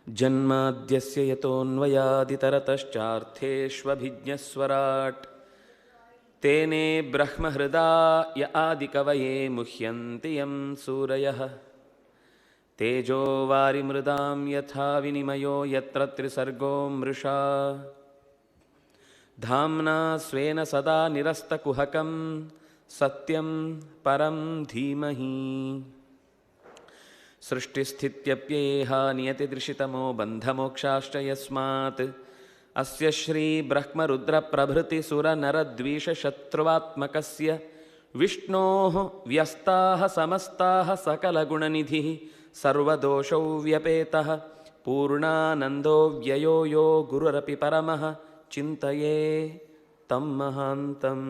ಜನ್ಮಾದ್ಯಸ್ಯ ಯತೋನ್ವಯಾದಿತರತಶ್ಚಾರ್ಥೇಷ್ವಭಿಜ್ಞಸ್ವರಾಟ್ ತೇನೇ ಬ್ರಹ್ಮಹೃದಾಯ ಆದಿಕವಯೇ ಮುಹ್ಯಂತಿ M ಸೂರಯಃ ತೇಜೋ ವಾರಿಮೃದಾಂ ಯಥಾ ವಿನಿಮಯೋ ಯತ್ರ ತ್ರಿಸರ್ಗೋ ಮೃಷಾ ಧಾಮ್ನಾ ಸ್ವೇನ ಸದಾ ನಿರಸ್ತಕುಹಕಂ ಸತ್ಯಂ ಪರಂ ಧೀಮಹಿ. ಸೃಷ್ಟಿಸ್ಥಿತ್ಯಪ್ಯೇಹ ನಿಯತಿದೃಶಿತಮೋ ಬಂಧಮೋಕ್ಷಾಶ್ಚ ಯಸ್ಮಾತ್ ಅಸ್ಯ ಶ್ರೀ ಬ್ರಹ್ಮರುದ್ರಪ್ರಭೃತಿ ಸುರನರದ್ವೀಷಶತ್ರುವಾತ್ಮಕಸ್ಯ ವಿಷ್ಣೋಃ ವ್ಯಸ್ತಾಃ ಸಮಸ್ತಾಃ ಸಕಲಗುಣನಿಧಿಃ ಸರ್ವದೋಷೌ ವ್ಯಪೇತಃ ಪೂರ್ಣಾನಂದೋ ವ್ಯಯೋ ಯೋ ಗುರುರಪಿ ಪರಮಃ ಚಿಂತಯೇ ತಂ ಮಹಾಂತಂ.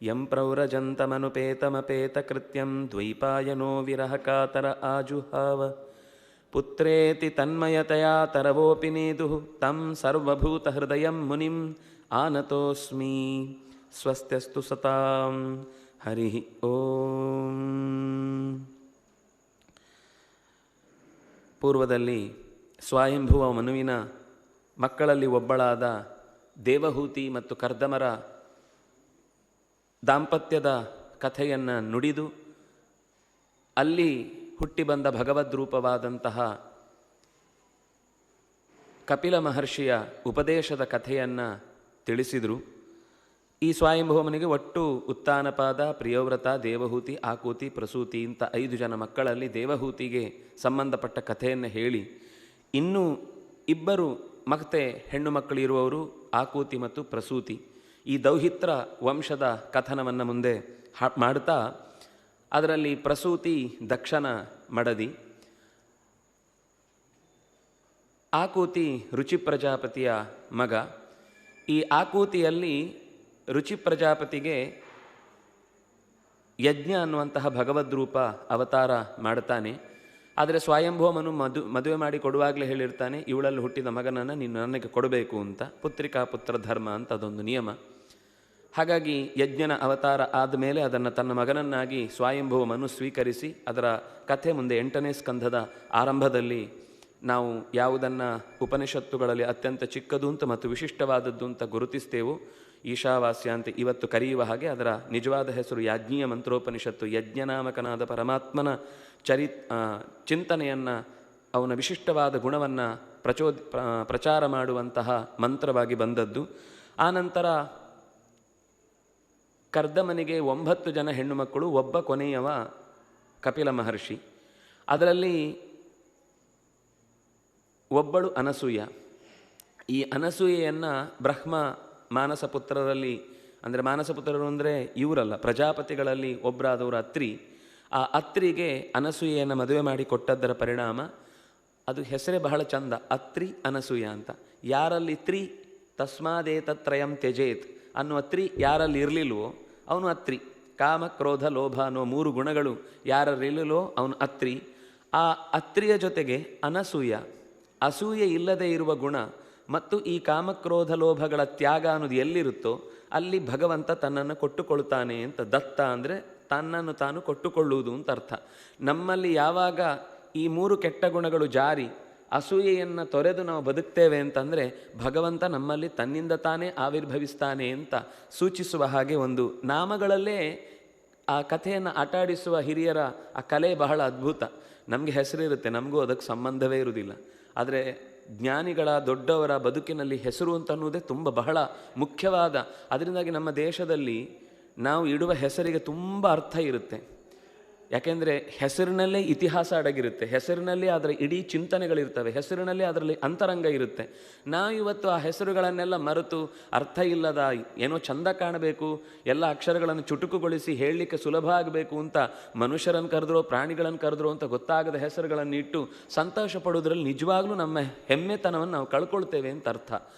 ಯಂ ಪ್ರವ್ರಜಂತಮನುಪೇತಮಪೇತಕೃತ್ಯಂ ದ್ವೈಪಾಯನೋ ವಿರಹಕಾತರ ಆಜುಹಾವ ಪುತ್ರೇತಿ ತನ್ಮಯತಯಾ ತರವೋಪಿ ನೇದುಃ ತಂ ಸರ್ವಭೂತಹೃದಯಂ ಮುನಿಂ ಆನತೋಸ್ಮಿ. ಸ್ವಸ್ತ್ಯಸ್ತು ಸತಾಂ. ಹರಿ ಓಂ. ಪೂರ್ವದಲ್ಲಿ ಸ್ವಯಂಭುವ ಮನುವಿನ ಮಕ್ಕಳಲ್ಲಿ ಒಬ್ಬಳಾದ ದೇವಹೂತಿ ಮತ್ತು ಕರ್ದಮರ ದಾಂಪತ್ಯದ ಕಥೆಯನ್ನು ನುಡಿದು ಅಲ್ಲಿ ಹುಟ್ಟಿ ಬಂದ ಭಗವದ್ರೂಪವಾದಂತಹ ಕಪಿಲ ಮಹರ್ಷಿಯ ಉಪದೇಶದ ಕಥೆಯನ್ನು ತಿಳಿಸಿದರು. ಈ ಸ್ವಯಂಭುವಮನಿಗೆ ಒಟ್ಟು ಉತ್ತಾನಪಾದ, ಪ್ರಿಯವ್ರತ, ದೇವಹೂತಿ, ಆಕೂತಿ, ಪ್ರಸೂತಿ ಇಂಥ 5 ಜನ ಮಕ್ಕಳಲ್ಲಿ ದೇವಹೂತಿಗೆ ಸಂಬಂಧಪಟ್ಟ ಕಥೆಯನ್ನು ಹೇಳಿ ಇನ್ನೂ 2 ಮತ್ತೆ ಹೆಣ್ಣು ಮಕ್ಕಳಿರುವವರು ಆಕೂತಿ ಮತ್ತು ಪ್ರಸೂತಿ. ಈ ದೌಹಿತ್ರ ವಂಶದ ಕಥನವನ್ನು ಮುಂದೆ ಮಾಡ್ತಾ ಅದರಲ್ಲಿ ಪ್ರಸೂತಿ ದಕ್ಷನ ಮಡದಿ, ಆಕೂತಿ ರುಚಿ ಪ್ರಜಾಪತಿಯ ಮಗ. ಈ ಆಕೂತಿಯಲ್ಲಿ ರುಚಿ ಪ್ರಜಾಪತಿಗೆ ಯಜ್ಞ ಅನ್ನುವಂತಹ ಭಗವದ್ರೂಪ ಅವತಾರ ಮಾಡ್ತಾನೆ. ಆದರೆ ಸ್ವಯಂಭೂಮನು ಮದುವೆ ಮಾಡಿ ಕೊಡುವಾಗಲೇ ಹೇಳಿರ್ತಾನೆ, ಇವಳಲ್ಲಿ ಹುಟ್ಟಿದ ಮಗನನ್ನು ನೀನು ನನಗೆ ಕೊಡಬೇಕು ಅಂತ. ಪುತ್ರಿಕಾ ಪುತ್ರ ಧರ್ಮ ಅಂತ ಅದೊಂದು ನಿಯಮ. ಹಾಗಾಗಿ ಯಜ್ಞನ ಅವತಾರ ಆದಮೇಲೆ ಅದನ್ನು ತನ್ನ ಮಗನನ್ನಾಗಿ ಸ್ವಯಂಭೂಮನು ಸ್ವೀಕರಿಸಿ ಅದರ ಕಥೆ ಮುಂದೆ 8ನೇ ಸ್ಕಂಧದ ಆರಂಭದಲ್ಲಿ ನಾವು ಯಾವುದನ್ನು ಉಪನಿಷತ್ತುಗಳಲ್ಲಿ ಅತ್ಯಂತ ಚಿಕ್ಕದು ಅಂತ ಮತ್ತು ವಿಶಿಷ್ಟವಾದದ್ದು ಅಂತ ಗುರುತಿಸ್ತೇವೋ, ಈಶಾವಾಸ್ಯ ಅಂತ ಇವತ್ತು ಕರೆಯುವ ಹಾಗೆ ಅದರ ನಿಜವಾದ ಹೆಸರು ಯಾಜ್ಞೀಯ ಮಂತ್ರೋಪನಿಷತ್ತು. ಯಜ್ಞನಾಮಕನಾದ ಪರಮಾತ್ಮನ ಚಿಂತನೆಯನ್ನು, ಅವನ ವಿಶಿಷ್ಟವಾದ ಗುಣವನ್ನು ಪ್ರಚಾರ ಮಾಡುವಂತಹ ಮಂತ್ರವಾಗಿ ಬಂದದ್ದು. ಆನಂತರ ಕರ್ದಮನಿಗೆ 9 ಜನ ಹೆಣ್ಣು ಮಕ್ಕಳು, ಒಬ್ಬ ಕೊನೆಯವ ಕಪಿಲ ಮಹರ್ಷಿ. ಅದರಲ್ಲಿ ಒಬ್ಬಳು ಅನಸೂಯ. ಈ ಅನಸೂಯೆಯನ್ನು ಬ್ರಹ್ಮ ಮಾನಸಪುತ್ರರಲ್ಲಿ, ಅಂದರೆ ಮಾನಸಪುತ್ರರು ಅಂದರೆ ಇವರಲ್ಲ, ಪ್ರಜಾಪತಿಗಳಲ್ಲಿ ಒಬ್ಬರಾದವರು ಅತ್ರಿ. ಆ ಅತ್ರಿಗೆ ಅನಸೂಯೆಯನ್ನು ಮದುವೆ ಮಾಡಿ ಕೊಟ್ಟದ್ದರ ಪರಿಣಾಮ ಅದು ಹೆಸರೇ ಬಹಳ ಚಂದ, ಅತ್ರಿ ಅನಸೂಯ ಅಂತ. ಯಾರಲ್ಲಿ ತ್ರಿ ತಸ್ಮಾದೇತತ್ರಯಂ ತ್ಯಜೇತ್ ಅನ್ನುವ ತ್ರಿ ಯಾರಲ್ಲಿ ಇರಲಿಲ್ವೋ ಅವನು ಅತ್ರಿ. ಕಾಮ, ಕ್ರೋಧ, ಲೋಭ ಅನ್ನೋ 3 ಗುಣಗಳು ಯಾರಲ್ಲಿರಲಿಲ್ವೋ ಅವನು ಅತ್ರಿ. ಆ ಅತ್ರಿಯ ಜೊತೆಗೆ ಅನಸೂಯ, ಅಸೂಯೆ ಇಲ್ಲದೆ ಇರುವ ಗುಣ ಮತ್ತು ಈ ಕಾಮಕ್ರೋಧ ಲೋಭಗಳ ತ್ಯಾಗ ಅನ್ನೋದು ಎಲ್ಲಿರುತ್ತೋ ಅಲ್ಲಿ ಭಗವಂತ ತನ್ನನ್ನು ಕೊಟ್ಟುಕೊಳ್ತಾನೆ ಅಂತ. ದತ್ತ ಅಂದರೆ ತನ್ನನ್ನು ತಾನು ಕೊಟ್ಟುಕೊಳ್ಳುವುದು ಅಂತ ಅರ್ಥ. ನಮ್ಮಲ್ಲಿ ಯಾವಾಗ ಈ 3 ಕೆಟ್ಟ ಗುಣಗಳು ಜಾರಿ ಅಸೂಯೆಯನ್ನು ತೊರೆದು ನಾವು ಬದುಕ್ತೇವೆ ಅಂತಂದರೆ ಭಗವಂತ ನಮ್ಮಲ್ಲಿ ತನ್ನಿಂದ ತಾನೇ ಆವಿರ್ಭವಿಸ್ತಾನೆ ಅಂತ ಸೂಚಿಸುವ ಹಾಗೆ ಒಂದು ನಾಮಗಳಲ್ಲೇ ಆ ಕಥೆಯನ್ನು ಆಟಾಡಿಸುವ ಹಿರಿಯರ ಆ ಕಲೆ ಬಹಳ ಅದ್ಭುತ. ನಮಗೆ ಹೆಸರಿರುತ್ತೆ, ನಮಗೂ ಅದಕ್ಕೆ ಸಂಬಂಧವೇ ಇರುವುದಿಲ್ಲ. ಆದರೆ ಜ್ಞಾನಿಗಳ, ದೊಡ್ಡವರ ಬದುಕಿನಲ್ಲಿ ಹೆಸರು ಅಂತ ಅನ್ನೋದೇ ತುಂಬ ಬಹಳ ಮುಖ್ಯವಾದ. ಅದರಿಂದಾಗಿ ನಮ್ಮ ದೇಶದಲ್ಲಿ ನಾವು ಇಡುವ ಹೆಸರಿಗೆ ತುಂಬ ಅರ್ಥ ಇರುತ್ತೆ. ಯಾಕೆಂದರೆ ಹೆಸರಿನಲ್ಲೇ ಇತಿಹಾಸ ಅಡಗಿರುತ್ತೆ, ಹೆಸರಿನಲ್ಲಿ ಅದರ ಇಡೀ ಚಿಂತನೆಗಳಿರ್ತವೆ, ಹೆಸರಿನಲ್ಲಿ ಅದರಲ್ಲಿ ಅಂತರಂಗ ಇರುತ್ತೆ. ನಾವು ಇವತ್ತು ಆ ಹೆಸರುಗಳನ್ನೆಲ್ಲ ಮರೆತು ಅರ್ಥ ಇಲ್ಲದ, ಏನೋ ಚಂದ ಕಾಣಬೇಕು, ಎಲ್ಲ ಅಕ್ಷರಗಳನ್ನು ಚುಟುಕುಗೊಳಿಸಿ ಹೇಳಲಿಕ್ಕೆ ಸುಲಭ ಆಗಬೇಕು ಅಂತ ಮನುಷ್ಯರನ್ನು ಕರೆದ್ರೋ ಪ್ರಾಣಿಗಳನ್ನು ಕರೆದ್ರೋ ಅಂತ ಗೊತ್ತಾಗದ ಹೆಸರುಗಳನ್ನು ಇಟ್ಟು ಸಂತೋಷ ಪಡೋದ್ರಲ್ಲಿ ನಿಜವಾಗ್ಲೂ ನಮ್ಮ ಹೆಮ್ಮೆತನವನ್ನು ನಾವು ಕಳ್ಕೊಳ್ತೇವೆ ಅಂತ ಅರ್ಥ.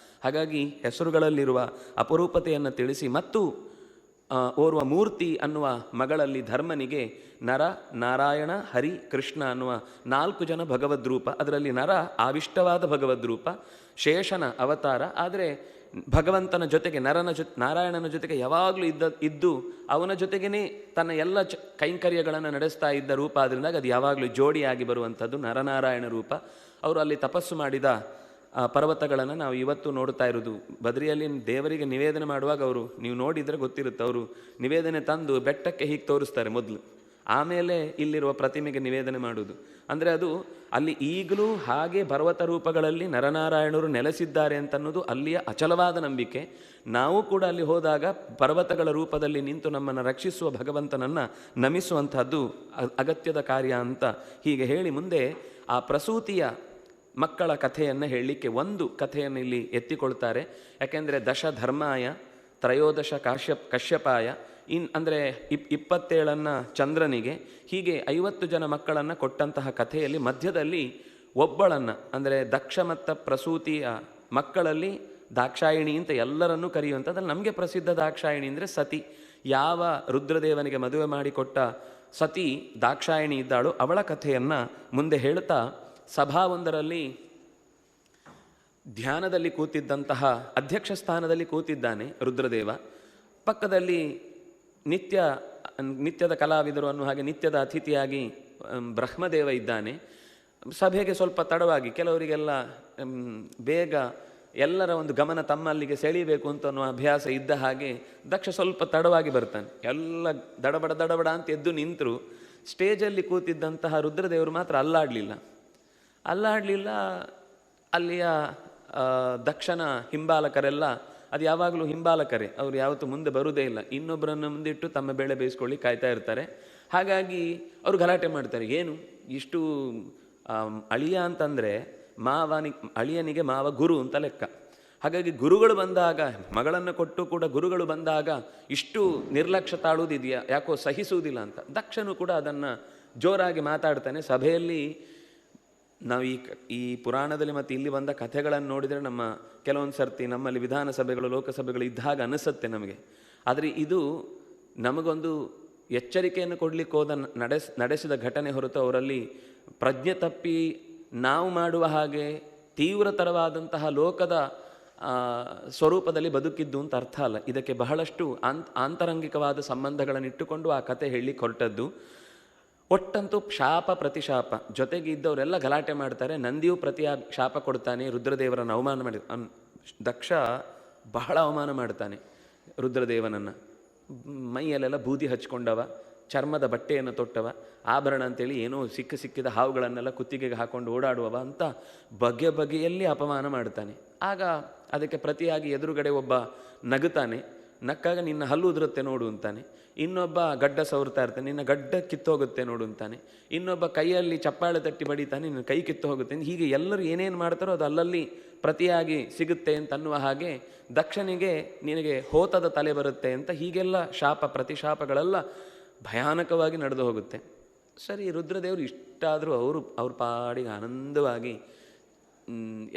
ಹಾಗಾಗಿ ಹೆಸರುಗಳಲ್ಲಿರುವ ಅಪರೂಪತೆಯನ್ನು ತಿಳಿಸಿ ಮತ್ತು ಓರ್ವ ಮೂರ್ತಿ ಅನ್ನುವ ಮಗಳಲ್ಲಿ ಧರ್ಮನಿಗೆ ನರ, ನಾರಾಯಣ, ಹರಿ, ಕೃಷ್ಣ ಅನ್ನುವ 4 ಜನ ಭಗವದ್ರೂಪ. ಅದರಲ್ಲಿ ನರ ಆವಿಷ್ಟವಾದ ಭಗವದ್ರೂಪ, ಶೇಷನ ಅವತಾರ. ಆದರೆ ಭಗವಂತನ ಜೊತೆಗೆ ನಾರಾಯಣನ ಜೊತೆಗೆ ಯಾವಾಗಲೂ ಇದ್ದು ಅವನ ಜೊತೆಗೇ ತನ್ನ ಎಲ್ಲ ಕೈಂಕರ್ಯಗಳನ್ನು ನಡೆಸ್ತಾ ಇದ್ದ ರೂಪ. ಅದರಿಂದಾಗಿ ಅದು ಯಾವಾಗಲೂ ಜೋಡಿಯಾಗಿ ಬರುವಂಥದ್ದು ನರನಾರಾಯಣ ರೂಪ. ಅವರು ಅಲ್ಲಿ ತಪಸ್ಸು ಮಾಡಿದ ಪರ್ವತಗಳನ್ನು ನಾವು ಇವತ್ತು ನೋಡ್ತಾ ಇರೋದು. ಬದ್ರಿಯಲ್ಲಿ ದೇವರಿಗೆ ನಿವೇದನೆ ಮಾಡುವಾಗ ಅವರು, ನೀವು ನೋಡಿದರೆ ಗೊತ್ತಿರುತ್ತೆ, ಅವರು ನಿವೇದನೆ ತಂದು ಬೆಟ್ಟಕ್ಕೆ ಹೀಗೆ ತೋರಿಸ್ತಾರೆ ಮೊದಲು, ಆಮೇಲೆ ಇಲ್ಲಿರುವ ಪ್ರತಿಮೆಗೆ ನಿವೇದನೆ ಮಾಡುವುದು. ಅಂದರೆ ಅದು ಅಲ್ಲಿ ಈಗಲೂ ಹಾಗೆ ಪರ್ವತ ರೂಪಗಳಲ್ಲಿ ನರನಾರಾಯಣರು ನೆಲೆಸಿದ್ದಾರೆ ಅಂತನ್ನೋದು ಅಲ್ಲಿಯ ಅಚಲವಾದ ನಂಬಿಕೆ. ನಾವು ಕೂಡ ಅಲ್ಲಿ ಹೋದಾಗ ಪರ್ವತಗಳ ರೂಪದಲ್ಲಿ ನಿಂತು ನಮ್ಮನ್ನು ರಕ್ಷಿಸುವ ಭಗವಂತನನ್ನು ನಮಿಸುವಂಥದ್ದು ಅಗತ್ಯದ ಕಾರ್ಯ ಅಂತ ಹೀಗೆ ಹೇಳಿ ಮುಂದೆ ಆ ಪ್ರಸೂತಿಯ ಮಕ್ಕಳ ಕಥೆಯನ್ನು ಹೇಳಲಿಕ್ಕೆ ಒಂದು ಕಥೆಯನ್ನು ಇಲ್ಲಿ ಎತ್ತಿಕೊಳ್ತಾರೆ. ಯಾಕೆಂದರೆ ದಶಧರ್ಮಾಯ ತ್ರಯೋದಶ ಕಶ್ಯಪಾಯ ಅಂದರೆ 27 ಚಂದ್ರನಿಗೆ, ಹೀಗೆ 50 ಜನ ಮಕ್ಕಳನ್ನು ಕೊಟ್ಟಂತಹ ಕಥೆಯಲ್ಲಿ ಮಧ್ಯದಲ್ಲಿ ಒಬ್ಬಳನ್ನು, ಅಂದರೆ ದಕ್ಷ ಮತ್ತು ಪ್ರಸೂತಿಯ ಮಕ್ಕಳಲ್ಲಿ ದಾಕ್ಷಾಯಿಣಿ ಅಂತ ಎಲ್ಲರನ್ನೂ ಕರೆಯುವಂಥದ್ದಲ್ಲಿ ನಮಗೆ ಪ್ರಸಿದ್ಧ ದಾಕ್ಷಾಯಿಣಿ ಅಂದರೆ ಸತಿ. ಯಾವ ರುದ್ರದೇವನಿಗೆ ಮದುವೆ ಮಾಡಿಕೊಟ್ಟ ಸತಿ ದಾಕ್ಷಾಯಿಣಿ ಇದ್ದಾಳು, ಅವಳ ಕಥೆಯನ್ನು ಮುಂದೆ ಹೇಳ್ತಾ, ಸಭಾವೊಂದರಲ್ಲಿ ಧ್ಯಾನದಲ್ಲಿ ಕೂತಿದ್ದಂತಹ ಅಧ್ಯಕ್ಷ ಸ್ಥಾನದಲ್ಲಿ ಕೂತಿದ್ದಾನೆ ರುದ್ರದೇವ. ಪಕ್ಕದಲ್ಲಿ ನಿತ್ಯದ ಕಲಾವಿದರು ಅನ್ನೋ ಹಾಗೆ ನಿತ್ಯದ ಅತಿಥಿಯಾಗಿ ಬ್ರಹ್ಮದೇವ ಇದ್ದಾನೆ. ಸಭೆಗೆ ಸ್ವಲ್ಪ ತಡವಾಗಿ, ಕೆಲವರಿಗೆಲ್ಲ ಬೇಗ ಎಲ್ಲರ ಒಂದು ಗಮನ ತಮ್ಮಲ್ಲಿಗೆ ಸೆಳೀಬೇಕು ಅಂತ ಅನ್ನೋ ಅಭ್ಯಾಸ ಇದ್ದ ಹಾಗೆ ದಕ್ಷ ಸ್ವಲ್ಪ ತಡವಾಗಿ ಬರ್ತಾನೆ. ಎಲ್ಲ ದಡಬಡ ಅಂತ ಎದ್ದು ನಿಂತರು. ಸ್ಟೇಜಲ್ಲಿ ಕೂತಿದ್ದಂತಹ ರುದ್ರದೇವರು ಮಾತ್ರ ಅಲ್ಲಾಡಲಿಲ್ಲ. ಅಲ್ಲಿಯ ದಕ್ಷನ ಹಿಂಬಾಲಕರೆಲ್ಲ, ಅದು ಯಾವಾಗಲೂ ಹಿಂಬಾಲಕರೇ, ಅವರು ಯಾವತ್ತೂ ಮುಂದೆ ಬರುವುದೇ ಇಲ್ಲ, ಇನ್ನೊಬ್ಬರನ್ನು ಮುಂದಿಟ್ಟು ತಮ್ಮ ಬೇಳೆ ಬೇಯಿಸ್ಕೊಳ್ಳಿ ಕಾಯ್ತಾ ಇರ್ತಾರೆ. ಹಾಗಾಗಿ ಗಲಾಟೆ ಮಾಡ್ತಾರೆ. ಏನು ಇಷ್ಟು ಅಳಿಯ ಅಂತಂದರೆ ಅಳಿಯನಿಗೆ ಮಾವ ಗುರು ಅಂತ ಲೆಕ್ಕ. ಹಾಗಾಗಿ ಗುರುಗಳು ಬಂದಾಗ, ಮಗಳನ್ನು ಕೊಟ್ಟು ಕೂಡ ಗುರುಗಳು ಬಂದಾಗ ಇಷ್ಟು ನಿರ್ಲಕ್ಷ್ಯ ತಾಳುವುದಿದೆಯಾ, ಯಾಕೋ ಸಹಿಸುವುದಿಲ್ಲ ಅಂತ. ದಕ್ಷನು ಕೂಡ ಅದನ್ನು ಜೋರಾಗಿ ಮಾತಾಡ್ತಾನೆ. ಸಭೆಯಲ್ಲಿ ನಾವು ಈ ಪುರಾಣದಲ್ಲಿ ಮತ್ತು ಇಲ್ಲಿ ಬಂದ ಕಥೆಗಳನ್ನು ನೋಡಿದರೆ ನಮ್ಮ ಕೆಲವೊಂದು ಸರ್ತಿ ನಮ್ಮಲ್ಲಿ ವಿಧಾನಸಭೆಗಳು ಲೋಕಸಭೆಗಳು ಇದ್ದಾಗ ಅನಿಸುತ್ತೆ ನಮಗೆ. ಆದರೆ ಇದು ನಮಗೊಂದು ಎಚ್ಚರಿಕೆಯನ್ನು ಕೊಡಲಿಕ್ಕೆ ಹೋದ ನಡೆಸಿದ ಘಟನೆ ಹೊರತು ಅವರಲ್ಲಿ ಪ್ರಜ್ಞೆ ತಪ್ಪಿ ನಾವು ಮಾಡುವ ಹಾಗೆ ತೀವ್ರತರವಾದಂತಹ ಲೋಕದ ಸ್ವರೂಪದಲ್ಲಿ ಬದುಕಿದ್ದು ಅಂತ ಅರ್ಥ ಅಲ್ಲ. ಇದಕ್ಕೆ ಬಹಳಷ್ಟು ಆಂತರಂಗಿಕವಾದ ಸಂಬಂಧಗಳನ್ನಿಟ್ಟುಕೊಂಡು ಆ ಕತೆ ಹೇಳಲಿಕ್ಕೆ ಹೊರಟದ್ದು. ಒಟ್ಟಂತೂ ಶಾಪ ಪ್ರತಿಶಾಪ, ಜೊತೆಗೆ ಇದ್ದವರೆಲ್ಲ ಗಲಾಟೆ ಮಾಡ್ತಾರೆ. ನಂದಿಯೂ ಶಾಪ ಕೊಡ್ತಾನೆ, ರುದ್ರದೇವರನ್ನು ಅವಮಾನ ಮಾಡಿ. ದಕ್ಷ ಬಹಳ ಅವಮಾನ ಮಾಡ್ತಾನೆ ರುದ್ರದೇವನನ್ನು. ಮೈಯಲ್ಲೆಲ್ಲ ಬೂದಿ ಹಚ್ಕೊಂಡವ, ಚರ್ಮದ ಬಟ್ಟೆಯನ್ನು ತೊಟ್ಟವ, ಆಭರಣ ಅಂತೇಳಿ ಏನೋ ಸಿಕ್ಕಿದ ಹಾವುಗಳನ್ನೆಲ್ಲ ಕುತ್ತಿಗೆಗೆ ಹಾಕೊಂಡು ಓಡಾಡುವವ ಅಂತ ಬಗೆಯಲ್ಲಿ ಅಪಮಾನ ಮಾಡ್ತಾನೆ. ಆಗ ಅದಕ್ಕೆ ಪ್ರತಿಯಾಗಿ ಎದುರುಗಡೆ ಒಬ್ಬ ನಗುತ್ತಾನೆ. ನಕ್ಕಾಗ ನಿನ್ನ ಹಲ್ಲು ಉದುರುತ್ತೆ ನೋಡು ಅಂತಾನೆ. ಇನ್ನೊಬ್ಬ ಗಡ್ಡ ಸವರ್ತಾ ಇರ್ತಾನೆ, ನಿನ್ನ ಗಡ್ಡ ಕಿತ್ತೋಗುತ್ತೆ ನೋಡು ಅಂತಾನೆ. ಇನ್ನೊಬ್ಬ ಕೈಯಲ್ಲಿ ಚಪ್ಪಾಳೆ ತಟ್ಟಿ ಬಡಿತಾನೆ, ನಿನ್ನ ಕೈ ಕಿತ್ತು ಹೋಗುತ್ತೆ. ಹೀಗೆ ಎಲ್ಲರೂ ಏನೇನು ಮಾಡ್ತಾರೋ ಅದು ಅಲ್ಲಲ್ಲಿ ಪ್ರತಿಯಾಗಿ ಸಿಗುತ್ತೆ ಅಂತ ಅನ್ನುವ ಹಾಗೆ ದಕ್ಷನಿಗೆ ನಿನಗೆ ಹೋತದ ತಲೆ ಬರುತ್ತೆ ಅಂತ ಹೀಗೆಲ್ಲ ಶಾಪ ಪ್ರತಿಶಾಪಗಳೆಲ್ಲ ಭಯಾನಕವಾಗಿ ನಡೆದು ಹೋಗುತ್ತೆ. ಸರಿ, ರುದ್ರದೇವರು ಇಷ್ಟಾದರೂ ಅವ್ರ ಪಾಡಿಗೆ ಆನಂದವಾಗಿ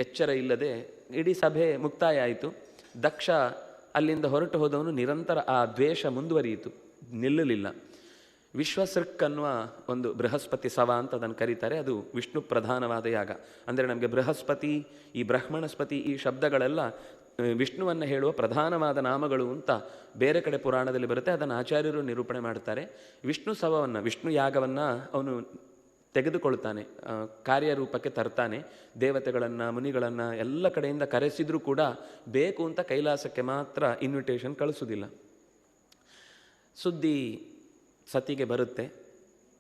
ಎಚ್ಚರ ಇಲ್ಲದೆ ಇಡೀ ಸಭೆ ಮುಕ್ತಾಯ ಆಯಿತು. ದಕ್ಷ ಅಲ್ಲಿಂದ ಹೊರಟು ಹೋದವನು ನಿರಂತರ ಆ ದ್ವೇಷ ಮುಂದುವರಿಯಿತು, ನಿಲ್ಲಲಿಲ್ಲ. ವಿಶ್ವಸೃಕ್ ಅನ್ನುವ ಒಂದು ಬೃಹಸ್ಪತಿ ಸವ ಅಂತ ಅದನ್ನು ಕರೀತಾರೆ. ಅದು ವಿಷ್ಣು ಪ್ರಧಾನವಾದ ಯಾಗ. ಅಂದರೆ ನಮಗೆ ಬೃಹಸ್ಪತಿ, ಈ ಬ್ರಹ್ಮಣಸ್ಪತಿ, ಈ ಶಬ್ದಗಳೆಲ್ಲ ವಿಷ್ಣುವನ್ನು ಹೇಳುವ ಪ್ರಧಾನವಾದ ನಾಮಗಳು ಅಂತ ಬೇರೆ ಕಡೆ ಪುರಾಣದಲ್ಲಿ ಬರುತ್ತೆ. ಅದನ್ನು ಆಚಾರ್ಯರು ನಿರೂಪಣೆ ಮಾಡ್ತಾರೆ. ವಿಷ್ಣು ಸವವನ್ನು, ವಿಷ್ಣು ಯಾಗವನ್ನು ಅವನು ತೆಗೆದುಕೊಳ್ತಾನೆ, ಕಾರ್ಯರೂಪಕ್ಕೆ ತರ್ತಾನೆ. ದೇವತೆಗಳನ್ನು, ಮುನಿಗಳನ್ನು ಎಲ್ಲ ಕಡೆಯಿಂದ ಕರೆಸಿದರೂ ಕೂಡ ಬೇಕು ಅಂತ ಕೈಲಾಸಕ್ಕೆ ಮಾತ್ರ ಇನ್ವಿಟೇಷನ್ ಕಳಿಸೋದಿಲ್ಲ. ಸುದ್ದಿ ಸತಿಗೆ ಬರುತ್ತೆ.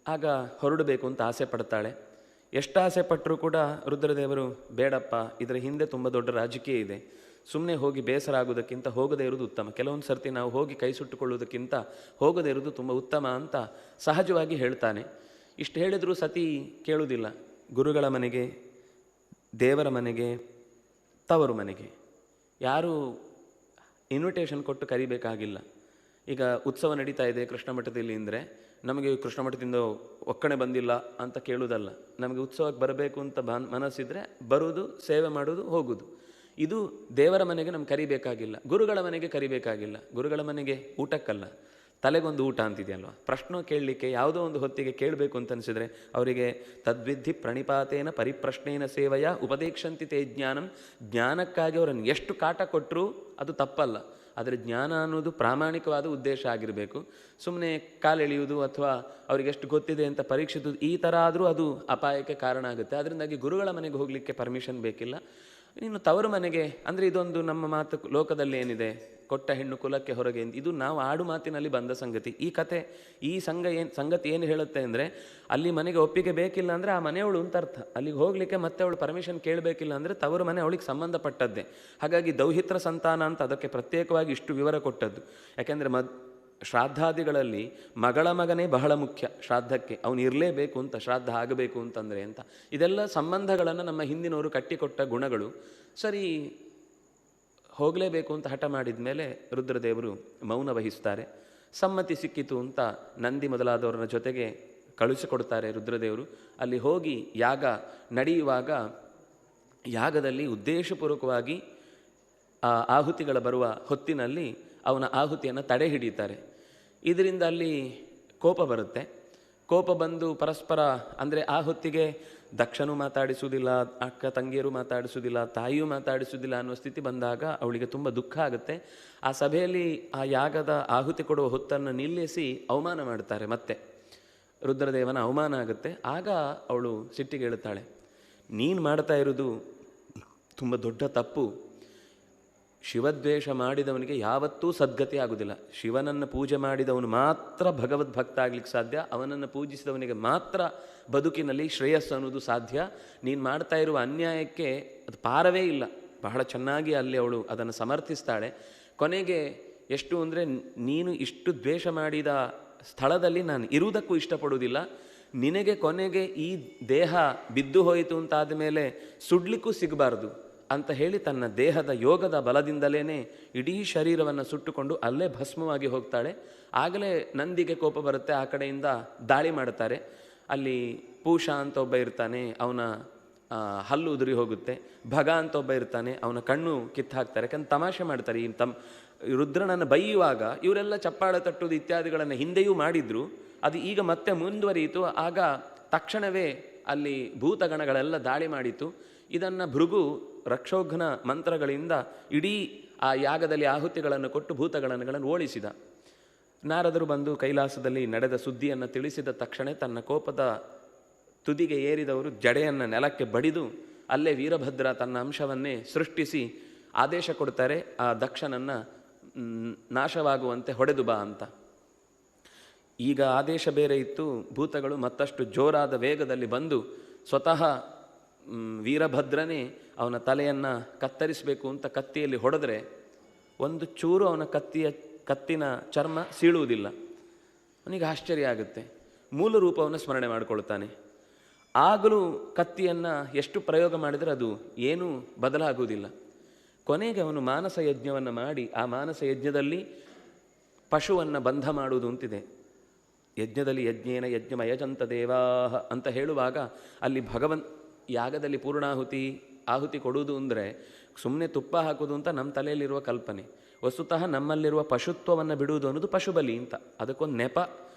ಆಗ ಹೊರಡಬೇಕು ಅಂತ ಆಸೆ ಪಡ್ತಾಳೆ. ಎಷ್ಟು ಆಸೆ ಪಟ್ಟರೂ ಕೂಡ ರುದ್ರದೇವರು, ಬೇಡಪ್ಪ, ಇದರ ಹಿಂದೆ ತುಂಬ ದೊಡ್ಡ ರಾಜಕೀಯ ಇದೆ, ಸುಮ್ಮನೆ ಹೋಗಿ ಬೇಸರ ಆಗೋದಕ್ಕಿಂತ ಹೋಗದೇ ಇರೋದು ಉತ್ತಮ. ಕೆಲವೊಂದು ಸರ್ತಿ ನಾವು ಹೋಗಿ ಕೈ ಸುಟ್ಟುಕೊಳ್ಳೋದಕ್ಕಿಂತ ಹೋಗದೇ ಇರೋದು ತುಂಬ ಉತ್ತಮ ಅಂತ ಸಹಜವಾಗಿ ಹೇಳ್ತಾನೆ. ಇಷ್ಟು ಹೇಳಿದರೂ ಸತಿ ಕೇಳುವುದಿಲ್ಲ. ಗುರುಗಳ ಮನೆಗೆ, ದೇವರ ಮನೆಗೆ, ತವರು ಮನೆಗೆ ಯಾರೂ ಇನ್ವಿಟೇಷನ್ ಕೊಟ್ಟು ಕರಿಬೇಕಾಗಿಲ್ಲ. ಈಗ ಉತ್ಸವ ನಡೀತಾ ಇದೆ ಕೃಷ್ಣ ಮಠದಲ್ಲಿ ಅಂದರೆ ನಮಗೆ ಕೃಷ್ಣ ಮಠದಿಂದ ಒಕ್ಕಣೆ ಬಂದಿಲ್ಲ ಅಂತ ಕೇಳುವುದಲ್ಲ. ನಮಗೆ ಉತ್ಸವಕ್ಕೆ ಬರಬೇಕು ಅಂತ ಮನಸ್ಸಿದ್ರೆ ಬರುವುದು, ಸೇವೆ ಮಾಡೋದು, ಹೋಗೋದು. ಇದು ದೇವರ ಮನೆಗೆ ನಮ್ಗೆ ಕರಿಬೇಕಾಗಿಲ್ಲ, ಗುರುಗಳ ಮನೆಗೆ ಕರಿಬೇಕಾಗಿಲ್ಲ. ಗುರುಗಳ ಮನೆಗೆ ಊಟಕ್ಕಲ್ಲ, ತಲೆಗೊಂದು ಊಟ ಅಂತಿದೆಯಲ್ವ, ಪ್ರಶ್ನೆ ಕೇಳಲಿಕ್ಕೆ ಯಾವುದೋ ಒಂದು ಹೊತ್ತಿಗೆ ಕೇಳಬೇಕು ಅಂತ ಅನಿಸಿದರೆ ಅವರಿಗೆ ತದ್ವಿಧಿ ಪ್ರಣಿಪಾತೇನ ಪರಿಪ್ರಶ್ನೇನ ಸೇವೆಯ ಉಪದೇಕ್ಷಂತಿ ತೇ ಜ್ಞಾನಂ. ಜ್ಞಾನಕ್ಕಾಗಿ ಅವರನ್ನು ಎಷ್ಟು ಕಾಟ ಕೊಟ್ಟರೂ ಅದು ತಪ್ಪಲ್ಲ, ಆದರೆ ಜ್ಞಾನ ಅನ್ನೋದು ಪ್ರಾಮಾಣಿಕವಾದ ಉದ್ದೇಶ ಆಗಿರಬೇಕು. ಸುಮ್ಮನೆ ಕಾಲೆಳೆಯುವುದು ಅಥವಾ ಅವರಿಗೆ ಎಷ್ಟು ಗೊತ್ತಿದೆ ಅಂತ ಪರೀಕ್ಷಿಸುವುದು ಈ ಥರ ಆದರೂ ಅದು ಅಪಾಯಕ್ಕೆ ಕಾರಣ ಆಗುತ್ತೆ. ಅದರಿಂದಾಗಿ ಗುರುಗಳ ಮನೆಗೆ ಹೋಗಲಿಕ್ಕೆ ಪರ್ಮಿಷನ್ ಬೇಕಿಲ್ಲ. ಇನ್ನು ತವರು ಮನೆಗೆ ಅಂದರೆ ಇದೊಂದು ನಮ್ಮ ಮಾತು ಲೋಕದಲ್ಲಿ ಏನಿದೆ, ಕೊಟ್ಟ ಹೆಣ್ಣು ಕುಲಕ್ಕೆ ಹೊರಗೆ, ಇದು ನಾವು ಆಡು ಮಾತಿನಲ್ಲಿ ಬಂದ ಸಂಗತಿ. ಈ ಕತೆ ಈ ಸಂಗತಿ ಏನು ಹೇಳುತ್ತೆ ಅಂದರೆ, ಅಲ್ಲಿ ಮನೆಗೆ ಒಪ್ಪಿಗೆ ಬೇಕಿಲ್ಲ ಅಂದರೆ ಆ ಮನೆಯವಳು ಅಂತ ಅರ್ಥ. ಅಲ್ಲಿಗೆ ಹೋಗಲಿಕ್ಕೆ ಮತ್ತೆ ಅವಳು ಪರ್ಮಿಷನ್ ಕೇಳಬೇಕಿಲ್ಲ ಅಂದರೆ ತವರು ಮನೆ ಅವಳಿಗೆ ಸಂಬಂಧಪಟ್ಟದ್ದೇ. ಹಾಗಾಗಿ ದೌಹಿತ್ರ ಸಂತಾನ ಅಂತ ಅದಕ್ಕೆ ಪ್ರತ್ಯೇಕವಾಗಿ ಇಷ್ಟು ವಿವರ ಕೊಟ್ಟದ್ದು. ಯಾಕೆಂದರೆ ಶ್ರಾದ್ದಾದಿಗಳಲ್ಲಿ ಮಗಳ ಮಗನೇ ಬಹಳ ಮುಖ್ಯ. ಶ್ರಾದ್ದಕ್ಕೆ ಅವನು ಇರಲೇಬೇಕು ಅಂತ, ಶ್ರಾದ್ದ ಆಗಬೇಕು ಅಂತಂದರೆ ಅಂತ. ಇದೆಲ್ಲ ಸಂಬಂಧಗಳನ್ನು ನಮ್ಮ ಹಿಂದಿನವರು ಕಟ್ಟಿಕೊಟ್ಟ ಗುಣಗಳು. ಸರಿ, ಹೋಗಲೇಬೇಕು ಅಂತ ಹಠ ಮಾಡಿದ ಮೇಲೆ ರುದ್ರದೇವರು ಮೌನ ವಹಿಸ್ತಾರೆ. ಸಮ್ಮತಿ ಸಿಕ್ಕಿತು ಅಂತ ನಂದಿ ಮೊದಲಾದವರ ಜೊತೆಗೆ ಕಳುಹಿಸಿಕೊಡ್ತಾರೆ ರುದ್ರದೇವರು. ಅಲ್ಲಿ ಹೋಗಿ ಯಾಗ ನಡೆಯುವಾಗ ಯಾಗದಲ್ಲಿ ಉದ್ದೇಶಪೂರ್ವಕವಾಗಿ ಆ ಆಹುತಿಗಳ ಬರುವ ಹೊತ್ತಿನಲ್ಲಿ ಅವನ ಆಹುತಿಯನ್ನು ತಡೆ ಹಿಡಿತಾರೆ. ಇದರಿಂದ ಅಲ್ಲಿ ಕೋಪ ಬರುತ್ತೆ. ಕೋಪ ಬಂದು ಪರಸ್ಪರ ಅಂದರೆ ಆ ಹೊತ್ತಿಗೆ ದಕ್ಷನೂ ಮಾತಾಡಿಸುವುದಿಲ್ಲ, ಅಕ್ಕ ತಂಗಿಯರು ಮಾತಾಡಿಸುವುದಿಲ್ಲ, ತಾಯಿಯೂ ಮಾತಾಡಿಸುವುದಿಲ್ಲ ಅನ್ನೋ ಸ್ಥಿತಿ ಬಂದಾಗ ಅವಳಿಗೆ ತುಂಬ ದುಃಖ ಆಗುತ್ತೆ. ಆ ಸಭೆಯಲ್ಲಿ ಆ ಯಾಗದ ಆಹುತಿ ಕೊಡುವ ಹೊತ್ತನ್ನು ನಿಲ್ಲಿಸಿ ಅವಮಾನ ಮಾಡ್ತಾರೆ. ಮತ್ತೆ ರುದ್ರದೇವನ ಅವಮಾನ ಆಗುತ್ತೆ. ಆಗ ಅವಳು ಸಿಟ್ಟಿಗೆ ಹೇಳುತ್ತಾಳೆ, ನೀನು ಮಾಡ್ತಾ ಇರೋದು ತುಂಬ ದೊಡ್ಡ ತಪ್ಪು. ಶಿವದ್ವೇಷ ಮಾಡಿದವನಿಗೆ ಯಾವತ್ತೂ ಸದ್ಗತಿ ಆಗುವುದಿಲ್ಲ. ಶಿವನನ್ನು ಪೂಜೆ ಮಾಡಿದವನು ಮಾತ್ರ ಭಗವದ್ಭಕ್ತ ಆಗ್ಲಿಕ್ಕೆ ಸಾಧ್ಯ. ಅವನನ್ನು ಪೂಜಿಸಿದವನಿಗೆ ಮಾತ್ರ ಬದುಕಿನಲ್ಲಿ ಶ್ರೇಯಸ್ಸು ಅನ್ನೋದು ಸಾಧ್ಯ. ನೀನು ಮಾಡ್ತಾ ಇರುವ ಅನ್ಯಾಯಕ್ಕೆ ಅದು ಪಾರವೇ ಇಲ್ಲ. ಬಹಳ ಚೆನ್ನಾಗಿ ಅಲ್ಲಿ ಅವಳು ಅದನ್ನು ಸಮರ್ಥಿಸ್ತಾಳೆ. ಕೊನೆಗೆ ಎಷ್ಟು ಅಂದರೆ, ನೀನು ಇಷ್ಟು ದ್ವೇಷ ಮಾಡಿದ ಸ್ಥಳದಲ್ಲಿ ನಾನು ಇರುವುದಕ್ಕೂ ಇಷ್ಟಪಡುವುದಿಲ್ಲ. ನಿನಗೆ ಕೊನೆಗೆ ಈ ದೇಹ ಬಿದ್ದು ಹೋಯಿತು ಅಂತಾದ ಮೇಲೆ ಸುಡ್ಲಿಕ್ಕೂ ಸಿಗಬಾರ್ದು ಅಂತ ಹೇಳಿ ತನ್ನ ದೇಹದ ಯೋಗದ ಬಲದಿಂದಲೇ ಇಡೀ ಶರೀರವನ್ನು ಸುಟ್ಟುಕೊಂಡು ಅಲ್ಲೇ ಭಸ್ಮವಾಗಿ ಹೋಗ್ತಾಳೆ. ಆಗಲೇ ನಂದಿಗೆ ಕೋಪ ಬರುತ್ತೆ. ಆ ಕಡೆಯಿಂದ ದಾಳಿ ಮಾಡ್ತಾರೆ. ಅಲ್ಲಿ ಪೂಷ ಅಂತ ಒಬ್ಬ ಇರ್ತಾನೆ, ಅವನ ಹಲ್ಲು ಉದುರಿ ಹೋಗುತ್ತೆ. ಭಗ ಅಂತ ಒಬ್ಬ ಇರ್ತಾನೆ, ಅವನ ಕಣ್ಣು ಕಿತ್ತು ಹಾಕ್ತಾರೆ. ಯಾಕಂದ್ರೆ ತಮಾಷೆ ಮಾಡ್ತಾರೆ. ಈ ರುದ್ರನನ್ನು ಬೈಯುವಾಗ ಇವರೆಲ್ಲ ಚಪ್ಪಾಳ ತಟ್ಟುವುದು ಇತ್ಯಾದಿಗಳನ್ನು ಹಿಂದೆಯೂ ಮಾಡಿದ್ರು. ಅದು ಈಗ ಮತ್ತೆ ಮುಂದುವರಿಯಿತು. ಆಗ ತಕ್ಷಣವೇ ಅಲ್ಲಿ ಭೂತಗಣಗಳೆಲ್ಲ ದಾಳಿ ಮಾಡಿತು. ಇದನ್ನು ಭೃಗು ರಕ್ಷೋಘ್ನ ಮಂತ್ರಗಳಿಂದ ಇಡೀ ಆ ಯಾಗದಲ್ಲಿ ಆಹುತಿಗಳನ್ನು ಕೊಟ್ಟು ಭೂತಗಣಗಳನ್ನು ಓಡಿಸಿದ. ನಾರದರು ಬಂದು ಕೈಲಾಸದಲ್ಲಿ ನಡೆದ ಸುದ್ದಿಯನ್ನು ತಿಳಿಸಿದ ತಕ್ಷಣ ತನ್ನ ಕೋಪದ ತುದಿಗೆ ಏರಿದವರು ಜಡೆಯನ್ನು ನೆಲಕ್ಕೆ ಬಡಿದು ಅಲ್ಲೇ ವೀರಭದ್ರ ತನ್ನ ಅಂಶವನ್ನೇ ಸೃಷ್ಟಿಸಿ ಆದೇಶ ಕೊಡ್ತಾರೆ, ಆ ದಕ್ಷನನ್ನು ನಾಶವಾಗುವಂತೆ ಹೊಡೆದು ಬಾ ಅಂತ. ಈಗ ಆದೇಶ ಬೇರೆ ಇತ್ತು. ಭೂತಗಳು ಮತ್ತಷ್ಟು ಜೋರಾದ ವೇಗದಲ್ಲಿ ಬಂದು ಸ್ವತಃ ವೀರಭದ್ರನೇ ಅವನ ತಲೆಯನ್ನು ಕತ್ತರಿಸಬೇಕು ಅಂತ ಕತ್ತಿಯಲ್ಲಿ ಹೊಡೆದ್ರೆ ಒಂದು ಚೂರು ಅವನ ಕತ್ತಿನ ಚರ್ಮ ಸೀಳುವುದಿಲ್ಲ. ಅವನಿಗೆ ಆಶ್ಚರ್ಯ ಆಗುತ್ತೆ. ಮೂಲ ರೂಪವನ್ನು ಸ್ಮರಣೆ ಮಾಡಿಕೊಳ್ತಾನೆ. ಆಗಲೂ ಕತ್ತಿಯನ್ನು ಎಷ್ಟು ಪ್ರಯೋಗ ಮಾಡಿದರೆ ಅದು ಏನೂ ಬದಲಾಗುವುದಿಲ್ಲ. ಕೊನೆಗೆ ಅವನು ಮಾನಸ ಯಜ್ಞವನ್ನು ಮಾಡಿ, ಆ ಮಾನಸ ಯಜ್ಞದಲ್ಲಿ ಪಶುವನ್ನು ಬಂಧ ಮಾಡುವುದು ಅಂತಿದೆ. ಯಜ್ಞದಲ್ಲಿ ಯಜ್ಞೇನ ಯಜ್ಞಮಯಜಂತ ದೇವಾಹ ಅಂತ ಹೇಳುವಾಗ ಅಲ್ಲಿ ಯಾಗದಲ್ಲಿ ಆಹುತಿ ಕೊಡುವುದು ಅಂದರೆ ಸುಮ್ಮನೆ ತುಪ್ಪ ಹಾಕೋದು ಅಂತ ನಮ್ಮ ತಲೆಯಲ್ಲಿರುವ ಕಲ್ಪನೆ. ವಸ್ತುತಃ ನಮ್ಮಲ್ಲಿರುವ ಪಶುತ್ವವನ್ನು ಬಿಡುವುದು ಅನ್ನೋದು ಪಶುಬಲಿ ಅಂತ, ಅದಕ್ಕೊಂದು ನೆಪ.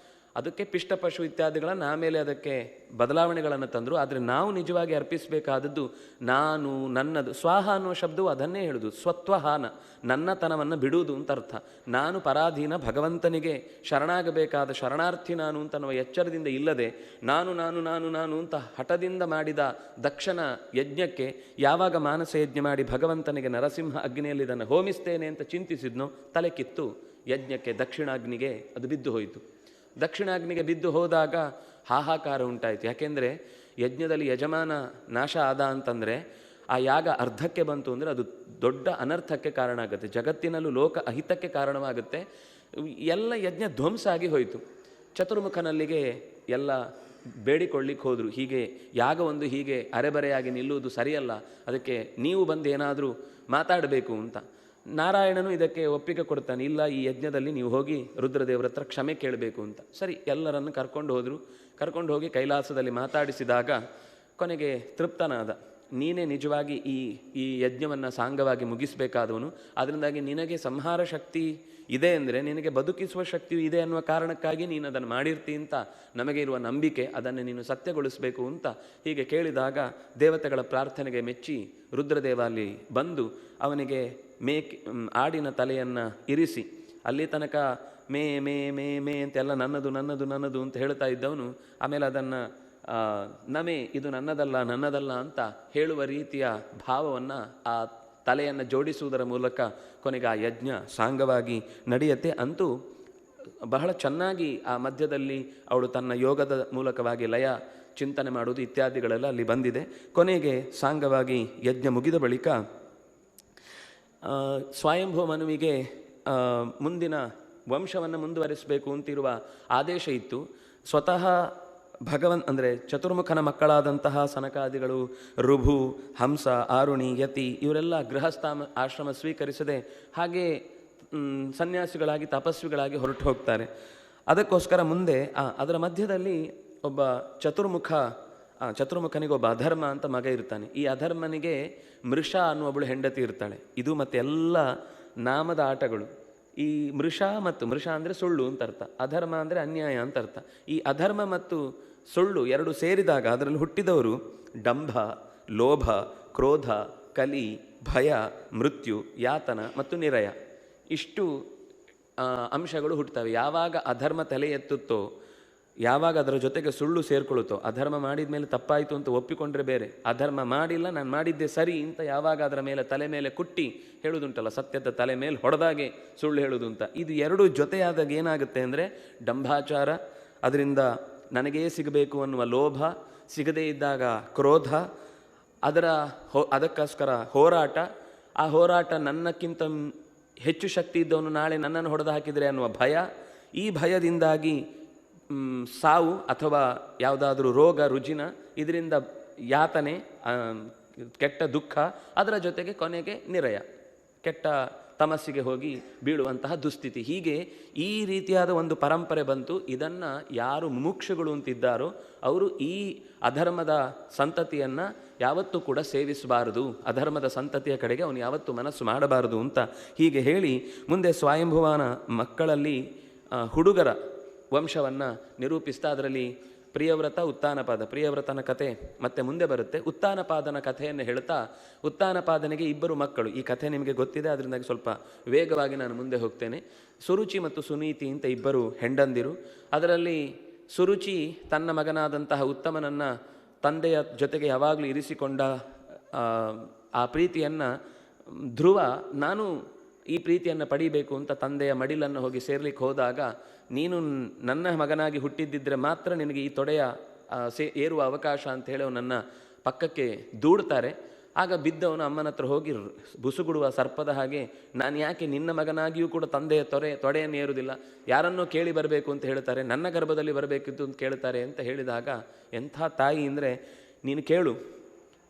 ಅದಕ್ಕೆ ಪಿಷ್ಟ ಪಶು ಇತ್ಯಾದಿಗಳನ್ನು ಆಮೇಲೆ ಅದಕ್ಕೆ ಬದಲಾವಣೆಗಳನ್ನು ತಂದರು. ಆದರೆ ನಾವು ನಿಜವಾಗಿ ಅರ್ಪಿಸಬೇಕಾದದ್ದು ನಾನು, ನನ್ನದು. ಸ್ವಾಹ ಅನ್ನುವ ಶಬ್ದವು ಅದನ್ನೇ ಹೇಳುವುದು. ಸ್ವತ್ವಹಾನ, ನನ್ನತನವನ್ನು ಬಿಡುವುದು ಅಂತ ಅರ್ಥ. ನಾನು ಪರಾಧೀನ, ಭಗವಂತನಿಗೆ ಶರಣಾಗಬೇಕಾದ ಶರಣಾರ್ಥಿ ನಾನು ಅಂತ ಅನ್ನುವ ಎಚ್ಚರದಿಂದ ಇಲ್ಲದೆ ನಾನು ನಾನು ನಾನು ನಾನು ಅಂತ ಹಠದಿಂದ ಮಾಡಿದ ದಕ್ಷನ ಯಜ್ಞಕ್ಕೆ ಯಾವಾಗ ಮಾನಸ ಯಜ್ಞ ಮಾಡಿ ಭಗವಂತನಿಗೆ ನರಸಿಂಹ ಅಗ್ನಿಯಲ್ಲಿ ಇದನ್ನು ಹೋಮಿಸ್ತೇನೆ ಅಂತ ಚಿಂತಿಸಿದ್ನೋ ತಲೆ ಕಿತ್ತು ಯಜ್ಞಕ್ಕೆ ದಕ್ಷಿಣಾಗ್ನಿಗೆ ಅದು ಬಿದ್ದು ಹೋಯಿತು. ದಕ್ಷಿಣಾಗ್ನಿಗೆ ಬಿದ್ದು ಹೋದಾಗ ಹಾಹಾಕಾರ ಉಂಟಾಯಿತು. ಯಾಕೆಂದರೆ ಯಜ್ಞದಲ್ಲಿ ಯಜಮಾನ ನಾಶ ಆದ ಅಂತಂದರೆ ಆ ಯಾಗ ಅರ್ಧಕ್ಕೆ ಬಂತು ಅಂದರೆ ಅದು ದೊಡ್ಡ ಅನರ್ಥಕ್ಕೆ ಕಾರಣ ಆಗುತ್ತೆ. ಜಗತ್ತಿನಲ್ಲೂ ಲೋಕ ಅಹಿತಕ್ಕೆ ಕಾರಣವಾಗುತ್ತೆ. ಎಲ್ಲ ಯಜ್ಞ ಧ್ವಂಸ ಆಗಿ ಹೋಯಿತು. ಚತುರ್ಮುಖನಲ್ಲಿಗೆ ಎಲ್ಲ ಬೇಡಿಕೊಳ್ಳಿಕ್ಕೆ ಹೋದರು. ಹೀಗೆ ಯಾಗವೊಂದು ಹೀಗೆ ಅರೆಬರೆಯಾಗಿ ನಿಲ್ಲುವುದು ಸರಿಯಲ್ಲ, ಅದಕ್ಕೆ ನೀವು ಬಂದು ಏನಾದರೂ ಮಾತಾಡಬೇಕು ಅಂತ. ನಾರಾಯಣನು ಇದಕ್ಕೆ ಒಪ್ಪಿಗೆ ಕೊಡ್ತಾನೆ. ಇಲ್ಲ, ಈ ಯಜ್ಞದಲ್ಲಿ ನೀವು ಹೋಗಿ ರುದ್ರದೇವರ ಹತ್ರ ಕ್ಷಮೆ ಕೇಳಬೇಕು ಅಂತ. ಸರಿ, ಎಲ್ಲರನ್ನು ಕರ್ಕೊಂಡು ಹೋದರು. ಕರ್ಕೊಂಡು ಹೋಗಿ ಕೈಲಾಸದಲ್ಲಿ ಮಾತಾಡಿಸಿದಾಗ ಕೊನೆಗೆ ತೃಪ್ತನಾದ. ನೀನೇ ನಿಜವಾಗಿ ಈ ಯಜ್ಞವನ್ನು ಸಾಂಗವಾಗಿ ಮುಗಿಸಬೇಕಾದವನು. ಅದರಿಂದಾಗಿ ನಿನಗೆ ಸಂಹಾರ ಶಕ್ತಿ ಇದೆ ಅಂದರೆ ನಿನಗೆ ಬದುಕಿಸುವ ಶಕ್ತಿಯು ಇದೆ ಅನ್ನುವ ಕಾರಣಕ್ಕಾಗಿ ನೀನು ಅದನ್ನು ಮಾಡಿರ್ತಿ ಅಂತ ನಮಗೆ ಇರುವ ನಂಬಿಕೆ, ಅದನ್ನು ನೀನು ಸತ್ಯಗೊಳಿಸಬೇಕು ಅಂತ ಹೀಗೆ ಕೇಳಿದಾಗ ದೇವತೆಗಳ ಪ್ರಾರ್ಥನೆಗೆ ಮೆಚ್ಚಿ ರುದ್ರದೇವ ಅಲ್ಲಿ ಬಂದು ಅವನಿಗೆ ಆಡಿನ ತಲೆಯನ್ನು ಇರಿಸಿ, ಅಲ್ಲಿ ತನಕ ಮೇ ಮೇ ಮೇ ಮೇ ಅಂತೆಲ್ಲ ನನ್ನದು ನನ್ನದು ನನ್ನದು ಅಂತ ಹೇಳ್ತಾ ಇದ್ದವನು ಆಮೇಲೆ ಅದನ್ನು ನಮೆ ಇದು ನನ್ನದಲ್ಲ ಅಂತ ಹೇಳುವ ರೀತಿಯ ಭಾವವನ್ನು ಆ ತಲೆಯನ್ನು ಜೋಡಿಸುವುದರ ಮೂಲಕ ಕೊನೆಗೆ ಆ ಯಜ್ಞ ಸಾಂಗವಾಗಿ ನಡೆಯುತ್ತೆ. ಅಂತೂ ಬಹಳ ಚೆನ್ನಾಗಿ ಆ ಮಧ್ಯದಲ್ಲಿ ಅವಳು ತನ್ನ ಯೋಗದ ಮೂಲಕವಾಗಿ ಲಯ ಚಿಂತನೆ ಮಾಡುವುದು ಇತ್ಯಾದಿಗಳೆಲ್ಲ ಅಲ್ಲಿ ಬಂದಿದೆ. ಕೊನೆಗೆ ಸಾಂಗವಾಗಿ ಯಜ್ಞ ಮುಗಿದ ಬಳಿಕ ಸ್ವಯಂಭೂ ಮನುವಿಗೆ ಮುಂದಿನ ವಂಶವನ್ನು ಮುಂದುವರಿಸಬೇಕು ಅಂತಿರುವ ಆದೇಶ ಇತ್ತು. ಸ್ವತಃ ಅಂದರೆ ಚತುರ್ಮುಖನ ಮಕ್ಕಳಾದಂತಹ ಸನಕಾದಿಗಳು, ಋಭು, ಹಂಸ, ಆರುಣಿ, ಯತಿ ಇವರೆಲ್ಲ ಗೃಹಸ್ಥ ಆಶ್ರಮ ಸ್ವೀಕರಿಸದೆ ಹಾಗೆ ಸನ್ಯಾಸಿಗಳಾಗಿ ತಪಸ್ವಿಗಳಾಗಿ ಹೊರಟು ಹೋಗ್ತಾರೆ. ಅದಕ್ಕೋಸ್ಕರ ಮುಂದೆ ಅದರ ಮಧ್ಯದಲ್ಲಿ ಒಬ್ಬ ಚತುರ್ಮುಖನಿಗೆ ಅಧರ್ಮ ಅಂತ ಮಗ ಇರ್ತಾನೆ. ಈ ಅಧರ್ಮನಿಗೆ ಮೃಷ ಅನ್ನುವೊಬ್ಬಳು ಹೆಂಡತಿ ಇರ್ತಾಳೆ. ಇದು ಮತ್ತೆ ಎಲ್ಲ ನಾಮದ ಆಟಗಳು. ಈ ಮೃಷ ಅಂದರೆ ಸುಳ್ಳು ಅಂತ ಅರ್ಥ, ಅಧರ್ಮ ಅಂದರೆ ಅನ್ಯಾಯ ಅಂತ ಅರ್ಥ. ಈ ಅಧರ್ಮ ಮತ್ತು ಸುಳ್ಳು ಎರಡು ಸೇರಿದಾಗ ಅದರಲ್ಲಿ ಹುಟ್ಟಿದವರು ಡಂಭ, ಲೋಭ, ಕ್ರೋಧ, ಕಲಿ, ಭಯ, ಮೃತ್ಯು, ಯಾತನ ಮತ್ತು ನಿರಯ. ಇಷ್ಟು ಅಂಶಗಳು ಹುಟ್ಟುತ್ತವೆ. ಯಾವಾಗ ಅಧರ್ಮ ತಲೆ ಎತ್ತುತ್ತೋ, ಯಾವಾಗ ಅದರ ಜೊತೆಗೆ ಸುಳ್ಳು ಸೇರ್ಕೊಳ್ಳುತ್ತೋ, ಅಧರ್ಮ ಮಾಡಿದ ಮೇಲೆ ತಪ್ಪಾಯಿತು ಅಂತ ಒಪ್ಪಿಕೊಂಡ್ರೆ ಬೇರೆ, ಅಧರ್ಮ ಮಾಡಿಲ್ಲ ನಾನು ಮಾಡಿದ್ದೆ ಸರಿ ಅಂತ ಯಾವಾಗ ಅದರ ಮೇಲೆ ತಲೆ ಮೇಲೆ ಕುಟ್ಟಿ ಹೇಳುವುದುಂಟಲ್ಲ, ಸತ್ಯದ ತಲೆ ಮೇಲೆ ಹೊಡೆದಾಗೆ ಸುಳ್ಳು ಹೇಳುವುದು ಅಂತ, ಇದು ಎರಡು ಜೊತೆಯಾದಾಗ ಏನಾಗುತ್ತೆ ಅಂದರೆ ಡಂಭಾಚಾರ, ಅದರಿಂದ ನನಗೇ ಸಿಗಬೇಕು ಅನ್ನುವ ಲೋಭ, ಸಿಗದೇ ಇದ್ದಾಗ ಕ್ರೋಧ, ಅದಕ್ಕೋಸ್ಕರ ಹೋರಾಟ, ಆ ಹೋರಾಟ ನನ್ನಕ್ಕಿಂತ ಹೆಚ್ಚು ಶಕ್ತಿ ಇದ್ದವನು ನಾಳೆ ನನ್ನನ್ನು ಹೊಡೆದು ಹಾಕಿದರೆ ಅನ್ನುವ ಭಯ, ಈ ಭಯದಿಂದಾಗಿ ಸಾವು ಅಥವಾ ಯಾವುದಾದ್ರೂ ರೋಗ ರುಜಿನ, ಇದರಿಂದ ಯಾತನೆ, ಕೆಟ್ಟ ದುಃಖ, ಅದರ ಜೊತೆಗೆ ಕೊನೆಗೆ ನಿರಯ, ಕೆಟ್ಟ ತಮಸ್ಸಿಗೆ ಹೋಗಿ ಬೀಳುವಂತಹ ದುಸ್ಥಿತಿ. ಹೀಗೆ ಈ ರೀತಿಯಾದ ಒಂದು ಪರಂಪರೆ ಬಂತು. ಇದನ್ನು ಯಾರು ಮುಮುಕ್ಷುಗಳು ಅಂತಿದ್ದಾರೋ ಅವರು ಈ ಅಧರ್ಮದ ಸಂತತಿಯನ್ನು ಯಾವತ್ತೂ ಕೂಡ ಸೇವಿಸಬಾರದು, ಅಧರ್ಮದ ಸಂತತಿಯ ಕಡೆಗೆ ಅವನು ಯಾವತ್ತೂ ಮನಸ್ಸು ಮಾಡಬಾರದು ಅಂತ ಹೀಗೆ ಹೇಳಿ ಮುಂದೆ ಸ್ವಯಂಭುವನ ಮಕ್ಕಳಲ್ಲಿ ಹುಡುಗರ ವಂಶವನ್ನು ನಿರೂಪಿಸ್ತಾ ಅದರಲ್ಲಿ ಪ್ರಿಯವ್ರತ, ಉತ್ತಾನಪಾದ, ಪ್ರಿಯವ್ರತನ ಕಥೆ ಮತ್ತೆ ಮುಂದೆ ಬರುತ್ತೆ. ಉತ್ತಾನಪಾದನ ಕಥೆಯನ್ನು ಹೇಳ್ತಾ, ಉತ್ತಾನಪಾದನಿಗೆ ಇಬ್ಬರು ಮಕ್ಕಳು. ಈ ಕಥೆ ನಿಮಗೆ ಗೊತ್ತಿದೆ, ಅದರಿಂದಾಗಿ ಸ್ವಲ್ಪ ವೇಗವಾಗಿ ನಾನು ಮುಂದೆ ಹೋಗ್ತೇನೆ. ಸುರುಚಿ ಮತ್ತು ಸುನೀತಿ ಅಂತ ಇಬ್ಬರು ಹೆಂಡಂದಿರು. ಅದರಲ್ಲಿ ಸುರುಚಿ ತನ್ನ ಮಗನಾದಂತಹ ಉತ್ತಮನನ್ನು ತಂದೆಯ ಜೊತೆಗೆ ಯಾವಾಗಲೂ ಇರಿಸಿಕೊಂಡ ಆ ಪ್ರೀತಿಯನ್ನು ಧ್ರುವ ನಾನು ಈ ಪ್ರೀತಿಯನ್ನು ಪಡಿಬೇಕು ಅಂತ ತಂದೆಯ ಮಡಿಲನ್ನು ಹೋಗಿ ಸೇರ್ಲಿಕ್ಕೆ ಹೋದಾಗ, ನೀನು ನನ್ನ ಮಗನಾಗಿ ಹುಟ್ಟಿದ್ದಿದ್ರೆ ಮಾತ್ರ ನಿನಗೆ ಈ ತೊಡೆಯ ಏರುವ ಅವಕಾಶ ಅಂತ ಹೇಳಿ ಅವನನ್ನು ಪಕ್ಕಕ್ಕೆ ದೂಡ್ತಾರೆ. ಆಗ ಬಿದ್ದವನು ಅಮ್ಮನ ಹತ್ರ ಹೋಗಿ ಬುಸುಗುಡುವ ಸರ್ಪದ ಹಾಗೆ, ನಾನು ಯಾಕೆ ನಿನ್ನ ಮಗನಾಗಿಯೂ ಕೂಡ ತಂದೆಯ ತೊಡೆಯನ್ನು ಏರುವುದಿಲ್ಲ, ಯಾರನ್ನೋ ಕೇಳಿ ಬರಬೇಕು ಅಂತ ಹೇಳ್ತಾರೆ, ನನ್ನ ಗರ್ಭದಲ್ಲಿ ಬರಬೇಕಿತ್ತು ಅಂತ ಕೇಳ್ತಾರೆ ಅಂತ ಹೇಳಿದಾಗ, ಎಂಥ ತಾಯಿ ಅಂದರೆ, ನೀನು ಕೇಳು,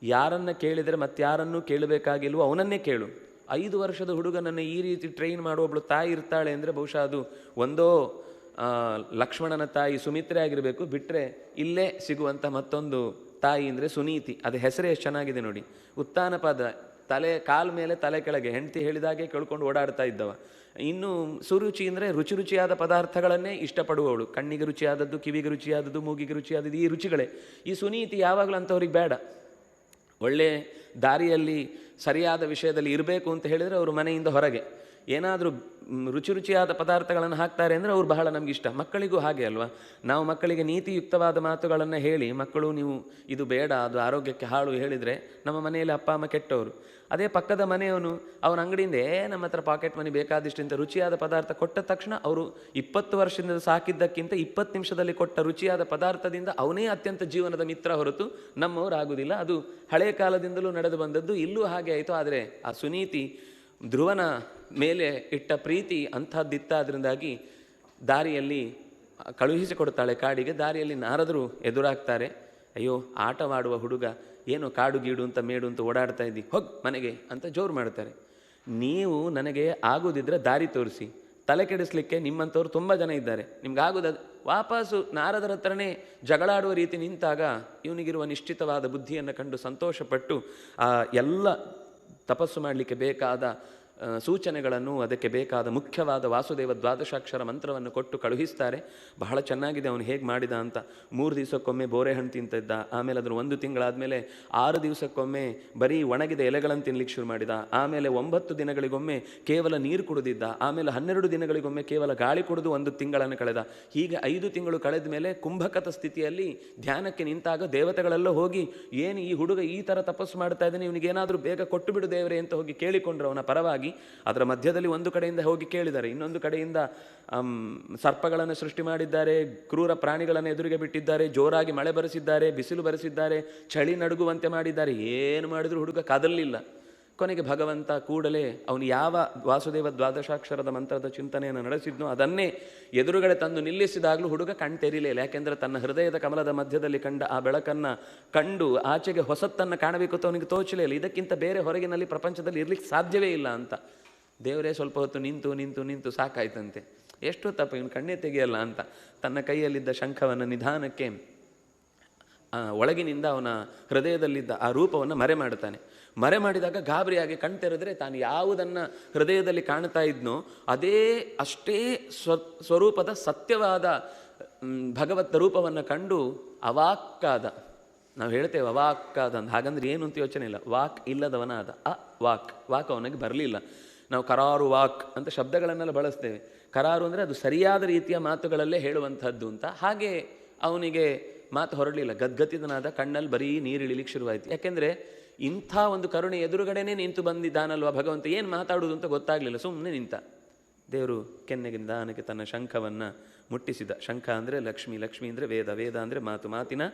ಯಾರನ್ನು ಕೇಳಿದರೆ ಮತ್ತಾರನ್ನೂ ಕೇಳಬೇಕಾಗಿಲ್ವೋ ಅವನನ್ನೇ ಕೇಳು. 5 ವರ್ಷದ ಹುಡುಗನನ್ನು ಈ ರೀತಿ ಟ್ರೈನ್ ಮಾಡುವೊಬ್ಬಳು ತಾಯಿ ಇರ್ತಾಳೆ ಅಂದರೆ ಬಹುಶಃ ಅದು ಒಂದೋ ಲಕ್ಷ್ಮಣನ ತಾಯಿ ಸುಮಿತ್ರೆ ಆಗಿರಬೇಕು, ಬಿಟ್ಟರೆ ಇಲ್ಲೇ ಸಿಗುವಂಥ ಮತ್ತೊಂದು ತಾಯಿ ಅಂದರೆ ಸುನೀತಿ. ಅದು ಹೆಸರೇ ಎಷ್ಟು ಚೆನ್ನಾಗಿದೆ ನೋಡಿ. ಉತ್ತಾನಪಾದ ಕಾಲ ಮೇಲೆ ತಲೆ ಕೆಳಗೆ, ಹೆಂಡತಿ ಹೇಳಿದಾಗೆ ಕೇಳ್ಕೊಂಡು ಓಡಾಡ್ತಾ ಇದ್ದವ. ಇನ್ನು ಸುರುಚಿ ಅಂದರೆ ರುಚಿಯಾದ ಪದಾರ್ಥಗಳನ್ನೇ ಇಷ್ಟಪಡುವವಳು, ಕಣ್ಣಿಗೆ ರುಚಿಯಾದದ್ದು, ಕಿವಿಗೆ ರುಚಿಯಾದದ್ದು, ಮೂಗಿಗೆ ರುಚಿಯಾದದ್ದು, ಈ ರುಚಿಗಳೇ. ಈ ಸುನೀತಿ ಯಾವಾಗಲೂ ಅಂಥವ್ರಿಗೆ ಬೇಡ. ಒಳ್ಳೆ ದಾರಿಯಲ್ಲಿ ಸರಿಯಾದ ವಿಷಯದಲ್ಲಿ ಇರಬೇಕು ಅಂತ ಹೇಳಿದರೆ ಅವರು ಮನೆಯಿಂದ ಹೊರಗೆ ಏನಾದರೂ ರುಚಿಯಾದ ಪದಾರ್ಥಗಳನ್ನು ಹಾಕ್ತಾರೆ ಅಂದರೆ ಅವ್ರು ಬಹಳ ನಮಗಿಷ್ಟ. ಮಕ್ಕಳಿಗೂ ಹಾಗೆ ಅಲ್ವಾ, ನಾವು ಮಕ್ಕಳಿಗೆ ನೀತಿಯುಕ್ತವಾದ ಮಾತುಗಳನ್ನು ಹೇಳಿ, ಮಕ್ಕಳು ನೀವು ಇದು ಬೇಡ, ಅದು ಆರೋಗ್ಯಕ್ಕೆ ಹಾಳು ಹೇಳಿದರೆ ನಮ್ಮ ಮನೆಯಲ್ಲಿ ಅಪ್ಪ ಅಮ್ಮ ಕೆಟ್ಟವರು. ಅದೇ ಪಕ್ಕದ ಮನೆಯವನು ಅವನ ಅಂಗಡಿಯಿಂದ ನಮ್ಮ ಹತ್ರ ಪಾಕೆಟ್ ಮನಿ ಬೇಕಾದಿಷ್ಟಂತ ರುಚಿಯಾದ ಪದಾರ್ಥ ಕೊಟ್ಟ ತಕ್ಷಣ ಅವರು 20 ವರ್ಷದಿಂದ ಸಾಕಿದ್ದಕ್ಕಿಂತ 20 ನಿಮಿಷದಲ್ಲಿ ಕೊಟ್ಟ ರುಚಿಯಾದ ಪದಾರ್ಥದಿಂದ ಅವನೇ ಅತ್ಯಂತ ಜೀವನದ ಮಿತ್ರ ಹೊರತು ನಮ್ಮವರು ಆಗುವುದಿಲ್ಲ. ಅದು ಹಳೆಯ ಕಾಲದಿಂದಲೂ ನಡೆದು ಬಂದದ್ದು, ಇಲ್ಲೂ ಹಾಗೆ ಆಯಿತು. ಆದರೆ ಆ ಸುನೀತಿ ಧ್ರುವನ ಮೇಲೆ ಇಟ್ಟ ಪ್ರೀತಿ ಅಂಥದ್ದಿತ್ತಾದ್ರಿಂದಾಗಿ ದಾರಿಯಲ್ಲಿ ಕಳುಹಿಸಿಕೊಡ್ತಾಳೆ ಕಾಡಿಗೆ. ದಾರಿಯಲ್ಲಿ ನಾರದರು ಎದುರಾಗ್ತಾರೆ. ಅಯ್ಯೋ, ಆಟವಾಡುವ ಹುಡುಗ, ಏನು ಕಾಡು ಗೀಡು ಅಂತ ಮೇಡು ಅಂತ ಓಡಾಡ್ತಾ ಇದ್ದಿ, ಹೋಗಿ ಮನೆಗೆ ಅಂತ ಜೋರು ಮಾಡ್ತಾರೆ. ನೀವು ನನಗೆ ಆಗೋದಿದ್ರೆ ದಾರಿ ತೋರಿಸಿ, ತಲೆ ಕೆಡಿಸ್ಲಿಕ್ಕೆ ನಿಮ್ಮಂಥವ್ರು ತುಂಬ ಜನ ಇದ್ದಾರೆ. ನಿಮ್ಗಾಗೋದು ವಾಪಸ್ಸು ನಾರದರ ಹತ್ರನೇ ಜಗಳಾಡುವ ರೀತಿ ನಿಂತಾಗ ಇವನಿಗಿರುವ ನಿಶ್ಚಿತವಾದ ಬುದ್ಧಿಯನ್ನು ಕಂಡು ಸಂತೋಷಪಟ್ಟು ಆ ಎಲ್ಲ ತಪಸ್ಸು ಮಾಡಲಿಕ್ಕೆ ಬೇಕಾದ ಸೂಚನೆಗಳನ್ನು, ಅದಕ್ಕೆ ಬೇಕಾದ ಮುಖ್ಯವಾದ ವಾಸುದೇವ ದ್ವಾದಶಾಕ್ಷರ ಮಂತ್ರವನ್ನು ಕೊಟ್ಟು ಕಳುಹಿಸ್ತಾರೆ. ಬಹಳ ಚೆನ್ನಾಗಿದೆ ಅವನು ಹೇಗೆ ಮಾಡಿದ ಅಂತ. 3 ದಿವಸಕ್ಕೊಮ್ಮೆ ಬೋರೆಹಣ್ಣು ತಿಂತಿದ್ದ, ಆಮೇಲೆ ಅದನ್ನು 1 ತಿಂಗಳಾದಮೇಲೆ 6 ದಿವಸಕ್ಕೊಮ್ಮೆ ಬರೀ ಒಣಗಿದ ಎಲೆಗಳನ್ನು ತಿನ್ಲಿಕ್ಕೆ ಶುರು ಮಾಡಿದ, ಆಮೇಲೆ 9 ದಿನಗಳಿಗೊಮ್ಮೆ ಕೇವಲ ನೀರು ಕುಡಿದಿದ್ದ, ಆಮೇಲೆ 12 ದಿನಗಳಿಗೊಮ್ಮೆ ಕೇವಲ ಗಾಳಿ ಕುಡಿದು 1 ತಿಂಗಳನ್ನು ಕಳೆದ. ಹೀಗೆ 5 ತಿಂಗಳು ಕಳೆದ ಮೇಲೆ ಕುಂಭಕತ ಸ್ಥಿತಿಯಲ್ಲಿ ಧ್ಯಾನಕ್ಕೆ ನಿಂತಾಗ ದೇವತೆಗಳೆಲ್ಲ ಹೋಗಿ, ಏನು ಈ ಹುಡುಗ ಈ ಥರ ತಪಸ್ಸು ಮಾಡ್ತಾ ಇದ್ದಾನೆ, ಇವನಿಗೇನಾದರೂ ಬೇಗ ಕೊಟ್ಟು ಬಿಡು ದೇವರೇ ಅಂತ ಹೋಗಿ ಕೇಳಿಕೊಂಡ್ರು ಅವನ ಪರವಾಗಿ. ಅದರ ಮಧ್ಯದಲ್ಲಿ ಒಂದು ಕಡೆಯಿಂದ ಹೋಗಿ ಕೇಳಿದ್ದಾರೆ, ಇನ್ನೊಂದು ಕಡೆಯಿಂದ ಸರ್ಪಗಳನ್ನು ಸೃಷ್ಟಿ ಮಾಡಿದ್ದಾರೆ, ಕ್ರೂರ ಪ್ರಾಣಿಗಳನ್ನು ಎದುರಿಗೆ ಬಿಟ್ಟಿದ್ದಾರೆ, ಜೋರಾಗಿ ಮಳೆ ಬರೆಸಿದ್ದಾರೆ, ಬಿಸಿಲು ಬರೆಸಿದ್ದಾರೆ, ಚಳಿ ನಡುಗುವಂತೆ ಮಾಡಿದ್ದಾರೆ. ಏನು ಮಾಡಿದ್ರು ಹುಡುಗ ಕದಲಿಲ್ಲ. ಕೊನೆಗೆ ಭಗವಂತ ಕೂಡಲೇ ಅವನು ಯಾವ ವಾಸುದೇವ ದ್ವಾದಶಾಕ್ಷರದ ಮಂತ್ರದ ಚಿಂತನೆಯನ್ನು ನಡೆಸಿದ್ನೋ ಅದನ್ನೇ ಎದುರುಗಡೆ ತಂದು ನಿಲ್ಲಿಸಿದಾಗಲೂ ಹುಡುಗ ಕಣ್ತೆರಿಲಿಲ್ಲ. ಯಾಕೆಂದರೆ ತನ್ನ ಹೃದಯದ ಕಮಲದ ಮಧ್ಯದಲ್ಲಿ ಕಂಡ ಆ ಬೆಳಕನ್ನು ಕಂಡು ಆಚೆಗೆ ಹೊಸತ್ತನ್ನು ಕಾಣಬೇಕು ಅಂತ ಅವನಿಗೆ ತೋಚಲೇ ಇಲ್ಲ. ಇದಕ್ಕಿಂತ ಬೇರೆ ಹೊರಗಿನಲ್ಲಿ ಪ್ರಪಂಚದಲ್ಲಿ ಇರಲಿಕ್ಕೆ ಸಾಧ್ಯವೇ ಇಲ್ಲ ಅಂತ. ದೇವರೇ ಸ್ವಲ್ಪ ಹೊತ್ತು ನಿಂತು ನಿಂತು ನಿಂತು ಸಾಕಾಯ್ತಂತೆ. ಎಷ್ಟು ತಪ್ಪ, ಇವನು ಕಣ್ಣೇ ತೆಗೆಯಲ್ಲ ಅಂತ ತನ್ನ ಕೈಯಲ್ಲಿದ್ದ ಶಂಖವನ್ನು ನಿಧಾನಕ್ಕೆ ಒಳಗಿನಿಂದ ಅವನ ಹೃದಯದಲ್ಲಿದ್ದ ಆ ರೂಪವನ್ನು ಮರೆ ಮಾಡುತ್ತಾನೆ. ಮರೆ ಮಾಡಿದಾಗ ಗಾಬರಿಯಾಗಿ ಕಣ್ತೆರೆದರೆ ತಾನು ಯಾವುದನ್ನು ಹೃದಯದಲ್ಲಿ ಕಾಣ್ತಾ ಇದ್ನೋ ಅಷ್ಟೇ ಸ್ವರೂಪದ ಸತ್ಯವಾದ ಭಗವತ್ ರೂಪವನ್ನು ಕಂಡು ಅವಾಕ್ಕಾದ. ನಾವು ಹೇಳ್ತೇವೆ ಅವಾಕ್ಕಾದ ಅಂತ, ಹಾಗಂದ್ರೆ ಏನು ಅಂತ ಯೋಚನೆ ಇಲ್ಲ. ವಾಕ್ ಇಲ್ಲದವನಾದ ವಾಕ್ ಅವನಿಗೆ ಬರಲಿಲ್ಲ. ನಾವು ಕರಾರು ವಾಕ್ ಅಂತ ಶಬ್ದಗಳನ್ನೆಲ್ಲ ಬಳಸ್ತೇವೆ. ಕರಾರು ಅಂದರೆ ಅದು ಸರಿಯಾದ ರೀತಿಯ ಮಾತುಗಳಲ್ಲೇ ಹೇಳುವಂಥದ್ದು ಅಂತ. ಹಾಗೆ ಅವನಿಗೆ ಮಾತು ಹೊರಡಲಿಲ್ಲ, ಗದ್ಗತಿದನಾದ, ಕಣ್ಣಲ್ಲಿ ಬರೀ ನೀರಿಳಿಲಿಕ್ಕೆ ಶುರುವಾಯಿತು. ಯಾಕೆಂದರೆ ಇಂಥ ಒಂದು ಕರುಣೆ ಎದುರುಗಡೆನೇ ನಿಂತು ಬಂದಿದ್ದಾನಲ್ವ ಭಗವಂತ, ಏನು ಮಾತಾಡುವುದು ಅಂತ ಗೊತ್ತಾಗಲಿಲ್ಲ, ಸುಮ್ಮನೆ ನಿಂತ. ದೇವರು ಕೆನ್ನೆಗಿಂದ ಆನಕ್ಕೆ ತನ್ನ ಶಂಖವನ್ನು ಮುಟ್ಟಿಸಿದ. ಶಂಖ ಅಂದರೆ ಲಕ್ಷ್ಮಿ, ಲಕ್ಷ್ಮಿ ಅಂದರೆ ವೇದ, ವೇದ ಅಂದರೆ ಮಾತು, ಮಾತಿನ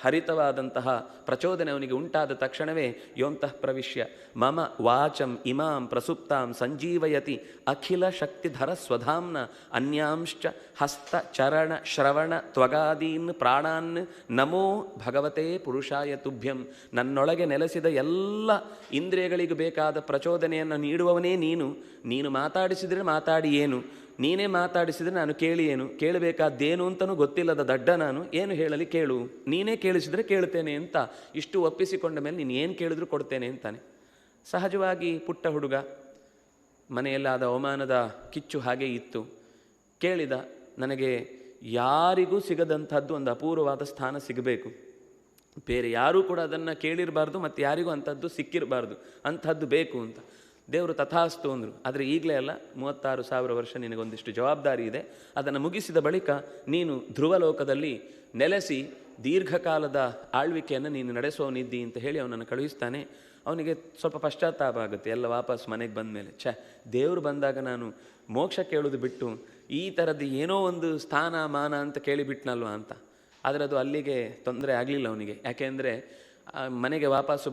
ಹರಿತವಾದಂತಹ ಪ್ರಚೋದನೆ ಅವನಿಗೆ ಉಂಟಾದ ತಕ್ಷಣವೇ ಯೋಂತಃ ಪ್ರವಿಶ್ಯ ಮಮ ವಾಚಂ ಇಮಾಂ ಪ್ರಸುಪ್ತಾಂ ಸಂಜೀವಯತಿ ಅಖಿಲ ಶಕ್ತಿಧರ ಸ್ವಧಾಂನ ಅನ್ಯಾಂಶ್ಚ ಹಸ್ತ ಚರಣ ಶ್ರವಣ ತ್ವಗಾದೀನ್ ಪ್ರಾಣಾನ್ ನಮೋ ಭಗವತೆ ಪುರುಷಾಯ ತುಭ್ಯಂ. ನನ್ನೊಳಗೆ ನೆಲೆಸಿದ ಎಲ್ಲ ಇಂದ್ರಿಯಗಳಿಗೂ ಬೇಕಾದ ಪ್ರಚೋದನೆಯನ್ನು ನೀಡುವವನೇ ನೀನು ಮಾತಾಡಿಸಿದರೆ ಮಾತಾಡಿ ಏನು, ನೀನೇ ಮಾತಾಡಿಸಿದರೆ ನಾನು ಕೇಳಿ ಏನು, ಕೇಳಬೇಕಾದ್ದೇನು ಅಂತಲೂ ಗೊತ್ತಿಲ್ಲದ ದಡ್ಡ ನಾನು, ಏನು ಹೇಳಲಿ ಕೇಳು, ನೀನೇ ಕೇಳಿಸಿದರೆ ಕೇಳ್ತೇನೆ ಅಂತ ಇಷ್ಟು ಒಪ್ಪಿಸಿಕೊಂಡ ಮೇಲೆ ನೀನು ಏನು ಕೇಳಿದ್ರು ಕೊಡ್ತೇನೆ ಅಂತಾನೆ. ಸಹಜವಾಗಿ ಪುಟ್ಟ ಹುಡುಗ, ಮನೆಯಲ್ಲಾದ ಅವಮಾನದ ಕಿಚ್ಚು ಹಾಗೆ ಇತ್ತು. ಕೇಳಿದ, ನನಗೆ ಯಾರಿಗೂ ಸಿಗದಂಥದ್ದು ಒಂದು ಅಪೂರ್ವವಾದ ಸ್ಥಾನ ಸಿಗಬೇಕು, ಬೇರೆ ಯಾರೂ ಕೂಡ ಅದನ್ನು ಕೇಳಿರಬಾರ್ದು ಮತ್ತು ಯಾರಿಗೂ ಅಂಥದ್ದು ಸಿಕ್ಕಿರಬಾರ್ದು, ಅಂಥದ್ದು ಬೇಕು ಅಂತ. ದೇವರು ತಥಾಸ್ತು ಅಂದರು. ಆದರೆ ಈಗಲೇ ಅಲ್ಲ, 36,000 ವರ್ಷ ನಿನಗೊಂದಿಷ್ಟು ಜವಾಬ್ದಾರಿ ಇದೆ. ಅದನ್ನು ಮುಗಿಸಿದ ಬಳಿಕ ನೀನು ಧ್ರುವಲೋಕದಲ್ಲಿ ನೆಲೆಸಿ ದೀರ್ಘಕಾಲದ ಆಳ್ವಿಕೆಯನ್ನು ನೀನು ನಡೆಸೋನಿದ್ದಿ ಅಂತ ಹೇಳಿ ಅವನನ್ನು ಕಳುಹಿಸ್ತಾನೆ. ಅವನಿಗೆ ಸ್ವಲ್ಪ ಪಶ್ಚಾತ್ತಾಪ ಆಗುತ್ತೆ ಎಲ್ಲ ವಾಪಸ್ ಮನೆಗೆ ಬಂದ ಮೇಲೆ. ದೇವರು ಬಂದಾಗ ನಾನು ಮೋಕ್ಷ ಕೇಳೋದು ಬಿಟ್ಟು ಈ ಥರದ್ದು ಏನೋ ಒಂದು ಸ್ಥಾನ ಮಾನ ಅಂತ ಕೇಳಿಬಿಟ್ನಲ್ವ ಅಂತ. ಆದರೆ ಅದು ಅಲ್ಲಿಗೆ ತೊಂದರೆ ಆಗಲಿಲ್ಲ ಅವನಿಗೆ. ಯಾಕೆಂದರೆ ಮನೆಗೆ ವಾಪಸ್ಸು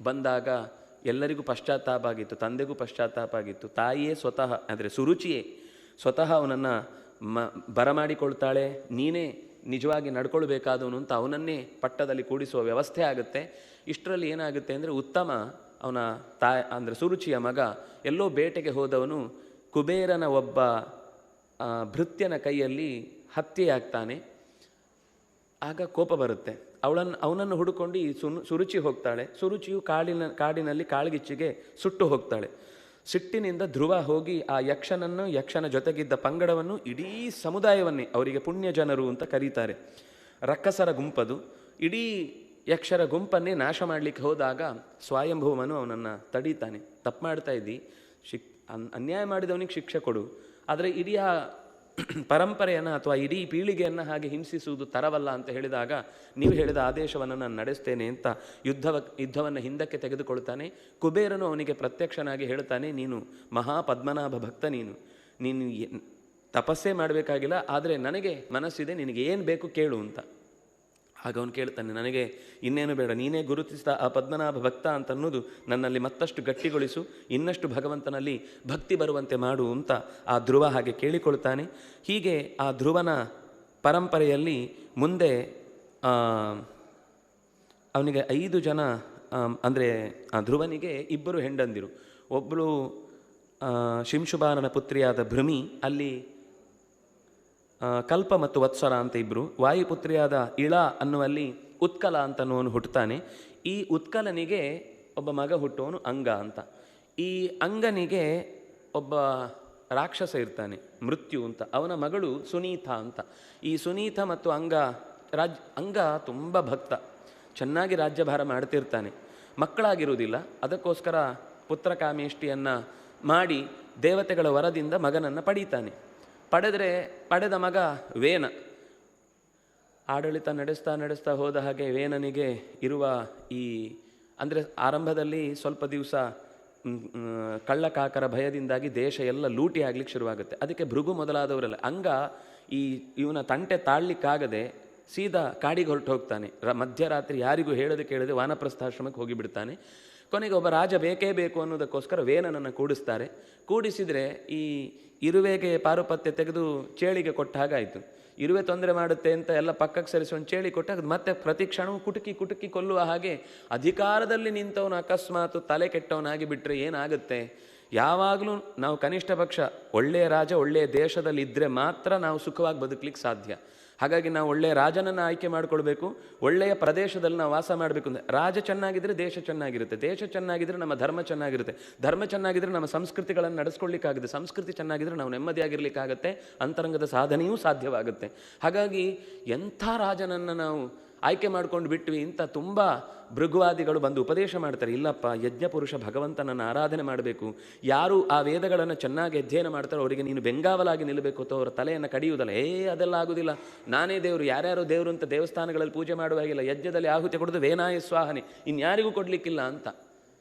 ಬಂದಾಗ ಎಲ್ಲರಿಗೂ ಪಶ್ಚಾತ್ತಾಪ ಆಗಿತ್ತು, ತಂದೆಗೂ ಪಶ್ಚಾತ್ತಾಪ ಆಗಿತ್ತು, ತಾಯಿಯೇ ಸ್ವತಃ ಅಂದರೆ ಸುರುಚಿಯೇ ಸ್ವತಃ ಅವನನ್ನು ಬರಮಾಡಿಕೊಳ್ತಾಳೆ, ನೀನೇ ನಿಜವಾಗಿ ನಡ್ಕೊಳ್ಬೇಕಾದವನು ಅಂತ ಅವನನ್ನೇ ಪಟ್ಟದಲ್ಲಿ ಕೂಡಿಸುವ ವ್ಯವಸ್ಥೆ ಆಗುತ್ತೆ. ಇಷ್ಟರಲ್ಲಿ ಏನಾಗುತ್ತೆ ಅಂದರೆ ಉತ್ತಮ ಅವನ ಅಂದರೆ ಸುರುಚಿಯ ಮಗ ಎಲ್ಲೋ ಬೇಟೆಗೆ ಹೋದವನು ಕುಬೇರನ ಒಬ್ಬ ಭೃತ್ಯನ ಕೈಯಲ್ಲಿ ಹತ್ಯೆಯಾಗ್ತಾನೆ. ಆಗ ಕೋಪ ಬರುತ್ತೆ. ಅವನನ್ನು ಹುಡುಕೊಂಡು ಈ ಸುರುಚಿ ಹೋಗ್ತಾಳೆ. ಸುರುಚಿಯು ಕಾಡಿನಲ್ಲಿ ಕಾಳ್ಗಿಚ್ಚಿಗೆ ಸುಟ್ಟು ಹೋಗ್ತಾಳೆ. ಸಿಟ್ಟಿನಿಂದ ಧ್ರುವ ಹೋಗಿ ಆ ಯಕ್ಷನ ಜೊತೆಗಿದ್ದ ಪಂಗಡವನ್ನು, ಇಡೀ ಸಮುದಾಯವನ್ನೇ, ಅವರಿಗೆ ಪುಣ್ಯ ಜನರು ಅಂತ ಕರೀತಾರೆ, ರಕ್ಕಸರ ಗುಂಪದು, ಇಡೀ ಯಕ್ಷರ ಗುಂಪನ್ನೇ ನಾಶ ಮಾಡಲಿಕ್ಕೆ ಹೋದಾಗ ಸ್ವಯಂಭೂಮನು ಅವನನ್ನು ತಡೀತಾನೆ. ತಪ್ಪು ಮಾಡ್ತಾ ಇದ್ದಿ, ಅನ್ಯಾಯ ಮಾಡಿದವನಿಗೆ ಶಿಕ್ಷೆ ಕೊಡು, ಆದರೆ ಇಡೀ ಪರಂಪರೆಯನ್ನು ಅಥವಾ ಇಡೀ ಪೀಳಿಗೆಯನ್ನು ಹಾಗೆ ಹಿಂಸಿಸುವುದು ತರವಲ್ಲ ಅಂತ ಹೇಳಿದಾಗ, ನೀವು ಹೇಳಿದ ಆದೇಶವನ್ನು ನಾನು ನಡೆಸ್ತೇನೆ ಅಂತ ಯುದ್ಧವನ್ನು ಹಿಂದಕ್ಕೆ ತೆಗೆದುಕೊಳ್ತಾನೆ. ಕುಬೇರನು ಅವನಿಗೆ ಪ್ರತ್ಯಕ್ಷನಾಗಿ ಹೇಳ್ತಾನೆ, ನೀನು ಮಹಾಪದ್ಮನಾಭ ಭಕ್ತ, ನೀನು ತಪಸ್ಸೇ ಮಾಡಬೇಕಾಗಿಲ್ಲ, ಆದರೆ ನನಗೆ ಮನಸ್ಸಿದೆ, ನಿನಗೆ ಏನು ಬೇಕು ಕೇಳು ಅಂತ. ಆಗ ಅವನು ಕೇಳ್ತಾನೆ, ನನಗೆ ಇನ್ನೇನು ಬೇಡ, ನೀನೇ ಗುರುತಿಸಿದ ಆ ಪದ್ಮನಾಭ ಭಕ್ತ ಅಂತ ಅನ್ನೋದು ನನ್ನಲ್ಲಿ ಮತ್ತಷ್ಟು ಗಟ್ಟಿಗೊಳಿಸು, ಇನ್ನಷ್ಟು ಭಗವಂತನಲ್ಲಿ ಭಕ್ತಿ ಬರುವಂತೆ ಮಾಡು ಅಂತ ಆ ಧ್ರುವ ಹಾಗೆ ಕೇಳಿಕೊಳ್ತಾನೆ. ಹೀಗೆ ಆ ಧ್ರುವನ ಪರಂಪರೆಯಲ್ಲಿ ಮುಂದೆ ಅವನಿಗೆ 5 ಜನ ಅಂದರೆ ಆ ಧ್ರುವನಿಗೆ 2 ಹೆಂಡಂದಿರು. ಒಬ್ಬಳು ಶಿಂಶುಬಾನನ ಪುತ್ರಿಯಾದ ಭೃಮಿ, ಅಲ್ಲಿ ಕಲ್ಪ ಮತ್ತು ವತ್ಸರ ಅಂತ ಇಬ್ಬರು, ವಾಯುಪುತ್ರಿಯಾದ ಇಳ ಅನ್ನುವಲ್ಲಿ ಉತ್ಕಲ ಅಂತನವನು ಹುಟ್ಟುತ್ತಾನೆ. ಈ ಉತ್ಕಲನಿಗೆ ಒಬ್ಬ ಮಗ ಹುಟ್ಟುವನು ಅಂಗ ಅಂತ. ಈ ಅಂಗನಿಗೆ ಒಬ್ಬ ರಾಕ್ಷಸ ಇರ್ತಾನೆ ಮೃತ್ಯು ಅಂತ, ಅವನ ಮಗಳು ಸುನೀತ ಅಂತ. ಈ ಸುನೀತ ಮತ್ತು ಅಂಗ ತುಂಬ ಭಕ್ತ, ಚೆನ್ನಾಗಿ ರಾಜ್ಯಭಾರ ಮಾಡ್ತಿರ್ತಾನೆ, ಮಕ್ಕಳಾಗಿರುವುದಿಲ್ಲ. ಅದಕ್ಕೋಸ್ಕರ ಪುತ್ರಕಾಮೇಷ್ಟಿಯನ್ನು ಮಾಡಿ ದೇವತೆಗಳ ವರದಿಂದ ಮಗನನ್ನು ಪಡೀತಾನೆ. ಪಡೆದ ಮಗ ವೇನ. ಆಡಳಿತ ನಡೆಸ್ತಾ ಹೋದ ಹಾಗೆ ವೇನನಿಗೆ ಇರುವ ಅಂದರೆ ಆರಂಭದಲ್ಲಿ ಸ್ವಲ್ಪ ದಿವಸ ಕಳ್ಳಕಾಕರ ಭಯದಿಂದಾಗಿ ದೇಶ ಎಲ್ಲ ಲೂಟಿ ಆಗ್ಲಿಕ್ಕೆ ಶುರುವಾಗುತ್ತೆ. ಅದಕ್ಕೆ ಭೃಗು ಮೊದಲಾದವರೆಲ್ಲ ಅಂಗ ಇವನ ತಂಟೆ ತಾಳ್ಲಿಕ್ಕಾಗದೆ ಸೀದಾ ಕಾಡಿಗೆ ಹೊರಟು ಹೋಗ್ತಾನೆ. ಮಧ್ಯರಾತ್ರಿ ಯಾರಿಗೂ ಕೇಳದೆ ವಾನಪ್ರಸ್ಥಾಶ್ರಮಕ್ಕೆ ಹೋಗಿಬಿಡ್ತಾನೆ. ಕೊನೆಗೆ ಒಬ್ಬ ರಾಜ ಬೇಕೇ ಬೇಕು ಅನ್ನೋದಕ್ಕೋಸ್ಕರ ವೇನನನ್ನು ಕೂಡಿಸ್ತಾರೆ. ಕೂಡಿಸಿದರೆ ಈ ಇರುವೆಗೆ ಪಾರುಪತ್ಯ ತೆಗೆದು ಚೇಳಿಗೆ ಕೊಟ್ಟ ಹಾಗಾಯಿತು. ಇರುವೆ ತೊಂದರೆ ಮಾಡುತ್ತೆ ಅಂತ ಎಲ್ಲ ಪಕ್ಕಕ್ಕೆ ಸರಿಸೋನು ಚೇಳಿ ಕೊಟ್ಟಾಗ ಮತ್ತೆ ಪ್ರತಿ ಕ್ಷಣವೂ ಕುಟುಕಿ ಕೊಲ್ಲುವ ಹಾಗೆ ಅಧಿಕಾರದಲ್ಲಿ ನಿಂತವನು ಅಕಸ್ಮಾತ್ ತಲೆ ಕೆಟ್ಟವನಾಗಿ ಬಿಟ್ಟರೆ ಏನಾಗುತ್ತೆ? ಯಾವಾಗಲೂ ನಾವು ಕನಿಷ್ಠ ಪಕ್ಷ ಒಳ್ಳೆಯ ರಾಜ ಒಳ್ಳೆಯ ದೇಶದಲ್ಲಿ ಇದ್ದರೆ ಮಾತ್ರ ನಾವು ಸುಖವಾಗಿ ಬದುಕಲಿಕ್ಕೆ ಸಾಧ್ಯ. ಹಾಗಾಗಿ ನಾವು ಒಳ್ಳೆಯ ರಾಜನನ್ನು ಆಯ್ಕೆ ಮಾಡಿಕೊಳ್ಬೇಕು, ಒಳ್ಳೆಯ ಪ್ರದೇಶದಲ್ಲಿ ನಾವು ವಾಸ ಮಾಡಬೇಕು. ಅಂದರೆ ರಾಜ ಚೆನ್ನಾಗಿದ್ದರೆ ದೇಶ ಚೆನ್ನಾಗಿರುತ್ತೆ, ದೇಶ ಚೆನ್ನಾಗಿದ್ದರೆ ನಮ್ಮ ಧರ್ಮ ಚೆನ್ನಾಗಿರುತ್ತೆ, ಧರ್ಮ ಚೆನ್ನಾಗಿದ್ದರೆ ನಮ್ಮ ಸಂಸ್ಕೃತಿಗಳನ್ನು ನಡೆಸ್ಕೊಳ್ಳಿಕ್ಕಾಗುತ್ತೆ, ಸಂಸ್ಕೃತಿ ಚೆನ್ನಾಗಿದ್ದರೆ ನಾವು ನೆಮ್ಮದಿಯಾಗಿರ್ಲಿಕ್ಕಾಗತ್ತೆ, ಅಂತರಂಗದ ಸಾಧನೆಯೂ ಸಾಧ್ಯವಾಗುತ್ತೆ. ಹಾಗಾಗಿ ಎಂಥ ರಾಜನನ್ನು ನಾವು ಆಯ್ಕೆ ಮಾಡ್ಕೊಂಡು ಬಿಟ್ವಿ ಅಂತ ತುಂಬ ಭೃಗುವಾದಿಗಳು ಬಂದು ಉಪದೇಶ ಮಾಡ್ತಾರೆ. ಇಲ್ಲಪ್ಪ, ಯಜ್ಞಪುರುಷ ಭಗವಂತನನ್ನು ಆರಾಧನೆ ಮಾಡಬೇಕು. ಯಾರು ಆ ವೇದಗಳನ್ನು ಚೆನ್ನಾಗಿ ಅಧ್ಯಯನ ಮಾಡ್ತಾರೋ ಅವರಿಗೆ ನೀನು ಬೆಂಗಾವಲಾಗಿ ನಿಲ್ಲಬೇಕು ಅಥವಾ ಅವರ ತಲೆಯನ್ನು ಕಡಿಯುವುದಲ್ಲ. ಅದೆಲ್ಲ ಆಗೋದಿಲ್ಲ, ನಾನೇ ದೇವರು, ಯಾರ್ಯಾರೋ ದೇವರು ಅಂತ ದೇವಸ್ಥಾನಗಳಲ್ಲಿ ಪೂಜೆ ಮಾಡುವಾಗಿಲ್ಲ, ಯಜ್ಞದಲ್ಲಿ ಆಹುತಿ ಕೊಡೋದು ವೇನಾಯ ಸ್ವಾಹನೆ, ಇನ್ಯಾರಿಗೂ ಕೊಡಲಿಕ್ಕಿಲ್ಲ ಅಂತ.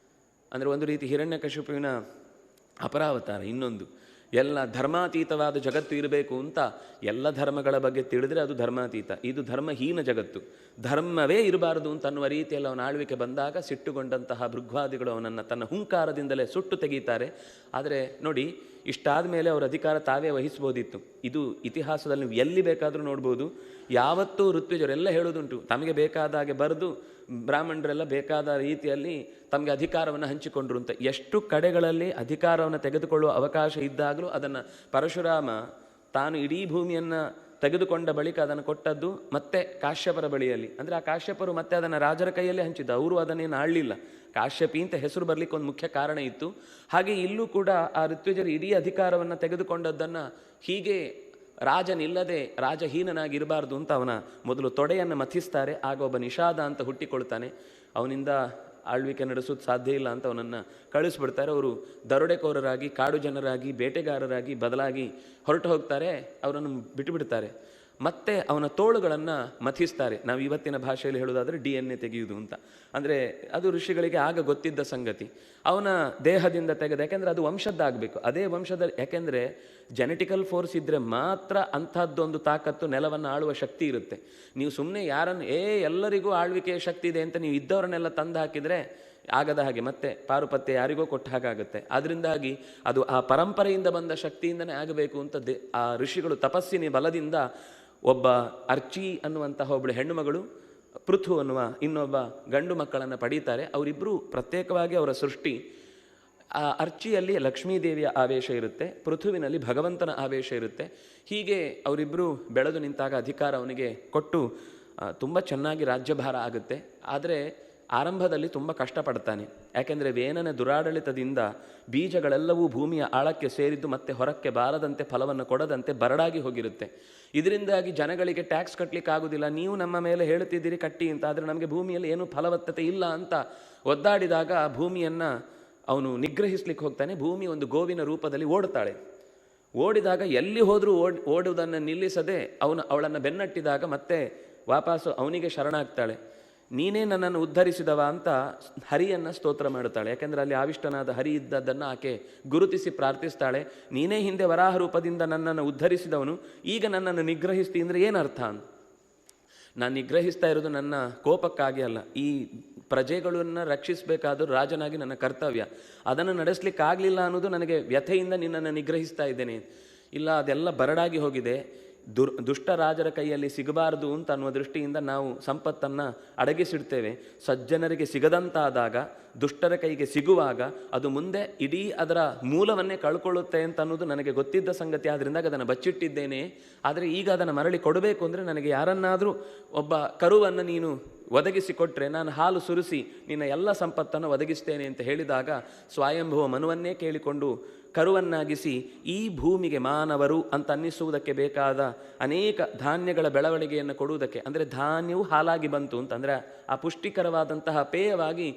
ಅಂದರೆ ಒಂದು ರೀತಿ ಹಿರಣ್ಯಕಶಿಪುವಿನ ಅಪರಾವತಾರ. ಇನ್ನೊಂದು ಎಲ್ಲ ಧರ್ಮಾತೀತವಾದ ಜಗತ್ತು ಇರಬೇಕು ಅಂತ ಎಲ್ಲ ಧರ್ಮಗಳ ಬಗ್ಗೆ ತಿಳಿದರೆ ಅದು ಧರ್ಮಾತೀತ, ಇದು ಧರ್ಮಹೀನ ಜಗತ್ತು, ಧರ್ಮವೇ ಇರಬಾರದು ಅಂತ ಅನ್ನುವ ರೀತಿಯಲ್ಲಿ ಅವನ ಆಳ್ವಿಕೆ ಬಂದಾಗ ಸಿಟ್ಟುಗೊಂಡಂತಹ ಭೃಗ್ವಾದಿಗಳು ಅವನನ್ನು ತನ್ನ ಹುಂಕಾರದಿಂದಲೇ ಸುಟ್ಟು ತೆಗೀತಾರೆ. ಆದರೆ ನೋಡಿ, ಇಷ್ಟಾದ ಮೇಲೆ ಅವರ ಅಧಿಕಾರ ತಾವೇ ವಹಿಸ್ಬೋದಿತ್ತು. ಇದು ಇತಿಹಾಸದಲ್ಲಿ ನೀವು ಎಲ್ಲಿ ಬೇಕಾದರೂ ನೋಡ್ಬೋದು. ಯಾವತ್ತೂ ಋತ್ವಿಜರೆಲ್ಲ ಹೇಳೋದುಂಟು, ತಮಗೆ ಬೇಕಾದ ಹಾಗೆ ಬರೆದು ಬ್ರಾಹ್ಮಣರೆಲ್ಲ ಬೇಕಾದ ರೀತಿಯಲ್ಲಿ ತಮಗೆ ಅಧಿಕಾರವನ್ನು ಹಂಚಿಕೊಂಡ್ರು ಅಂತ. ಎಷ್ಟು ಕಡೆಗಳಲ್ಲಿ ಅಧಿಕಾರವನ್ನು ತೆಗೆದುಕೊಳ್ಳುವ ಅವಕಾಶ ಇದ್ದಾಗಲೂ ಅದನ್ನು ಪರಶುರಾಮ ತಾನು ಇಡೀ ಭೂಮಿಯನ್ನು ತೆಗೆದುಕೊಂಡ ಬಳಿಕ ಅದನ್ನು ಕೊಟ್ಟದ್ದು ಮತ್ತೆ ಕಾಶ್ಯಪರ ಬಳಿಯಲ್ಲಿ. ಅಂದರೆ ಆ ಕಾಶ್ಯಪರು ಮತ್ತೆ ಅದನ್ನು ರಾಜರ ಕೈಯಲ್ಲೇ ಹಂಚಿದ್ದು, ಅವರು ಅದನ್ನೇನು ಆಳಲಿಲ್ಲ. ಕಾಶ್ಯಪಿ ಅಂತ ಹೆಸರು ಬರಲಿಕ್ಕೆ ಒಂದು ಮುಖ್ಯ ಕಾರಣ ಇತ್ತು. ಹಾಗೆ ಇಲ್ಲೂ ಕೂಡ ಆ ಋತ್ವಿಜರು ಇಡೀ ಅಧಿಕಾರವನ್ನು ತೆಗೆದುಕೊಂಡದ್ದನ್ನು ಹೀಗೆ ರಾಜನಿಲ್ಲದೆ ರಾಜಹೀನನಾಗಿರಬಾರ್ದು ಅಂತ ಅವನ ಮೊದಲು ತೊಡೆಯನ್ನು ಮಥಿಸ್ತಾರೆ. ಆಗ ಒಬ್ಬ ನಿಷಾದ ಅಂತ ಹುಟ್ಟಿಕೊಳ್ತಾನೆ. ಅವನಿಂದ ಆಳ್ವಿಕೆ ನಡೆಸೋದು ಸಾಧ್ಯ ಇಲ್ಲ ಅಂತ ಅವನನ್ನು ಕಳಿಸ್ಬಿಡ್ತಾರೆ. ಅವರು ದರೋಡೆಕೋರರಾಗಿ, ಕಾಡು ಜನರಾಗಿ, ಬೇಟೆಗಾರರಾಗಿ ಬದಲಾಗಿ ಹೊರಟು ಹೋಗ್ತಾರೆ. ಅವರನ್ನು ಬಿಟ್ಟುಬಿಡ್ತಾರೆ. ಮತ್ತೆ ಅವನ ತೋಳುಗಳನ್ನು ಮಥಿಸ್ತಾರೆ. ನಾವು ಇವತ್ತಿನ ಭಾಷೆಯಲ್ಲಿ ಹೇಳೋದಾದರೆ DNA ತೆಗೆಯುವುದು ಅಂತ. ಅಂದರೆ ಅದು ಋಷಿಗಳಿಗೆ ಆಗ ಗೊತ್ತಿದ್ದ ಸಂಗತಿ. ಅವನ ದೇಹದಿಂದ ತೆಗೆದ, ಯಾಕೆಂದರೆ ಅದು ವಂಶದ್ದಾಗಬೇಕು, ಅದೇ ವಂಶದಲ್ಲಿ. ಯಾಕೆಂದರೆ ಜೆನೆಟಿಕಲ್ ಫೋರ್ಸ್ ಇದ್ದರೆ ಮಾತ್ರ ಅಂಥದ್ದೊಂದು ತಾಕತ್ತು, ನೆಲವನ್ನು ಆಳುವ ಶಕ್ತಿ ಇರುತ್ತೆ. ನೀವು ಸುಮ್ಮನೆ ಯಾರನ್ನು ಎಲ್ಲರಿಗೂ ಆಳ್ವಿಕೆಯ ಶಕ್ತಿ ಇದೆ ಅಂತ ನೀವು ಇದ್ದವರನ್ನೆಲ್ಲ ತಂದು ಹಾಕಿದರೆ ಆಗದ ಹಾಗೆ, ಮತ್ತೆ ಪಾರುಪತ್ಯ ಯಾರಿಗೋ ಕೊಟ್ಟ ಹಾಗಾಗುತ್ತೆ. ಅದರಿಂದಾಗಿ ಅದು ಆ ಪರಂಪರೆಯಿಂದ ಬಂದ ಶಕ್ತಿಯಿಂದನೇ ಆಗಬೇಕು ಅಂತ ಆ ಋಷಿಗಳು ತಪಸ್ಸಿನ ಬಲದಿಂದ ಒಬ್ಬ ಅರ್ಚಿ ಅನ್ನುವಂತಹ ಒಬ್ಬಳು ಹೆಣ್ಣು ಮಗಳು, ಪೃಥು ಅನ್ನುವ ಇನ್ನೊಬ್ಬ ಗಂಡು ಮಕ್ಕಳನ್ನು ಪಡೀತಾರೆ. ಅವರಿಬ್ಬರು ಪ್ರತ್ಯೇಕವಾಗಿ ಅವರ ಸೃಷ್ಟಿ. ಆ ಅರ್ಚಿಯಲ್ಲಿ ಲಕ್ಷ್ಮೀದೇವಿಯ ಆವೇಶ ಇರುತ್ತೆ, ಪೃಥುವಿನಲ್ಲಿ ಭಗವಂತನ ಆವೇಶ ಇರುತ್ತೆ. ಹೀಗೆ ಅವರಿಬ್ಬರು ಬೆಳೆದು ನಿಂತಾಗ ಅಧಿಕಾರ ಅವನಿಗೆ ಕೊಟ್ಟು ತುಂಬ ಚೆನ್ನಾಗಿ ರಾಜ್ಯಭಾರ ಆಗುತ್ತೆ. ಆದರೆ ಆರಂಭದಲ್ಲಿ ತುಂಬ ಕಷ್ಟಪಡ್ತಾನೆ. ಯಾಕೆಂದರೆ ವೇನನ ದುರಾಡಳಿತದಿಂದ ಬೀಜಗಳೆಲ್ಲವೂ ಭೂಮಿಯ ಆಳಕ್ಕೆ ಸೇರಿದ್ದು ಮತ್ತೆ ಹೊರಕ್ಕೆ ಬಾರದಂತೆ, ಫಲವನ್ನು ಕೊಡದಂತೆ ಬರಡಾಗಿ ಹೋಗಿರುತ್ತೆ. ಇದರಿಂದಾಗಿ ಜನಗಳಿಗೆ ಟ್ಯಾಕ್ಸ್ ಕಟ್ಟಲಿಕ್ಕಾಗೋದಿಲ್ಲ. ನೀವು ನಮ್ಮ ಮೇಲೆ ಹೇಳ್ತಿದ್ದೀರಿ ಕಟ್ಟಿ ಅಂತ, ಆದರೆ ನಮಗೆ ಭೂಮಿಯಲ್ಲಿ ಏನೂ ಫಲವತ್ತತೆ ಇಲ್ಲ ಅಂತ ಒದ್ದಾಡಿದಾಗ ಭೂಮಿಯನ್ನು ಅವನು ನಿಗ್ರಹಿಸ್ಲಿಕ್ಕೆ ಹೋಗ್ತಾನೆ. ಭೂಮಿ ಒಂದು ಗೋವಿನ ರೂಪದಲ್ಲಿ ಓಡ್ತಾಳೆ. ಓಡಿದಾಗ ಎಲ್ಲಿ ಹೋದರೂ ಓಡುವುದನ್ನು ನಿಲ್ಲಿಸದೆ ಅವಳನ್ನು ಬೆನ್ನಟ್ಟಿದಾಗ ಮತ್ತೆ ವಾಪಸ್ಸು ಅವನಿಗೆ ಶರಣಾಗ್ತಾಳೆ. ನೀನೇ ನನ್ನನ್ನು ಉದ್ಧರಿಸಿದವ ಅಂತ ಹರಿಯನ್ನು ಸ್ತೋತ್ರ ಮಾಡುತ್ತಾಳೆ. ಯಾಕೆಂದರೆ ಅಲ್ಲಿ ಆವಿಷ್ಟನಾದ ಹರಿ ಇದ್ದದ್ದನ್ನು ಆಕೆ ಗುರುತಿಸಿ ಪ್ರಾರ್ಥಿಸ್ತಾಳೆ. ನೀನೇ ಹಿಂದೆ ವರಾಹ ರೂಪದಿಂದ ನನ್ನನ್ನು ಉದ್ಧರಿಸಿದವನು, ಈಗ ನನ್ನನ್ನು ನಿಗ್ರಹಿಸ್ತಿ ಅಂದರೆ ಏನರ್ಥ? ನಾನು ನಿಗ್ರಹಿಸ್ತಾ ಇರೋದು ನನ್ನ ಕೋಪಕ್ಕಾಗಿ ಅಲ್ಲ, ಈ ಪ್ರಜೆಗಳನ್ನು ರಕ್ಷಿಸಬೇಕಾದರೂ ರಾಜನಾಗಿ ನನ್ನ ಕರ್ತವ್ಯ. ಅದನ್ನು ನಡೆಸಲಿಕ್ಕಾಗಲಿಲ್ಲ ಅನ್ನೋದು ನನಗೆ ವ್ಯಥೆಯಿಂದ ನಿನ್ನನ್ನು ನಿಗ್ರಹಿಸ್ತಾ ಇದ್ದೇನೆ. ಇಲ್ಲ, ಅದೆಲ್ಲ ಬರಡಾಗಿ ಹೋಗಿದೆ. ದುಷ್ಟ ರಾಜರ ಕೈಯಲ್ಲಿ ಸಿಗಬಾರದು ಅಂತ ಅನ್ನುವ ದೃಷ್ಟಿಯಿಂದ ನಾವು ಸಂಪತ್ತನ್ನು ಅಡಗಿಸಿಡ್ತೇವೆ. ಸಜ್ಜನರಿಗೆ ಸಿಗದಂತಾದಾಗ, ದುಷ್ಟರ ಕೈಗೆ ಸಿಗುವಾಗ ಅದು ಮುಂದೆ ಇಡೀ ಅದರ ಮೂಲವನ್ನೇ ಕಳ್ಕೊಳ್ಳುತ್ತೆ ಅಂತ ಅನ್ನೋದು ನನಗೆ ಗೊತ್ತಿದ್ದ ಸಂಗತಿ. ಆದ್ರಿಂದ ಅದನ್ನು ಬಚ್ಚಿಟ್ಟಿದ್ದೇನೆ. ಆದರೆ ಈಗ ಅದನ್ನು ಮರಳಿ ಕೊಡಬೇಕು ಅಂದರೆ ನನಗೆ ಯಾರನ್ನಾದರೂ ಒಬ್ಬ ಕರುವನ್ನು ನೀನು ಒದಗಿಸಿಕೊಟ್ರೆ ನಾನು ಹಾಲು ಸುರಿಸಿ ನಿನ್ನ ಎಲ್ಲ ಸಂಪತ್ತನ್ನು ಒದಗಿಸ್ತೇನೆ ಅಂತ ಹೇಳಿದಾಗ ಸ್ವಯಂಭುವ ಮನುವನ್ನೇ ಕೇಳಿಕೊಂಡು ಕರುವನ್ನಾಗಿಸಿ ಈ ಭೂಮಿಗೆ ಮಾನವರು ಅಂತ ಅನ್ನಿಸುವುದಕ್ಕೆ ಬೇಕಾದ ಅನೇಕ ಧಾನ್ಯಗಳ ಬೆಳವಣಿಗೆಯನ್ನು ಕೊಡುವುದಕ್ಕೆ, ಅಂದರೆ ಧಾನ್ಯವು ಹಾಲಾಗಿ ಬಂತು ಅಂತಂದರೆ ಆ ಪುಷ್ಟಿಕರವಾದಂತಹ ಪೇಯವಾಗಿ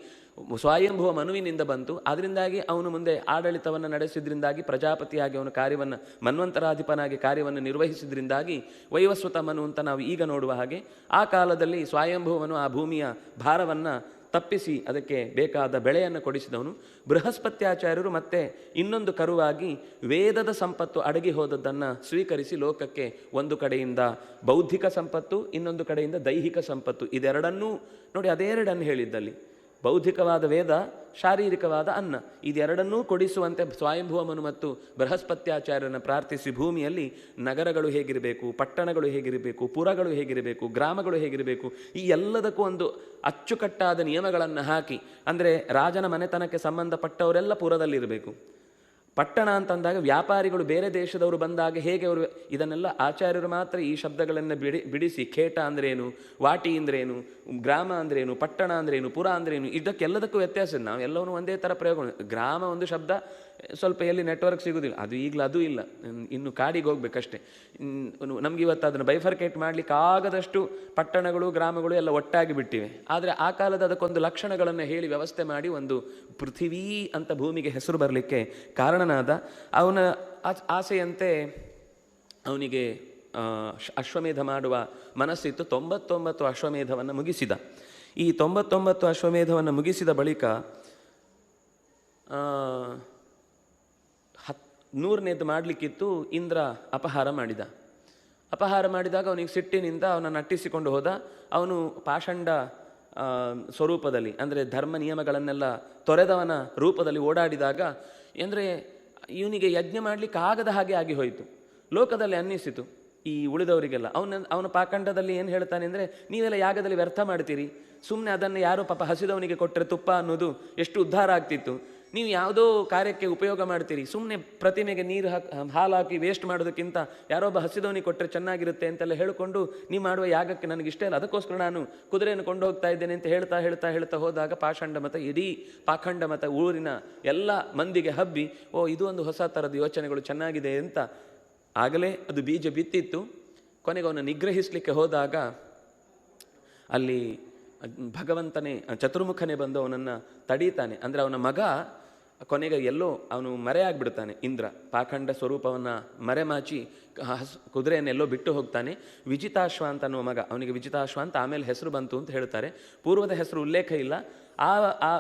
ಸ್ವಯಂಭುವ ಮನುವಿನಿಂದ ಬಂತು. ಅದರಿಂದಾಗಿ ಅವನು ಮುಂದೆ ಆಡಳಿತವನ್ನು ನಡೆಸಿದ್ರಿಂದಾಗಿ ಪ್ರಜಾಪತಿಯಾಗಿ ಅವನು ಕಾರ್ಯವನ್ನು, ಮನ್ವಂತರಾಧಿಪನಾಗಿ ಕಾರ್ಯವನ್ನು ನಿರ್ವಹಿಸಿದ್ರಿಂದಾಗಿ ವೈವಸ್ವತ ಮನು ಅಂತ ನಾವು ಈಗ ನೋಡುವ ಹಾಗೆ ಆ ಕಾಲದಲ್ಲಿ ಸ್ವಯಂಭುವನು ಆ ಭೂಮಿಯ ಭಾರವನ್ನು ತಪ್ಪಿಸಿ ಅದಕ್ಕೆ ಬೇಕಾದ ಬೆಳೆಯನ್ನು ಕೊಡಿಸಿದವನು. ಬೃಹಸ್ಪತ್ಯಾಚಾರ್ಯರು ಮತ್ತೆ ಇನ್ನೊಂದು ಕರುವಾಗಿ ವೇದದ ಸಂಪತ್ತು ಅಡಗಿ ಹೋದದ್ದನ್ನು ಸ್ವೀಕರಿಸಿ ಲೋಕಕ್ಕೆ ಒಂದು ಕಡೆಯಿಂದ ಬೌದ್ಧಿಕ ಸಂಪತ್ತು, ಇನ್ನೊಂದು ಕಡೆಯಿಂದ ದೈಹಿಕ ಸಂಪತ್ತು, ಇದೆರಡನ್ನೂ ನೋಡಿ, ಅದೆರಡನ್ನು ಹೇಳಿದ್ದಲ್ಲಿ ಬೌದ್ಧಿಕವಾದ ವೇದ, ಶಾರೀರಿಕವಾದ ಅನ್ನ, ಇದೆರಡನ್ನೂ ಕೊಡಿಸುವಂತೆ ಸ್ವಯಂಭುವ ಮನು ಮತ್ತು ಬೃಹಸ್ಪತ್ಯಾಚಾರ್ಯರನ್ನು ಪ್ರಾರ್ಥಿಸಿ ಭೂಮಿಯಲ್ಲಿ ನಗರಗಳು ಹೇಗಿರಬೇಕು, ಪಟ್ಟಣಗಳು ಹೇಗಿರಬೇಕು, ಪುರಗಳು ಹೇಗಿರಬೇಕು, ಗ್ರಾಮಗಳು ಹೇಗಿರಬೇಕು, ಈ ಎಲ್ಲದಕ್ಕೂ ಒಂದು ಅಚ್ಚುಕಟ್ಟಾದ ನಿಯಮಗಳನ್ನು ಹಾಕಿ, ಅಂದರೆ ರಾಜನ ಮನೆತನಕ್ಕೆ ಸಂಬಂಧಪಟ್ಟವರೆಲ್ಲ ಪುರದಲ್ಲಿರಬೇಕು. ಪಟ್ಟಣ ಅಂತಂದಾಗ ವ್ಯಾಪಾರಿಗಳು ಬೇರೆ ದೇಶದವರು ಬಂದಾಗ ಹೇಗೆ ಅವರು, ಇದನ್ನೆಲ್ಲ ಆಚಾರ್ಯರು ಮಾತ್ರ ಈ ಶಬ್ದಗಳನ್ನು ಬಿಡಿಸಿ ಖೇಟ ಅಂದ್ರೇನು, ವಾಟಿ ಅಂದ್ರೇನು, ಗ್ರಾಮ ಅಂದ್ರೇನು, ಪಟ್ಟಣ ಅಂದ್ರೇನು, ಪುರ ಅಂದ್ರೇನು, ಇದಕ್ಕೆಲ್ಲದಕ್ಕೂ ವ್ಯತ್ಯಾಸ. ನಾವು ಎಲ್ಲವೂ ಒಂದೇ ಥರ ಪ್ರಯೋಗ. ಗ್ರಾಮ ಒಂದು ಶಬ್ದ, ಸ್ವಲ್ಪ ಎಲ್ಲಿ ನೆಟ್ವರ್ಕ್ ಸಿಗೋದಿಲ್ಲ, ಅದು ಈಗಲೂ ಅದೂ ಇಲ್ಲ, ಇನ್ನು ಕಾಡಿಗೆ ಹೋಗ್ಬೇಕಷ್ಟೇ. ನಮ್ಗೆ ಇವತ್ತು ಅದನ್ನು ಬೈಫರ್ಕೇಟ್ ಮಾಡಲಿಕ್ಕೆ ಆಗದಷ್ಟು ಪಟ್ಟಣಗಳು ಗ್ರಾಮಗಳು ಎಲ್ಲ ಒಟ್ಟಾಗಿ ಬಿಟ್ಟಿವೆ. ಆದರೆ ಆ ಕಾಲದ ಅದಕ್ಕೊಂದು ಲಕ್ಷಣಗಳನ್ನು ಹೇಳಿ ವ್ಯವಸ್ಥೆ ಮಾಡಿ ಒಂದು ಪೃಥಿವೀ ಅಂತ ಭೂಮಿಗೆ ಹೆಸರು ಬರಲಿಕ್ಕೆ ಕಾರಣನಾದ. ಅವನ ಆಸೆಯಂತೆ ಅವನಿಗೆ ಅಶ್ವಮೇಧ ಮಾಡುವ ಮನಸ್ಸಿತ್ತು. 99 ಅಶ್ವಮೇಧವನ್ನು ಮುಗಿಸಿದ. ಈ 99 ಅಶ್ವಮೇಧವನ್ನು ಮುಗಿಸಿದ ಬಳಿಕ 100ನೇದು ಮಾಡಲಿಕ್ಕಿತ್ತು. ಇಂದ್ರ ಅಪಹಾರ ಮಾಡಿದಾಗ ಅವನಿಗೆ ಸಿಟ್ಟಿನಿಂದ ಅವನನ್ನು ಅಟ್ಟಿಸಿಕೊಂಡು ಹೋದ. ಅವನು ಪಾಷಂಡ ಸ್ವರೂಪದಲ್ಲಿ, ಅಂದರೆ ಧರ್ಮ ನಿಯಮಗಳನ್ನೆಲ್ಲ ತೊರೆದವನ ರೂಪದಲ್ಲಿ ಓಡಾಡಿದಾಗ, ಅಂದರೆ ಇವನಿಗೆ ಯಜ್ಞ ಮಾಡಲಿಕ್ಕೆ ಆಗದ ಹಾಗೆ ಆಗಿ ಹೋಯಿತು. ಲೋಕದಲ್ಲಿ ಅನ್ನಿಸಿತು ಈ ಉಳಿದವರಿಗೆಲ್ಲ. ಅವನ ಪಾಖಂಡದಲ್ಲಿ ಏನು ಹೇಳ್ತಾನೆ ಅಂದರೆ, ನೀವೆಲ್ಲ ಯಾಗದಲ್ಲಿ ವ್ಯರ್ಥ ಮಾಡ್ತೀರಿ, ಸುಮ್ಮನೆ ಅದನ್ನು ಯಾರೋ ಪಾಪ ಹಸಿದವನಿಗೆ ಕೊಟ್ಟರೆ ತುಪ್ಪ ಅನ್ನೋದು ಎಷ್ಟು ಉದ್ಧಾರ ಆಗ್ತಿತ್ತು, ನೀವು ಯಾವುದೋ ಕಾರ್ಯಕ್ಕೆ ಉಪಯೋಗ ಮಾಡ್ತೀರಿ, ಸುಮ್ಮನೆ ಪ್ರತಿಮೆಗೆ ನೀರು ಹಾಲು ಹಾಕಿ ವೇಸ್ಟ್ ಮಾಡೋದಕ್ಕಿಂತ ಯಾರೊಬ್ಬ ಹಸಿದವನಿಗೆ ಕೊಟ್ಟರೆ ಚೆನ್ನಾಗಿರುತ್ತೆ ಅಂತೆಲ್ಲ ಹೇಳಿಕೊಂಡು ನೀವು ಮಾಡುವ ಯಾಗಕ್ಕೆ ನನಗೆ ಇಷ್ಟ ಇಲ್ಲ, ಅದಕ್ಕೋಸ್ಕರ ನಾನು ಕುದುರೆಯನ್ನು ಕೊಂಡು ಹೋಗ್ತಾ ಇದ್ದೇನೆ ಅಂತ ಹೇಳ್ತಾ ಹೋದಾಗ ಪಾಷಂಡ ಮತ, ಇಡೀ ಪಾಖಂಡ ಮತ ಊರಿನ ಎಲ್ಲ ಮಂದಿಗೆ ಹಬ್ಬಿ, ಓ ಇದು ಒಂದು ಹೊಸ ಥರದ ಯೋಚನೆಗಳು ಚೆನ್ನಾಗಿದೆ ಅಂತ. ಆಗಲೇ ಅದು ಬೀಜ ಬಿತ್ತಿತ್ತು. ಕೊನೆಗೆ ಅವನು ನಿಗ್ರಹಿಸಲಿಕ್ಕೆ ಹೋದಾಗ ಅಲ್ಲಿ ಭಗವಂತನೇ, ಚತುರ್ಮುಖನೇ ಬಂದು ಅವನನ್ನು ತಡೀತಾನೆ. ಅಂದರೆ ಅವನ ಮಗ ಕೊನೆಗೆ ಎಲ್ಲೋ ಅವನು ಮರೆಯಾಗ್ಬಿಡ್ತಾನೆ. ಇಂದ್ರ ಪಾಖಂಡ ಸ್ವರೂಪವನ್ನು ಮರೆಮಾಚಿ ಕುದುರೆಯನ್ನೆಲ್ಲೋ ಬಿಟ್ಟು ಹೋಗ್ತಾನೆ. ವಿಜಿತಾಶ್ವ ಅಂತ ಅನ್ನುವ ಮಗ, ಅವನಿಗೆ ವಿಜಿತಾಶ್ವ ಅಂತ ಆಮೇಲೆ ಹೆಸರು ಬಂತು ಅಂತ ಹೇಳ್ತಾರೆ. ಪೂರ್ವದ ಹೆಸರು ಉಲ್ಲೇಖ ಇಲ್ಲ. ಆ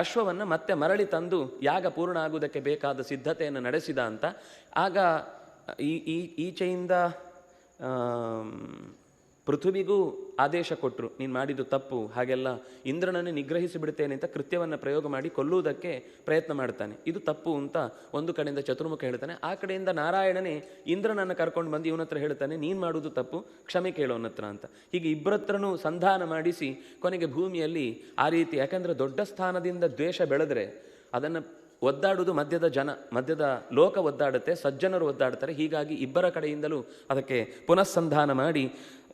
ಅಶ್ವವನ್ನು ಮತ್ತೆ ಮರಳಿ ತಂದು ಯಾಗ ಪೂರ್ಣ ಆಗುವುದಕ್ಕೆ ಬೇಕಾದ ಸಿದ್ಧತೆಯನ್ನು ನಡೆಸಿದ ಅಂತ. ಆಗ ಈಚೆಯಿಂದ ಪೃಥ್ವಿಗೂ ಆದೇಶ ಕೊಟ್ಟರು, ನೀನು ಮಾಡಿದ್ದು ತಪ್ಪು, ಹಾಗೆಲ್ಲ ಇಂದ್ರನನ್ನು ನಿಗ್ರಹಿಸಿ ಬಿಡ್ತೇನೆ ಅಂತ ಕೃತ್ಯವನ್ನು ಪ್ರಯೋಗ ಮಾಡಿ ಕೊಲ್ಲುವುದಕ್ಕೆ ಪ್ರಯತ್ನ ಮಾಡ್ತಾನೆ. ಇದು ತಪ್ಪು ಅಂತ ಒಂದು ಕಡೆಯಿಂದ ಚತುರ್ಮುಖ ಹೇಳ್ತಾನೆ. ಆ ಕಡೆಯಿಂದ ನಾರಾಯಣನೇ ಇಂದ್ರನನ್ನು ಕರ್ಕೊಂಡು ಬಂದು ಇವನ ಹತ್ರ ಹೇಳ್ತಾನೆ, ನೀನು ಮಾಡುವುದು ತಪ್ಪು, ಕ್ಷಮೆ ಕೇಳೋನ ಹತ್ರ ಅಂತ. ಹೀಗೆ ಇಬ್ಬರತ್ರನೂ ಸಂಧಾನ ಮಾಡಿಸಿ ಕೊನೆಗೆ ಭೂಮಿಯಲ್ಲಿ ಆ ರೀತಿ, ಯಾಕಂದರೆ ದೊಡ್ಡ ಸ್ಥಾನದಿಂದ ದ್ವೇಷ ಬೆಳೆದ್ರೆ ಅದನ್ನು ಒದ್ದಾಡುವುದು ಮಧ್ಯದ ಲೋಕ ಒದ್ದಾಡುತ್ತೆ, ಸಜ್ಜನರು ಒದ್ದಾಡ್ತಾರೆ. ಹೀಗಾಗಿ ಇಬ್ಬರ ಕಡೆಯಿಂದಲೂ ಅದಕ್ಕೆ ಪುನಃಸಂಧಾನ ಮಾಡಿ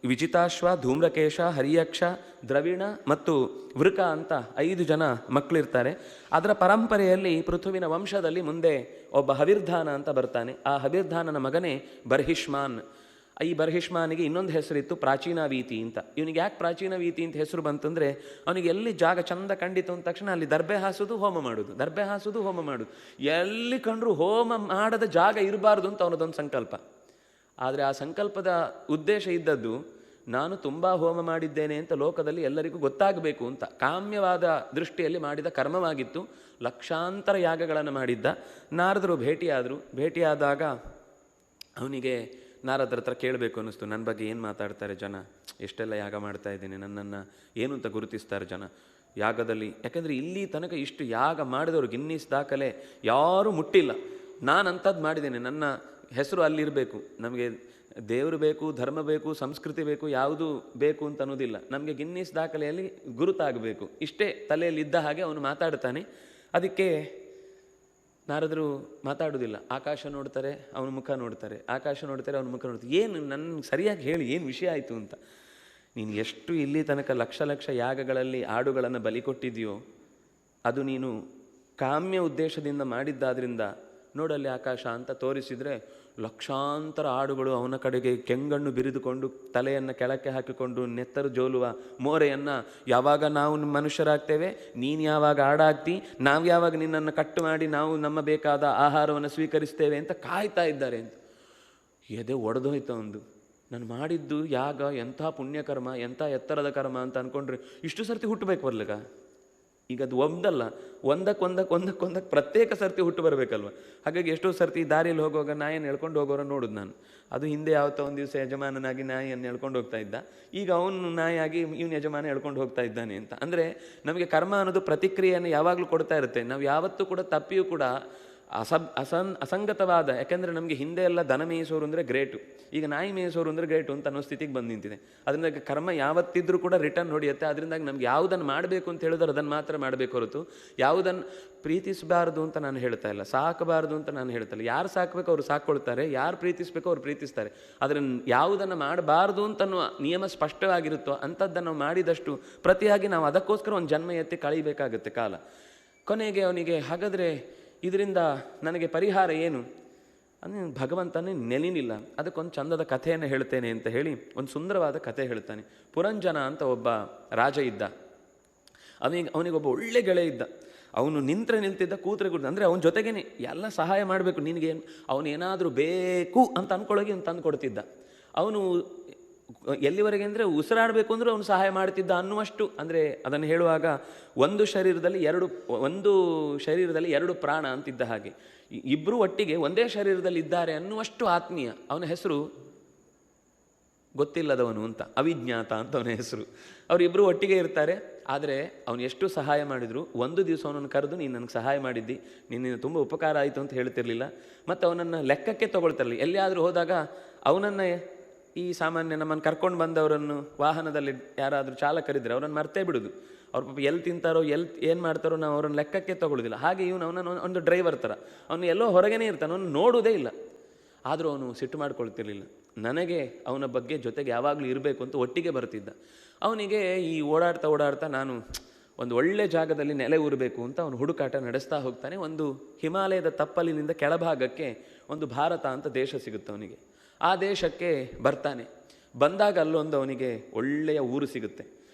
ವಿಜಿತಾಶ್ವ, ಧೂಮ್ರಕೇಶ, ಹರಿಯಕ್ಷ, ದ್ರವಿಣ ಮತ್ತು ವೃಕ ಅಂತ 5 ಜನ ಮಕ್ಕಳಿರ್ತಾರೆ. ಅದರ ಪರಂಪರೆಯಲ್ಲಿ ಪೃಥುವಿನ ವಂಶದಲ್ಲಿ ಮುಂದೆ ಒಬ್ಬ ಹವಿರ್ಧಾನ ಅಂತ ಬರ್ತಾನೆ. ಆ ಹವಿರ್ಧಾನನ ಮಗನೇ ಬರ್ಹಿಷ್ಮಾನ್. ಈ ಬರ್ಹಿಷ್ಮಾನಿಗೆ ಇನ್ನೊಂದು ಹೆಸರಿತ್ತು, ಪ್ರಾಚೀನವೀತಿ ಅಂತ. ಇವನಿಗೆ ಯಾಕೆ ಪ್ರಾಚೀನವೀತಿ ಅಂತ ಹೆಸರು ಬಂತಂದರೆ, ಅವನಿಗೆ ಎಲ್ಲಿ ಜಾಗ ಚಂದ ಕಂಡಿತು ಅಂದ ತಕ್ಷಣ ಅಲ್ಲಿ ದರ್ಬೆ ಹಾಸೋದು ಹೋಮ ಮಾಡೋದು, ಎಲ್ಲಿ ಕಂಡ್ರೂ ಹೋಮ ಮಾಡದ ಜಾಗ ಇರಬಾರ್ದು ಅಂತ ಅವನದೊಂದು ಸಂಕಲ್ಪ. ಆದರೆ ಆ ಸಂಕಲ್ಪದ ಉದ್ದೇಶ ಇದ್ದದ್ದು, ನಾನು ತುಂಬ ಹೋಮ ಮಾಡಿದ್ದೇನೆ ಅಂತ ಲೋಕದಲ್ಲಿ ಎಲ್ಲರಿಗೂ ಗೊತ್ತಾಗಬೇಕು ಅಂತ ಕಾಮ್ಯವಾದ ದೃಷ್ಟಿಯಲ್ಲಿ ಮಾಡಿದ ಕರ್ಮವಾಗಿತ್ತು. ಲಕ್ಷಾಂತರ ಯಾಗಗಳನ್ನು ಮಾಡಿದ್ದ. ನಾರದರು ಭೇಟಿಯಾದಾಗ ಅವನಿಗೆ ನಾರದರ ಹತ್ರ ಕೇಳಬೇಕು ಅನ್ನಿಸ್ತು, ನನ್ನ ಬಗ್ಗೆ ಏನು ಮಾತಾಡ್ತಾರೆ ಜನ, ಎಷ್ಟೆಲ್ಲ ಯಾಗ ಮಾಡ್ತಾ ಇದ್ದೀನಿ, ನನ್ನನ್ನು ಏನು ಅಂತ ಗುರುತಿಸ್ತಾರೆ ಜನ ಯಾಗದಲ್ಲಿ. ಯಾಕೆಂದರೆ ಇಲ್ಲಿ ತನಕ ಇಷ್ಟು ಯಾಗ ಮಾಡಿದವರು ಗಿನ್ನಿಸ್ ದಾಖಲೆ ಯಾರೂ ಮುಟ್ಟಿಲ್ಲ. ನಾನು ಅಂಥದ್ದು ಮಾಡಿದ್ದೇನೆ, ನನ್ನ ಹೆಸರು ಅಲ್ಲಿರಬೇಕು, ನಮಗೆ ದೇವರು ಬೇಕು, ಧರ್ಮ ಬೇಕು, ಸಂಸ್ಕೃತಿ ಬೇಕು, ಯಾವುದು ಬೇಕು ಅಂತ ಅನ್ನೋದಿಲ್ಲ. ನಮಗೆ ಗಿನ್ನಿಸ್ ದಾಖಲೆಯಲ್ಲಿ ಗುರುತಾಗಬೇಕು, ಇಷ್ಟೇ ತಲೆಯಲ್ಲಿ ಇದ್ದ ಹಾಗೆ ಅವನು ಮಾತಾಡ್ತಾನೆ. ಅದಕ್ಕೆ ನಾರದರು ಮಾತಾಡೋದಿಲ್ಲ. ಆಕಾಶ ನೋಡ್ತಾರೆ, ಅವನ ಮುಖ ನೋಡ್ತಾರೆ, ಆಕಾಶ ನೋಡ್ತಾರೆ, ಅವನ ಮುಖ ನೋಡ್ತಾರೆ. ಏನು ನನ್ನ ಸರಿಯಾಗಿ ಹೇಳಿ, ಏನು ವಿಷಯ ಆಯಿತು ಅಂತ. ನೀನು ಎಷ್ಟು ಇಲ್ಲಿ ತನಕ ಲಕ್ಷ ಲಕ್ಷ ಯಾಗಗಳಲ್ಲಿ ಆಡುಗಳನ್ನು ಬಲಿ ಕೊಟ್ಟಿದೆಯೋ ಅದು ನೀನು ಕಾಮ್ಯ ಉದ್ದೇಶದಿಂದ ಮಾಡಿದ್ದಾದ್ರಿಂದ ನೋಡಲ್ಲಿ ಆಕಾಶ ಅಂತ ತೋರಿಸಿದರೆ ಲಕ್ಷಾಂತರ ಆಡುಗಳು ಅವನ ಕಡೆಗೆ ಕೆಂಗಣ್ಣು ಬಿರಿದುಕೊಂಡು ತಲೆಯನ್ನು ಕೆಳಕ್ಕೆ ಹಾಕಿಕೊಂಡು ನೆತ್ತರು ಜೋಲುವ ಮೋರೆಯನ್ನು, ಯಾವಾಗ ನಾವು ಮನುಷ್ಯರಾಗ್ತೇವೆ, ನೀನು ಯಾವಾಗ ಆಡಾಗ್ತಿ, ನಾವು ಯಾವಾಗ ನಿನ್ನನ್ನು ಕಟ್ಟು ಮಾಡಿ ನಾವು ನಮ್ಮ ಬೇಕಾದ ಆಹಾರವನ್ನು ಸ್ವೀಕರಿಸ್ತೇವೆ ಅಂತ ಕಾಯ್ತಾ ಇದ್ದಾರೆ ಅಂತ. ಎದೆ ಒಡೆದೋಯ್ತು ಒಂದು. ನಾನು ಮಾಡಿದ್ದು ಯಾಗ ಎಂಥ ಪುಣ್ಯಕರ್ಮ, ಎಂಥ ಎತ್ತರದ ಕರ್ಮ ಅಂತ ಅಂದ್ಕೊಂಡ್ರೆ ಇಷ್ಟು ಸರ್ತಿ ಹುಟ್ಟಬೇಕು ಬರ್ಲಿಕ್ಕ. ಈಗ ಅದು ಒಂದಲ್ಲ, ಒಂದಕ್ಕೆ ಪ್ರತ್ಯೇಕ ಸರ್ತಿ ಹುಟ್ಟು ಬರಬೇಕಲ್ವ. ಹಾಗಾಗಿ ಎಷ್ಟೋ ಸರ್ತಿ ದಾರಿಯಲ್ಲಿ ಹೋಗುವಾಗ ನಾಯಿಯನ್ನು ಎಳ್ಕೊಂಡು ಹೋಗೋರನ್ನು ನೋಡುದು ನಾನು. ಅದು ಹಿಂದೆ ಯಾವತ್ತೋ ಒಂದು ದಿವಸ ಯಜಮಾನನಾಗಿ ನಾಯಿಯನ್ನು ಎಳ್ಕೊಂಡು ಹೋಗ್ತಾ ಇದ್ದ, ಈಗ ಅವನು ನಾಯಿಯಾಗಿ ಇವನು ಯಜಮಾನ ಎಳ್ಕೊಂಡು ಹೋಗ್ತಾ ಇದ್ದಾನೆ ಅಂತ. ಅಂದರೆ ನಮಗೆ ಕರ್ಮ ಅನ್ನೋದು ಪ್ರತಿಕ್ರಿಯೆಯನ್ನು ಯಾವಾಗಲೂ ಕೊಡ್ತಾ ಇರುತ್ತೆ. ನಾವು ಯಾವತ್ತೂ ಕೂಡ ತಪ್ಪಿಯೂ ಕೂಡ ಅಸಂಗತವಾದ, ಯಾಕೆಂದರೆ ನಮಗೆ ಹಿಂದೆ ಎಲ್ಲ ದನ ಮೇಯಿಸೋರು ಅಂದರೆ ಗ್ರೇಟು, ಈಗ ನಾಯಿ ಮೇಯಿಸೋರು ಅಂದರೆ ಗ್ರೇಟು ಅಂತ ಅನ್ನೋ ಸ್ಥಿತಿಗೆ ಬಂದು ನಿಂತಿದೆ. ಅದರಿಂದ ಕರ್ಮ ಯಾವತ್ತಿದ್ರೂ ಕೂಡ ರಿಟರ್ನ್ ಹೊಡೆಯುತ್ತೆ. ಅದರಿಂದಾಗಿ ನಮ್ಗೆ ಯಾವುದನ್ನು ಮಾಡಬೇಕು ಅಂತ ಹೇಳಿದ್ರೆ ಅದನ್ನು ಮಾತ್ರ ಮಾಡಬೇಕು ಹೊರತು ಯಾವುದನ್ನು ಪ್ರೀತಿಸಬಾರ್ದು ಅಂತ ನಾನು ಹೇಳ್ತಾ ಇಲ್ಲ, ಸಾಕಬಾರ್ದು ಅಂತ ನಾನು ಹೇಳ್ತಾ ಇಲ್ಲ. ಯಾರು ಸಾಕಬೇಕು ಅವರು ಸಾಕ್ಕೊಳ್ತಾರೆ, ಯಾರು ಪ್ರೀತಿಸಬೇಕು ಅವ್ರು ಪ್ರೀತಿಸ್ತಾರೆ. ಆದರೆ ಯಾವುದನ್ನು ಮಾಡಬಾರ್ದು ಅಂತನ್ನುವ ನಿಯಮ ಸ್ಪಷ್ಟವಾಗಿರುತ್ತೋ ಅಂಥದ್ದನ್ನು ನಾವು ಮಾಡಿದಷ್ಟು ಪ್ರತಿಯಾಗಿ ನಾವು ಅದಕ್ಕೋಸ್ಕರ ಒಂದು ಜನ್ಮ ಎತ್ತಿ ಕಳೀಬೇಕಾಗುತ್ತೆ ಕಾಲ. ಕೊನೆಗೆ ಅವನಿಗೆ ಹಾಗಾದರೆ ಇದರಿಂದ ನನಗೆ ಪರಿಹಾರ ಏನು ಅಂದರೆ ಭಗವಂತನೇ ನೆಲಿನಿಲ್ಲ. ಅದಕ್ಕೊಂದು ಚಂದದ ಕಥೆಯನ್ನು ಹೇಳ್ತೇನೆ ಅಂತ ಹೇಳಿ ಒಂದು ಸುಂದರವಾದ ಕಥೆ ಹೇಳ್ತಾನೆ. ಪುರಂಜನ ಅಂತ ಒಬ್ಬ ರಾಜ ಇದ್ದ. ಅವನಿಗೊಬ್ಬ ಒಳ್ಳೆ ಗೆಳೆಯ ಇದ್ದ. ಅವನು ನಿಲ್ತಿದ್ದ, ಕೂತ್ರೆ ಅಂದರೆ ಅವನ ಜೊತೆಗೇನೆ ಎಲ್ಲ ಸಹಾಯ ಮಾಡಬೇಕು. ನಿನಗೇನು ಅವನೇನಾದರೂ ಬೇಕು ಅಂತ ಅಂದ್ಕೊಳ್ಳೋಗಿ ಅವ್ನು ತಂದು ಕೊಡ್ತಿದ್ದ. ಅವನು ಎಲ್ಲಿವರೆಗೆ ಅಂದರೆ ಉಸಿರಾಡಬೇಕು ಅಂದರೂ ಅವನು ಸಹಾಯ ಮಾಡ್ತಿದ್ದ ಅನ್ನುವಷ್ಟು. ಅಂದರೆ ಅದನ್ನು ಹೇಳುವಾಗ ಒಂದು ಶರೀರದಲ್ಲಿ ಎರಡು ಪ್ರಾಣ ಅಂತಿದ್ದ ಹಾಗೆ ಇಬ್ಬರು ಒಟ್ಟಿಗೆ ಒಂದೇ ಶರೀರದಲ್ಲಿ ಇದ್ದಾರೆ ಅನ್ನುವಷ್ಟು ಆತ್ಮೀಯ. ಅವನ ಹೆಸರು ಗೊತ್ತಿಲ್ಲದವನು ಅಂತ, ಅವಿಜ್ಞಾತ ಅಂತ ಅವನ ಹೆಸರು. ಅವರಿಬ್ಬರು ಒಟ್ಟಿಗೆ ಇರ್ತಾರೆ. ಆದರೆ ಅವನು ಎಷ್ಟು ಸಹಾಯ ಮಾಡಿದ್ರು ಒಂದು ದಿವಸ ಅವನನ್ನು ಕರೆದು, ನೀನು ನನಗೆ ಸಹಾಯ ಮಾಡಿದ್ದಿ, ನಿನ್ನಿಂದ ತುಂಬ ಉಪಕಾರ ಆಯಿತು ಅಂತ ಹೇಳ್ತಿರ್ಲಿಲ್ಲ. ಮತ್ತು ಅವನನ್ನು ಲೆಕ್ಕಕ್ಕೆ ತಗೊಳ್ತಿರಲಿಲ್ಲ. ಎಲ್ಲಿಯಾದರೂ ಹೋದಾಗ ಅವನನ್ನು, ಈ ಸಾಮಾನ್ಯ ನಮ್ಮನ್ನು ಕರ್ಕೊಂಡು ಬಂದವರನ್ನು ವಾಹನದಲ್ಲಿ ಯಾರಾದರೂ ಚಾಲಕರಿದ್ದರೆ ಅವರನ್ನು ಮರ್ತೇ ಬಿಡೋದು. ಅವ್ರ ಪಾಪ ಎಲ್ಲಿ ತಿಂತಾರೋ ಏನು ಮಾಡ್ತಾರೋ ನಾವು ಅವ್ರನ್ನ ಲೆಕ್ಕಕ್ಕೆ ತಗೊಳ್ಳೋದಿಲ್ಲ. ಹಾಗೆ ಅವನನ್ನು ಒಂದು ಡ್ರೈವರ್ ಥರ, ಅವನು ಎಲ್ಲೋ ಹೊರಗೇನೆ ಇರ್ತಾನೆ, ಅವನು ನೋಡೋದೇ ಇಲ್ಲ. ಆದರೂ ಅವನು ಸಿಟ್ಟು ಮಾಡ್ಕೊಳ್ತಿರ್ಲಿಲ್ಲ. ನನಗೆ ಅವನ ಬಗ್ಗೆ ಜೊತೆಗೆ ಯಾವಾಗಲೂ ಇರಬೇಕು ಅಂತ ಒಟ್ಟಿಗೆ ಬರ್ತಿದ್ದ. ಅವನಿಗೆ ಈ ಓಡಾಡ್ತಾ ನಾನು ಒಂದು ಒಳ್ಳೆ ಜಾಗದಲ್ಲಿ ನೆಲೆ ಊರಬೇಕು ಅಂತ ಅವನು ಹುಡುಕಾಟ ನಡೆಸ್ತಾ ಹೋಗ್ತಾನೆ. ಒಂದು ಹಿಮಾಲಯದ ತಪ್ಪಲಿನಿಂದ ಕೆಳಭಾಗಕ್ಕೆ ಒಂದು ಭಾರತ ಅಂತ ದೇಶ ಸಿಗುತ್ತೆ ಅವನಿಗೆ. ಆ ದೇಶಕ್ಕೆ ಬರ್ತಾನೆ. ಬಂದಾಗ ಅಲ್ಲೊಂದು ಅವನಿಗೆ ಒಳ್ಳೆಯ ಊರು ಸಿಗುತ್ತೆ.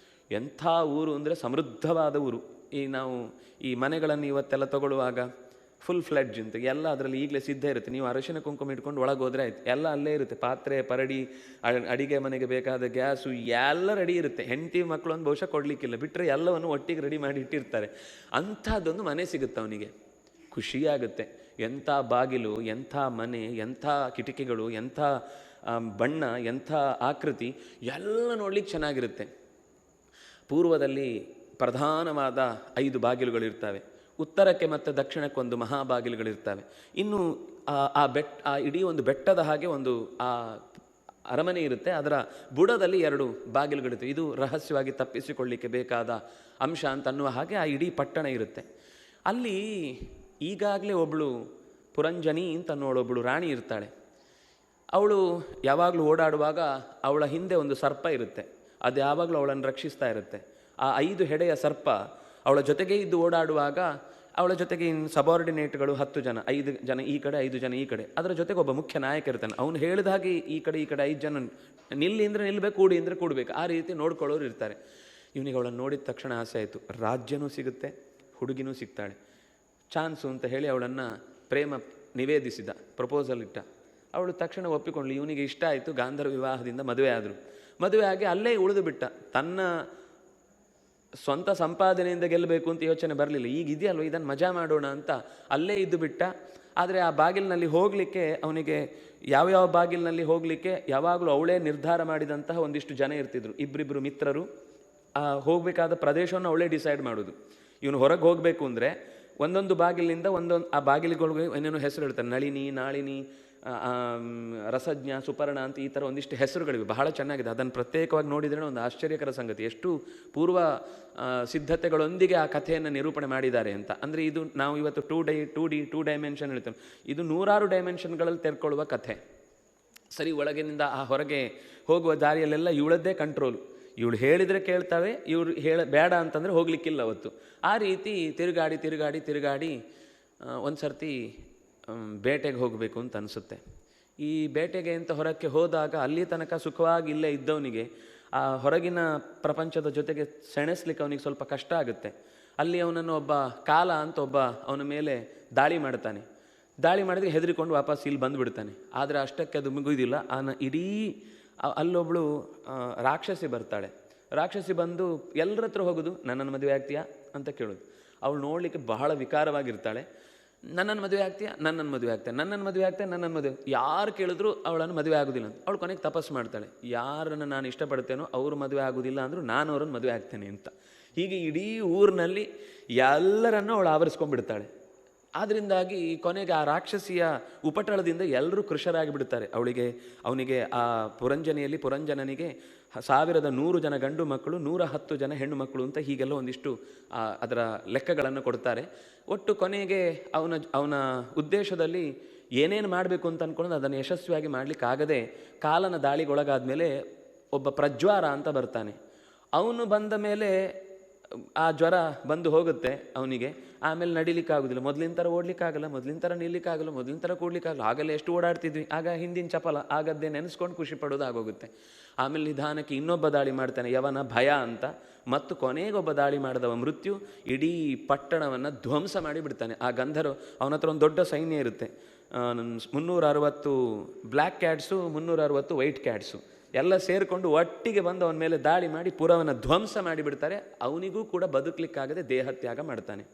ಎಂಥ ಊರು ಅಂದರೆ ಸಮೃದ್ಧವಾದ ಊರು. ನಾವು ಈ ಮನೆಗಳನ್ನು ಇವತ್ತೆಲ್ಲ ತಗೊಳ್ಳುವಾಗ ಫುಲ್ ಫ್ಲೆಡ್ಜ್ ಅಂತ ಎಲ್ಲ ಅದರಲ್ಲಿ ಈಗಲೇ ಸಿದ್ಧ ಇರುತ್ತೆ. ನೀವು ಅರಿಶಿನ ಕುಂಕುಮ ಇಟ್ಕೊಂಡು ಒಳಗೆ ಹೋದರೆ ಆಯ್ತು, ಎಲ್ಲ ಅಲ್ಲೇ ಇರುತ್ತೆ. ಪಾತ್ರೆ, ಪರಡಿ, ಅಡಿಗೆ ಮನೆಗೆ ಬೇಕಾದ ಗ್ಯಾಸು ಎಲ್ಲ ರೆಡಿ ಇರುತ್ತೆ. ಹೆಂಡತಿ ಮಕ್ಕಳೊಂದು ಬಹುಶಃ ಕೊಡಲಿಕ್ಕಿಲ್ಲ, ಬಿಟ್ಟರೆ ಎಲ್ಲವನ್ನು ಒಟ್ಟಿಗೆ ರೆಡಿ ಮಾಡಿ ಇಟ್ಟಿರ್ತಾರೆ. ಅಂಥದ್ದೊಂದು ಮನೆ ಸಿಗುತ್ತೆ ಅವನಿಗೆ. ಖುಷಿಯಾಗುತ್ತೆ. ಎಂಥ ಬಾಗಿಲು, ಎಂಥ ಮನೆ, ಎಂಥ ಕಿಟಕಿಗಳು, ಎಂಥ ಬಣ್ಣ, ಎಂಥ ಆಕೃತಿ, ಎಲ್ಲ ನೋಡ್ಲಿಕ್ಕೆ ಚೆನ್ನಾಗಿರುತ್ತೆ. ಪೂರ್ವದಲ್ಲಿ ಪ್ರಧಾನವಾದ 5 ಬಾಗಿಲುಗಳಿರ್ತವೆ. ಉತ್ತರಕ್ಕೆ ಮತ್ತು ದಕ್ಷಿಣಕ್ಕೊಂದು ಮಹಾಬಾಗಿಲುಗಳಿರ್ತವೆ. ಇನ್ನು ಆ ಇಡೀ ಒಂದು ಬೆಟ್ಟದ ಹಾಗೆ ಒಂದು ಆ ಅರಮನೆ ಇರುತ್ತೆ. ಅದರ ಬುಡದಲ್ಲಿ 2 ಬಾಗಿಲುಗಳಿರ್ತವೆ. ಇದು ರಹಸ್ಯವಾಗಿ ತಪ್ಪಿಸಿಕೊಳ್ಳಿಕ್ಕೆ ಬೇಕಾದ ಅಂಶ ಅಂತ ಅನ್ನುವ ಹಾಗೆ ಆ ಇಡೀ ಪಟ್ಟಣ ಇರುತ್ತೆ. ಅಲ್ಲಿ ಈಗಾಗಲೇ ಒಬ್ಬಳು ಪುರಂಜನಿ ಅಂತ ಅನ್ನೋಳೊಬ್ಬಳು ರಾಣಿ ಇರ್ತಾಳೆ. ಅವಳು ಯಾವಾಗಲೂ ಓಡಾಡುವಾಗ ಅವಳ ಹಿಂದೆ ಒಂದು ಸರ್ಪ ಇರುತ್ತೆ. ಅದು ಯಾವಾಗಲೂ ಅವಳನ್ನು ರಕ್ಷಿಸ್ತಾ ಇರುತ್ತೆ. ಆ 5 ಹೆಡೆಯ ಸರ್ಪ ಅವಳ ಜೊತೆಗೆ ಇದ್ದು ಓಡಾಡುವಾಗ ಅವಳ ಜೊತೆಗೆ ಇನ್ನು ಸಬಾರ್ಡಿನೇಟ್ಗಳು 10 ಜನ, 5 ಜನ ಈ ಕಡೆ 5 ಜನ ಈ ಕಡೆ. ಅದರ ಜೊತೆಗೆ ಒಬ್ಬ ಮುಖ್ಯ ನಾಯಕ ಇರ್ತಾನೆ. ಅವನು ಹೇಳಿದ ಹಾಗೆ ಈ ಕಡೆ 5 ಜನ ನಿಲ್ಲಿ ಅಂದರೆ ನಿಲ್ಲಬೇಕು, ಕೂಡಿ ಅಂದರೆ ಕೂಡಬೇಕು, ಆ ರೀತಿ ನೋಡ್ಕೊಳ್ಳೋರು ಇರ್ತಾರೆ. ಇವನಿಗೆ ಅವಳನ್ನು ನೋಡಿದ ತಕ್ಷಣ ಆಸೆ ಆಯಿತು. ರಾಜ್ಯನೂ ಸಿಗುತ್ತೆ, ಹುಡುಗಿನೂ ಸಿಗ್ತಾಳೆ. ಚಾನ್ಸು ಅಂತ ಹೇಳಿ ಅವಳನ್ನು ಪ್ರೇಮ ನಿವೇದಿಸಿದ, ಪ್ರಪೋಸಲ್ ಇಟ್ಟ. ಅವಳು ತಕ್ಷಣ ಒಪ್ಪಿಕೊಂಡ್ಳು. ಇವನಿಗೆ ಇಷ್ಟ ಆಯಿತು. ಗಾಂಧರ್ವ ವಿವಾಹದಿಂದ ಮದುವೆ ಆದರು. ಮದುವೆ ಆಗಿ ಅಲ್ಲೇ ಉಳಿದು ಬಿಟ್ಟ. ತನ್ನ ಸ್ವಂತ ಸಂಪಾದನೆಯಿಂದ ಗೆಲ್ಲಬೇಕು ಅಂತ ಯೋಚನೆ ಬರಲಿಲ್ಲ. ಈಗ ಇದೆಯಲ್ವ, ಇದನ್ನು ಮಜಾ ಮಾಡೋಣ ಅಂತ ಅಲ್ಲೇ ಇದ್ದು ಬಿಟ್ಟ. ಆದರೆ ಆ ಬಾಗಿಲಿನಲ್ಲಿ ಹೋಗಲಿಕ್ಕೆ ಅವನಿಗೆ ಯಾವ್ಯಾವ ಬಾಗಿಲಿನಲ್ಲಿ ಹೋಗಲಿಕ್ಕೆ ಯಾವಾಗಲೂ ಅವಳೇ ನಿರ್ಧಾರ ಮಾಡಿದಂತಹ ಒಂದಿಷ್ಟು ಜನ ಇರ್ತಿದ್ರು. ಇಬ್ಬರಿಬ್ಬರು ಮಿತ್ರರು. ಹೋಗಬೇಕಾದ ಪ್ರದೇಶವನ್ನು ಅವಳೇ ಡಿಸೈಡ್ ಮಾಡೋದು. ಇವನು ಹೊರಗೆ ಹೋಗಬೇಕು ಅಂದರೆ ಒಂದೊಂದು ಬಾಗಿಲಿನಿಂದ ಒಂದೊಂದು ಆ ಬಾಗಿಲುಗಳಿಗೆ ಏನೇನೋ ಹೆಸರು ಹೇಳ್ತಾರೆ. ನಳಿನಿ, ನಾಳಿನಿ, ರಸಜ್ಞ, ಸುಪರ್ಣ ಅಂತ ಈ ಥರ ಒಂದಿಷ್ಟು ಹೆಸರುಗಳಿವೆ, ಬಹಳ ಚೆನ್ನಾಗಿದೆ. ಅದನ್ನು ಪ್ರತ್ಯೇಕವಾಗಿ ನೋಡಿದರೆ ಒಂದು ಆಶ್ಚರ್ಯಕರ ಸಂಗತಿ, ಎಷ್ಟು ಪೂರ್ವ ಸಿದ್ಧತೆಗಳೊಂದಿಗೆ ಆ ಕಥೆಯನ್ನು ನಿರೂಪಣೆ ಮಾಡಿದ್ದಾರೆ ಅಂತ. ಅಂದರೆ ಇದು ನಾವು ಇವತ್ತು ಟೂ ಡೈಮೆನ್ಷನ್ ಹೇಳ್ತೇವೆ, ಇದು 100 ಡೈಮೆನ್ಷನ್ಗಳಲ್ಲಿ ತೆರ್ಕೊಳ್ಳುವ ಕಥೆ. ಸರಿ, ಒಳಗಿನಿಂದ ಆ ಹೊರಗೆ ಹೋಗುವ ದಾರಿಯಲ್ಲೆಲ್ಲ ಇವಳದ್ದೇ ಕಂಟ್ರೋಲು. ಇವಳು ಹೇಳಿದರೆ ಕೇಳ್ತಾಳೆ, ಇವ್ರು ಬೇಡ ಅಂತಂದರೆ ಹೋಗ್ಲಿಕ್ಕಿಲ್ಲ ಅವತ್ತು. ಆ ರೀತಿ ತಿರುಗಾಡಿ ಒಂದು ಸರ್ತಿ ಬೇಟೆಗೆ ಹೋಗಬೇಕು ಅಂತ ಅನಿಸುತ್ತೆ. ಈ ಬೇಟೆಗೆ ಅಂತ ಹೊರಕ್ಕೆ ಹೋದಾಗ ಅಲ್ಲಿ ತನಕ ಸುಖವಾಗಿ ಇಲ್ಲೇ ಇದ್ದವನಿಗೆ ಆ ಹೊರಗಿನ ಪ್ರಪಂಚದ ಜೊತೆಗೆ ಸೆಣಸ್ಲಿಕ್ಕೆ ಅವನಿಗೆ ಸ್ವಲ್ಪ ಕಷ್ಟ ಆಗುತ್ತೆ. ಅಲ್ಲಿ ಅವನನ್ನು ಒಬ್ಬ ಕಾಲ ಅಂತ ಅವನ ಮೇಲೆ ದಾಳಿ ಮಾಡಿದರೆ ಹೆದರಿಕೊಂಡು ವಾಪಸ್ ಇಲ್ಲಿ ಬಂದುಬಿಡ್ತಾನೆ. ಆದರೆ ಅಷ್ಟಕ್ಕೆ ಅದು ಮುಗಿಯೋದಿಲ್ಲ. ಇಡೀ ಅಲ್ಲೊಬ್ಬಳು ರಾಕ್ಷಸಿ ಬರ್ತಾಳೆ. ರಾಕ್ಷಸಿ ಬಂದು ಎಲ್ಲರ ಹತ್ರ ಹೋಗೋದು, ನನ್ನನ್ನು ಮದುವೆ ಆಗ್ತೀಯಾ ಅಂತ ಕೇಳೋದು. ಅವಳು ನೋಡಲಿಕ್ಕೆ ಬಹಳ ವಿಕಾರವಾಗಿರ್ತಾಳೆ. ನನ್ನನ್ನು ಮದುವೆ ಆಗ್ತೀಯಾ, ನನ್ನನ್ನು ಮದುವೆ ಆಗ್ತೀಯಾ. ಯಾರು ಕೇಳಿದ್ರು ಅವಳನ್ನು ಮದುವೆ ಆಗೋದಿಲ್ಲ ಅಂತ. ಅವಳು ಕೊನೆಗೆ ತಪಸ್ಸು ಮಾಡ್ತಾಳೆ, ಯಾರನ್ನು ನಾನು ಇಷ್ಟಪಡ್ತೇನೋ ಅವರು ಮದುವೆ ಆಗೋದಿಲ್ಲ ಅಂದರೂ ನಾನು ಅವರನ್ನು ಮದುವೆ ಆಗ್ತೇನೆ ಅಂತ. ಹೀಗೆ ಇಡೀ ಊರಿನಲ್ಲಿ ಎಲ್ಲರನ್ನೂ ಅವಳು ಆವರಿಸ್ಕೊಂಡ್ಬಿಡ್ತಾಳೆ. ಆದ್ದರಿಂದಾಗಿ ಕೊನೆಗೆ ಆ ರಾಕ್ಷಸಿಯ ಉಪಟಳದಿಂದ ಎಲ್ಲರೂ ಕೃಶರಾಗಿ ಬಿಡ್ತಾರೆ. ಅವನಿಗೆ ಆ ಪುರಂಜನನಿಗೆ 1100 ಜನ ಗಂಡು ಮಕ್ಕಳು, 110 ಜನ ಹೆಣ್ಣು ಮಕ್ಕಳು ಅಂತ ಹೀಗೆಲ್ಲ ಒಂದಿಷ್ಟು ಅದರ ಲೆಕ್ಕಗಳನ್ನು ಕೊಡ್ತಾರೆ. ಒಟ್ಟು ಕೊನೆಗೆ ಅವನ ಉದ್ದೇಶದಲ್ಲಿ ಏನೇನು ಮಾಡಬೇಕು ಅಂತ ಅಂದ್ಕೊಂಡು ಅದನ್ನು ಯಶಸ್ವಿಯಾಗಿ ಮಾಡಲಿಕ್ಕಾಗದೆ ಕಾಲನ ದಾಳಿಗೊಳಗಾದ ಮೇಲೆ ಒಬ್ಬ ಪ್ರಜ್ವಾರ ಅಂತ ಬರ್ತಾನೆ. ಅವನು ಬಂದ ಮೇಲೆ ಆ ಜ್ವರ ಬಂದು ಹೋಗುತ್ತೆ ಅವನಿಗೆ. ಆಮೇಲೆ ನಡಿಲಿಕ್ಕಾಗೋದಿಲ್ಲ, ಮೊದಲಿನ ಥರ ಓಡ್ಲಿಕ್ಕಾಗಲ್ಲ, ಮೊದಲಿನ ಥರ ನಿಲ್ಲಿಕ್ಕಾಗಲ್ಲ, ಮೊದಲಿನ ಥರ ಕೂಡ್ಲಿಕ್ಕಾಗಲ್ಲ. ಆಗಲ್ಲ ಎಷ್ಟು ಓಡಾಡ್ತಿದ್ವಿ, ಆಗ ಹಿಂದಿನ ಚಪಲ ಆಗದ್ದೇ ನೆನೆಸ್ಕೊಂಡು ಖುಷಿ ಪಡೋದು ಆಗೋಗುತ್ತೆ. ಆಮೇಲೆ ನಿಧಾನಕ್ಕೆ ಇನ್ನೊಬ್ಬ ದಾಳಿ ಮಾಡ್ತಾನೆ, ಯವನ ಭಯ ಅಂತ. ಮತ್ತು ಕೊನೆಗೊಬ್ಬ ದಾಳಿ ಮಾಡಿದವ ಮೃತ್ಯು ಇಡೀ ಪಟ್ಟಣವನ್ನು ಧ್ವಂಸ ಮಾಡಿ ಬಿಡ್ತಾನೆ. ಆ ಗಂಧರ್ವ ಅವನ ಹತ್ರ ಒಂದು ದೊಡ್ಡ ಸೈನ್ಯ ಇರುತ್ತೆ, 360 ಬ್ಲ್ಯಾಕ್ ಕ್ಯಾಟ್ಸು, 360 ವೈಟ್ ಕ್ಯಾಟ್ಸು ಎಲ್ಲ ಸೇರಿಕೊಂಡು ಒಟ್ಟಿಗೆ ಬಂದು ಅವನ ಮೇಲೆ ದಾಳಿ ಮಾಡಿ ಪುರವನ್ನು ಧ್ವಂಸ ಮಾಡಿಬಿಡ್ತಾರೆ. ಅವನಿಗೂ ಕೂಡ ಬದುಕಲಿಕ್ಕಾಗದೆ ದೇಹತ್ಯಾಗ ಮಾಡ್ತಾನೆ.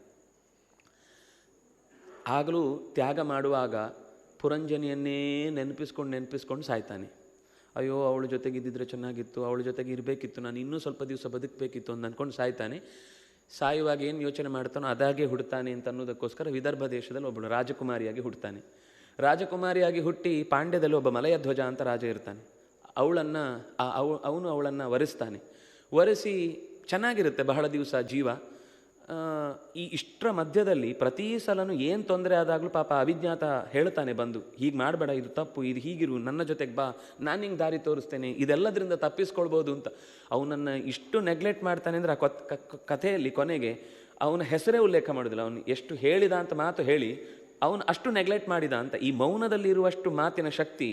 ಆಗಲೂ ತ್ಯಾಗ ಮಾಡುವಾಗ ಪುರಂಜನಿಯನ್ನೇ ನೆನಪಿಸ್ಕೊಂಡು ಸಾಯ್ತಾನೆ. ಅಯ್ಯೋ, ಅವಳ ಜೊತೆಗಿದ್ದಿದ್ರೆ ಚೆನ್ನಾಗಿತ್ತು, ಅವಳ ಜೊತೆಗೆ ಇರಬೇಕಿತ್ತು, ನಾನು ಇನ್ನೂ ಸ್ವಲ್ಪ ದಿವಸ ಬದುಕಬೇಕಿತ್ತು ಅಂತ ಅಂದ್ಕೊಂಡು ಸಾಯ್ತಾನೆ. ಸಾಯುವಾಗ ಏನು ಯೋಚನೆ ಮಾಡ್ತಾನೋ ಅದಾಗೆ ಹುಡ್ತಾನೆ ಅಂತ ಅನ್ನೋದಕ್ಕೋಸ್ಕರ ವಿದರ್ಭ ದೇಶದಲ್ಲಿ ಒಬ್ಬಳು ರಾಜಕುಮಾರಿಯಾಗಿ ಹುಡ್ತಾನೆ. ರಾಜಕುಮಾರಿಯಾಗಿ ಹುಟ್ಟಿ ಪಾಂಡ್ಯದಲ್ಲಿ ಒಬ್ಬ ಮಲಯಧ್ವಜ ಅಂತ ರಾಜ ಇರ್ತಾನೆ. ಅವನು ಅವಳನ್ನು ವರಿಸಿ ಚೆನ್ನಾಗಿರುತ್ತೆ ಬಹಳ ದಿವಸ ಜೀವ. ಇಷ್ಟರ ಮಧ್ಯದಲ್ಲಿ ಪ್ರತಿ ಸಲನೂ ಏನು ತೊಂದರೆ ಆದಾಗಲೂ ಪಾಪ ಅವಿಜ್ಞಾತ ಹೇಳ್ತಾನೆ ಬಂದು, ಹೀಗೆ ಮಾಡಬೇಡ, ಇದು ತಪ್ಪು, ಇದು ಹೀಗಿರು, ನನ್ನ ಜೊತೆಗೆ ಬಾ, ನಾನು ಹಿಂಗೆ ದಾರಿ ತೋರಿಸ್ತೇನೆ, ಇದೆಲ್ಲದರಿಂದ ತಪ್ಪಿಸ್ಕೊಳ್ಬೋದು ಅಂತ. ಅವನನ್ನು ಇಷ್ಟು ನೆಗ್ಲೆಕ್ಟ್ ಮಾಡ್ತಾನೆ ಅಂದರೆ ಆ ಕಥೆಯಲ್ಲಿ ಕೊನೆಗೆ ಅವನ ಹೆಸರೇ ಉಲ್ಲೇಖ ಮಾಡೋದಿಲ್ಲ. ಅವನು ಎಷ್ಟು ಹೇಳಿದ ಅಂತ ಮಾತು ಹೇಳಿ ಅವನು ಅಷ್ಟು ನೆಗ್ಲೆಕ್ಟ್ ಮಾಡಿದ ಅಂತ. ಈ ಮೌನದಲ್ಲಿರುವಷ್ಟು ಮಾತಿನ ಶಕ್ತಿ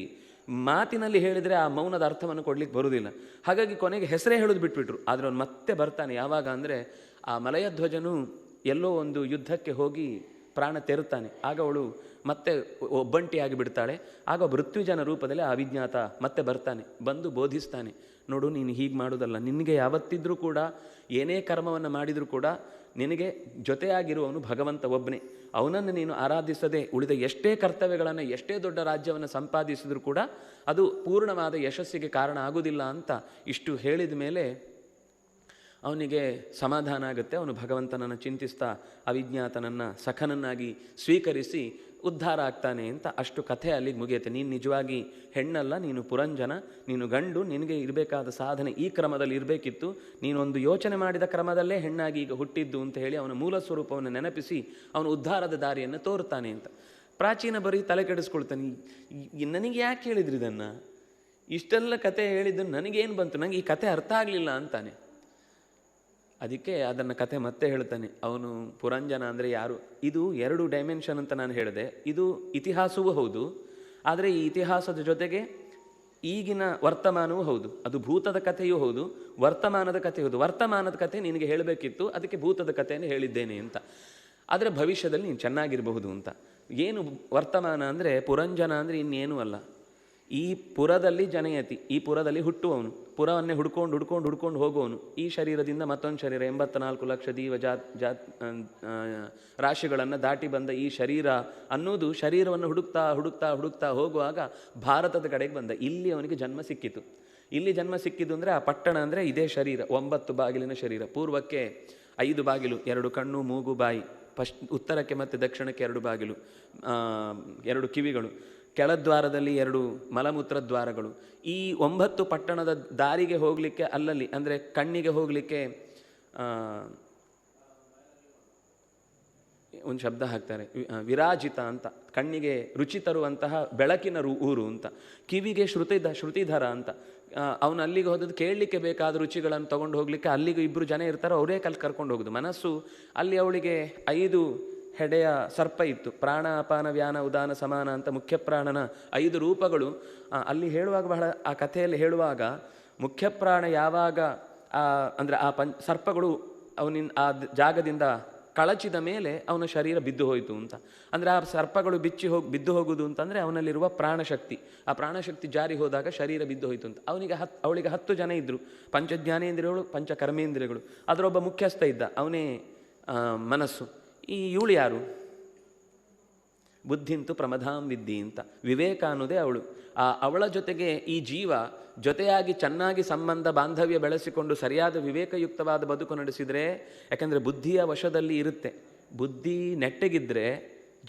ಮಾತಿನಲ್ಲಿ ಹೇಳಿದರೆ ಆ ಮೌನದ ಅರ್ಥವನ್ನು ಕೊಡ್ಲಿಕ್ಕೆ ಬರುವುದಿಲ್ಲ. ಹಾಗಾಗಿ ಕೊನೆಗೆ ಹೆಸರೇ ಹೇಳೋದು ಬಿಟ್ಬಿಟ್ರು. ಆದರೆ ಅವನು ಮತ್ತೆ ಬರ್ತಾನೆ. ಯಾವಾಗ ಅಂದರೆ ಆ ಮಲಯಧ್ವಜನು ಎಲ್ಲೋ ಒಂದು ಯುದ್ಧಕ್ಕೆ ಹೋಗಿ ಪ್ರಾಣ ತೆರುತ್ತಾನೆ. ಆಗ ಅವಳು ಮತ್ತೆ ಒಬ್ಬಂಟಿಯಾಗಿ ಬಿಡ್ತಾಳೆ. ಆಗ ಮೃತ್ಯುಜನ ರೂಪದಲ್ಲಿ ಆ ಅವಿಜ್ಞಾತ ಮತ್ತೆ ಬರ್ತಾನೆ, ಬಂದು ಬೋಧಿಸ್ತಾನೆ, ನೋಡು ನೀನು ಹೀಗೆ ಮಾಡೋದಲ್ಲ, ನಿನಗೆ ಯಾವತ್ತಿದ್ರೂ ಕೂಡ ಏನೇ ಕರ್ಮವನ್ನು ಮಾಡಿದರೂ ಕೂಡ ನಿನಗೆ ಜೊತೆಯಾಗಿರುವವನು ಭಗವಂತ ಒಬ್ಬನೇ. ಅವನನ್ನು ನೀನು ಆರಾಧಿಸದೆ ಉಳಿದ ಎಷ್ಟೇ ಕರ್ತವ್ಯಗಳನ್ನು, ಎಷ್ಟೇ ದೊಡ್ಡ ರಾಜ್ಯವನ್ನು ಸಂಪಾದಿಸಿದರೂ ಕೂಡ ಅದು ಪೂರ್ಣವಾದ ಯಶಸ್ಸಿಗೆ ಕಾರಣ ಆಗುವುದಿಲ್ಲ ಅಂತ ಇಷ್ಟು ಹೇಳಿದ ಮೇಲೆ ಅವನಿಗೆ ಸಮಾಧಾನ ಆಗುತ್ತೆ. ಅವನು ಭಗವಂತನನ್ನು ಚಿಂತಿಸ್ತಾ ಅವಿಜ್ಞಾತನನ್ನು ಸಖನನ್ನಾಗಿ ಸ್ವೀಕರಿಸಿ ಉದ್ಧಾರ ಆಗ್ತಾನೆ ಅಂತ ಅಷ್ಟು ಕಥೆ ಅಲ್ಲಿಗೆ ಮುಗಿಯುತ್ತೆ. ನೀನು ನಿಜವಾಗಿ ಹೆಣ್ಣಲ್ಲ, ನೀನು ಪುರಂಜನ, ನೀನು ಗಂಡು, ನಿನಗೆ ಇರಬೇಕಾದ ಸಾಧನೆ ಈ ಕ್ರಮದಲ್ಲಿ ಇರಬೇಕಿತ್ತು, ನೀನೊಂದು ಯೋಚನೆ ಮಾಡಿದ ಕ್ರಮದಲ್ಲೇ ಹೆಣ್ಣಾಗಿ ಈಗ ಹುಟ್ಟಿದ್ದು ಅಂತ ಹೇಳಿ ಅವನ ಮೂಲ ಸ್ವರೂಪವನ್ನು ನೆನಪಿಸಿ ಅವನು ಉದ್ಧಾರದ ದಾರಿಯನ್ನು ತೋರುತ್ತಾನೆ ಅಂತ. ಪ್ರಾಚೀನ ಬರೀ ತಲೆ ಕೆಡಿಸ್ಕೊಳ್ತಾನೆ, ನನಗೆ ಯಾಕೆ ಹೇಳಿದ್ರಿ ಇದನ್ನು, ಇಷ್ಟೆಲ್ಲ ಕತೆ ಹೇಳಿದ್ದನ್ನು ನನಗೇನು ಬಂತು, ನನಗೆ ಈ ಕತೆ ಅರ್ಥ ಆಗಲಿಲ್ಲ ಅಂತಾನೆ. ಅದಕ್ಕೆ ಅದನ್ನು ಕತೆ ಮತ್ತೆ ಹೇಳ್ತಾನೆ. ಅವನು ಪುರಂಜನ ಅಂದರೆ ಯಾರು, ಇದು 2 ಡೈಮೆನ್ಷನ್ ಅಂತ ನಾನು ಹೇಳಿದೆ. ಇದು ಇತಿಹಾಸವೂ ಹೌದು, ಆದರೆ ಈ ಇತಿಹಾಸದ ಜೊತೆಗೆ ಈಗಿನ ವರ್ತಮಾನವೂ ಹೌದು. ಅದು ಭೂತದ ಕಥೆಯೂ ಹೌದು, ವರ್ತಮಾನದ ಕಥೆ ಹೌದು. ವರ್ತಮಾನದ ಕಥೆ ನಿನಗೆ ಹೇಳಬೇಕಿತ್ತು, ಅದಕ್ಕೆ ಭೂತದ ಕಥೆಯನ್ನು ಹೇಳಿದ್ದೇನೆ ಅಂತ. ಆದರೆ ಭವಿಷ್ಯದಲ್ಲಿ ನೀನು ಚೆನ್ನಾಗಿರಬಹುದು ಅಂತ. ಏನು ವರ್ತಮಾನ ಅಂದರೆ, ಪುರಂಜನ ಅಂದರೆ ಇನ್ನೇನೂ ಅಲ್ಲ, ಈ ಪುರದಲ್ಲಿ ಜನಯತಿ, ಈ ಪುರದಲ್ಲಿ ಹುಟ್ಟುವವನು, ಪುರವನ್ನೇ ಹುಡ್ಕೊಂಡು ಹೋಗುವವನು. ಈ ಶರೀರದಿಂದ ಮತ್ತೊಂದು ಶರೀರ, 84 ಲಕ್ಷ ರಾಶಿಗಳನ್ನು ದಾಟಿ ಬಂದ ಈ ಶರೀರ ಅನ್ನೋದು ಶರೀರವನ್ನು ಹುಡುಕ್ತಾ ಹೋಗುವಾಗ ಭಾರತದ ಕಡೆಗೆ ಬಂದ. ಇಲ್ಲಿ ಅವನಿಗೆ ಜನ್ಮ ಸಿಕ್ಕಿತು. ಇಲ್ಲಿ ಜನ್ಮ ಸಿಕ್ಕಿದ್ದು ಅಂದರೆ ಆ ಪಟ್ಟಣ ಅಂದರೆ ಇದೇ ಶರೀರ, 9 ಬಾಗಿಲಿನ ಶರೀರ. ಪೂರ್ವಕ್ಕೆ 5 ಬಾಗಿಲು, 2 ಕಣ್ಣು, ಮೂಗು, ಬಾಯಿ. ಉತ್ತರಕ್ಕೆ ಮತ್ತು ದಕ್ಷಿಣಕ್ಕೆ 2 ಬಾಗಿಲು, 2 ಕಿವಿಗಳು. ಕೆಳದ್ವಾರದಲ್ಲಿ 2 ಮಲಮೂತ್ರ ದ್ವಾರಗಳು. ಈ 9 ಪಟ್ಟಣದ ದಾರಿಗೆ ಹೋಗಲಿಕ್ಕೆ ಅಲ್ಲಲ್ಲಿ ಅಂದರೆ ಕಣ್ಣಿಗೆ ಹೋಗಲಿಕ್ಕೆ ಒಂದು ಶಬ್ದ ಹಾಕ್ತಾರೆ, ವಿರಾಜಿತ ಅಂತ, ಕಣ್ಣಿಗೆ ರುಚಿ ತರುವಂತಹ ಬೆಳಕಿನ ಊರು ಅಂತ, ಕಿವಿಗೆ ಶ್ರುತಿಧರ ಅಂತ. ಅವನು ಅಲ್ಲಿಗೆ ಹೋದದ್ದು ಕೇಳಲಿಕ್ಕೆ ಬೇಕಾದ ರುಚಿಗಳನ್ನು ತೊಗೊಂಡು ಹೋಗಲಿಕ್ಕೆ ಅಲ್ಲಿಗೂ 2 ಜನ ಇರ್ತಾರೆ, ಅವರೇ ಕರ್ಕೊಂಡು ಹೋಗೋದು. ಮನಸ್ಸು ಅಲ್ಲಿ ಅವಳಿಗೆ 5 ಹೆಡೆಯ ಸರ್ಪ ಇತ್ತು, ಪ್ರಾಣ ಅಪಾನ ವ್ಯಾನ ಉದಾನ ಸಮಾನ ಅಂತ ಮುಖ್ಯ ಪ್ರಾಣನ 5 ರೂಪಗಳು ಅಲ್ಲಿ ಹೇಳುವಾಗ ಬಹಳ, ಆ ಕಥೆಯಲ್ಲಿ ಹೇಳುವಾಗ ಮುಖ್ಯ ಪ್ರಾಣ ಯಾವಾಗ ಅಂದರೆ ಆ ಸರ್ಪಗಳು ಅವನಿಂದ ಆ ಜಾಗದಿಂದ ಕಳಚಿದ ಮೇಲೆ ಅವನ ಶರೀರ ಬಿದ್ದು ಹೋಯಿತು ಅಂತ. ಅಂದರೆ ಆ ಸರ್ಪಗಳು ಬಿದ್ದು ಹೋಗುವುದು ಅಂತಂದರೆ ಅವನಲ್ಲಿರುವ ಪ್ರಾಣಶಕ್ತಿ, ಆ ಪ್ರಾಣಶಕ್ತಿ ಜಾರಿ ಹೋದಾಗ ಶರೀರ ಬಿದ್ದು ಹೋಯಿತು ಅಂತ. ಅವಳಿಗೆ 10 ಜನ ಇದ್ದರು, ಪಂಚಜ್ಞಾನೇಂದ್ರಿಯಗಳು, ಪಂಚಕರ್ಮೇಂದ್ರಿಯಗಳು. ಅದರೊಬ್ಬ ಮುಖ್ಯಸ್ಥ ಇದ್ದ, ಅವನೇ ಮನಸ್ಸು. ಈ ಇವಳು ಯಾರು? ಬುದ್ಧಿಂತು ಪ್ರಮದಾಂ ವಿದ್ಧಿ ಅಂತ, ವಿವೇಕ ಅನ್ನೋದೇ ಅವಳು. ಅವಳ ಜೊತೆಗೆ ಈ ಜೀವ ಜೊತೆಯಾಗಿ ಚೆನ್ನಾಗಿ ಸಂಬಂಧ ಬಾಂಧವ್ಯ ಬೆಳೆಸಿಕೊಂಡು ಸರಿಯಾದ ವಿವೇಕಯುಕ್ತವಾದ ಬದುಕು ನಡೆಸಿದರೆ, ಯಾಕಂದರೆ ಬುದ್ಧಿಯ ವಶದಲ್ಲಿ ಇರುತ್ತೆ. ಬುದ್ಧಿ ನೆಟ್ಟಗಿದ್ದರೆ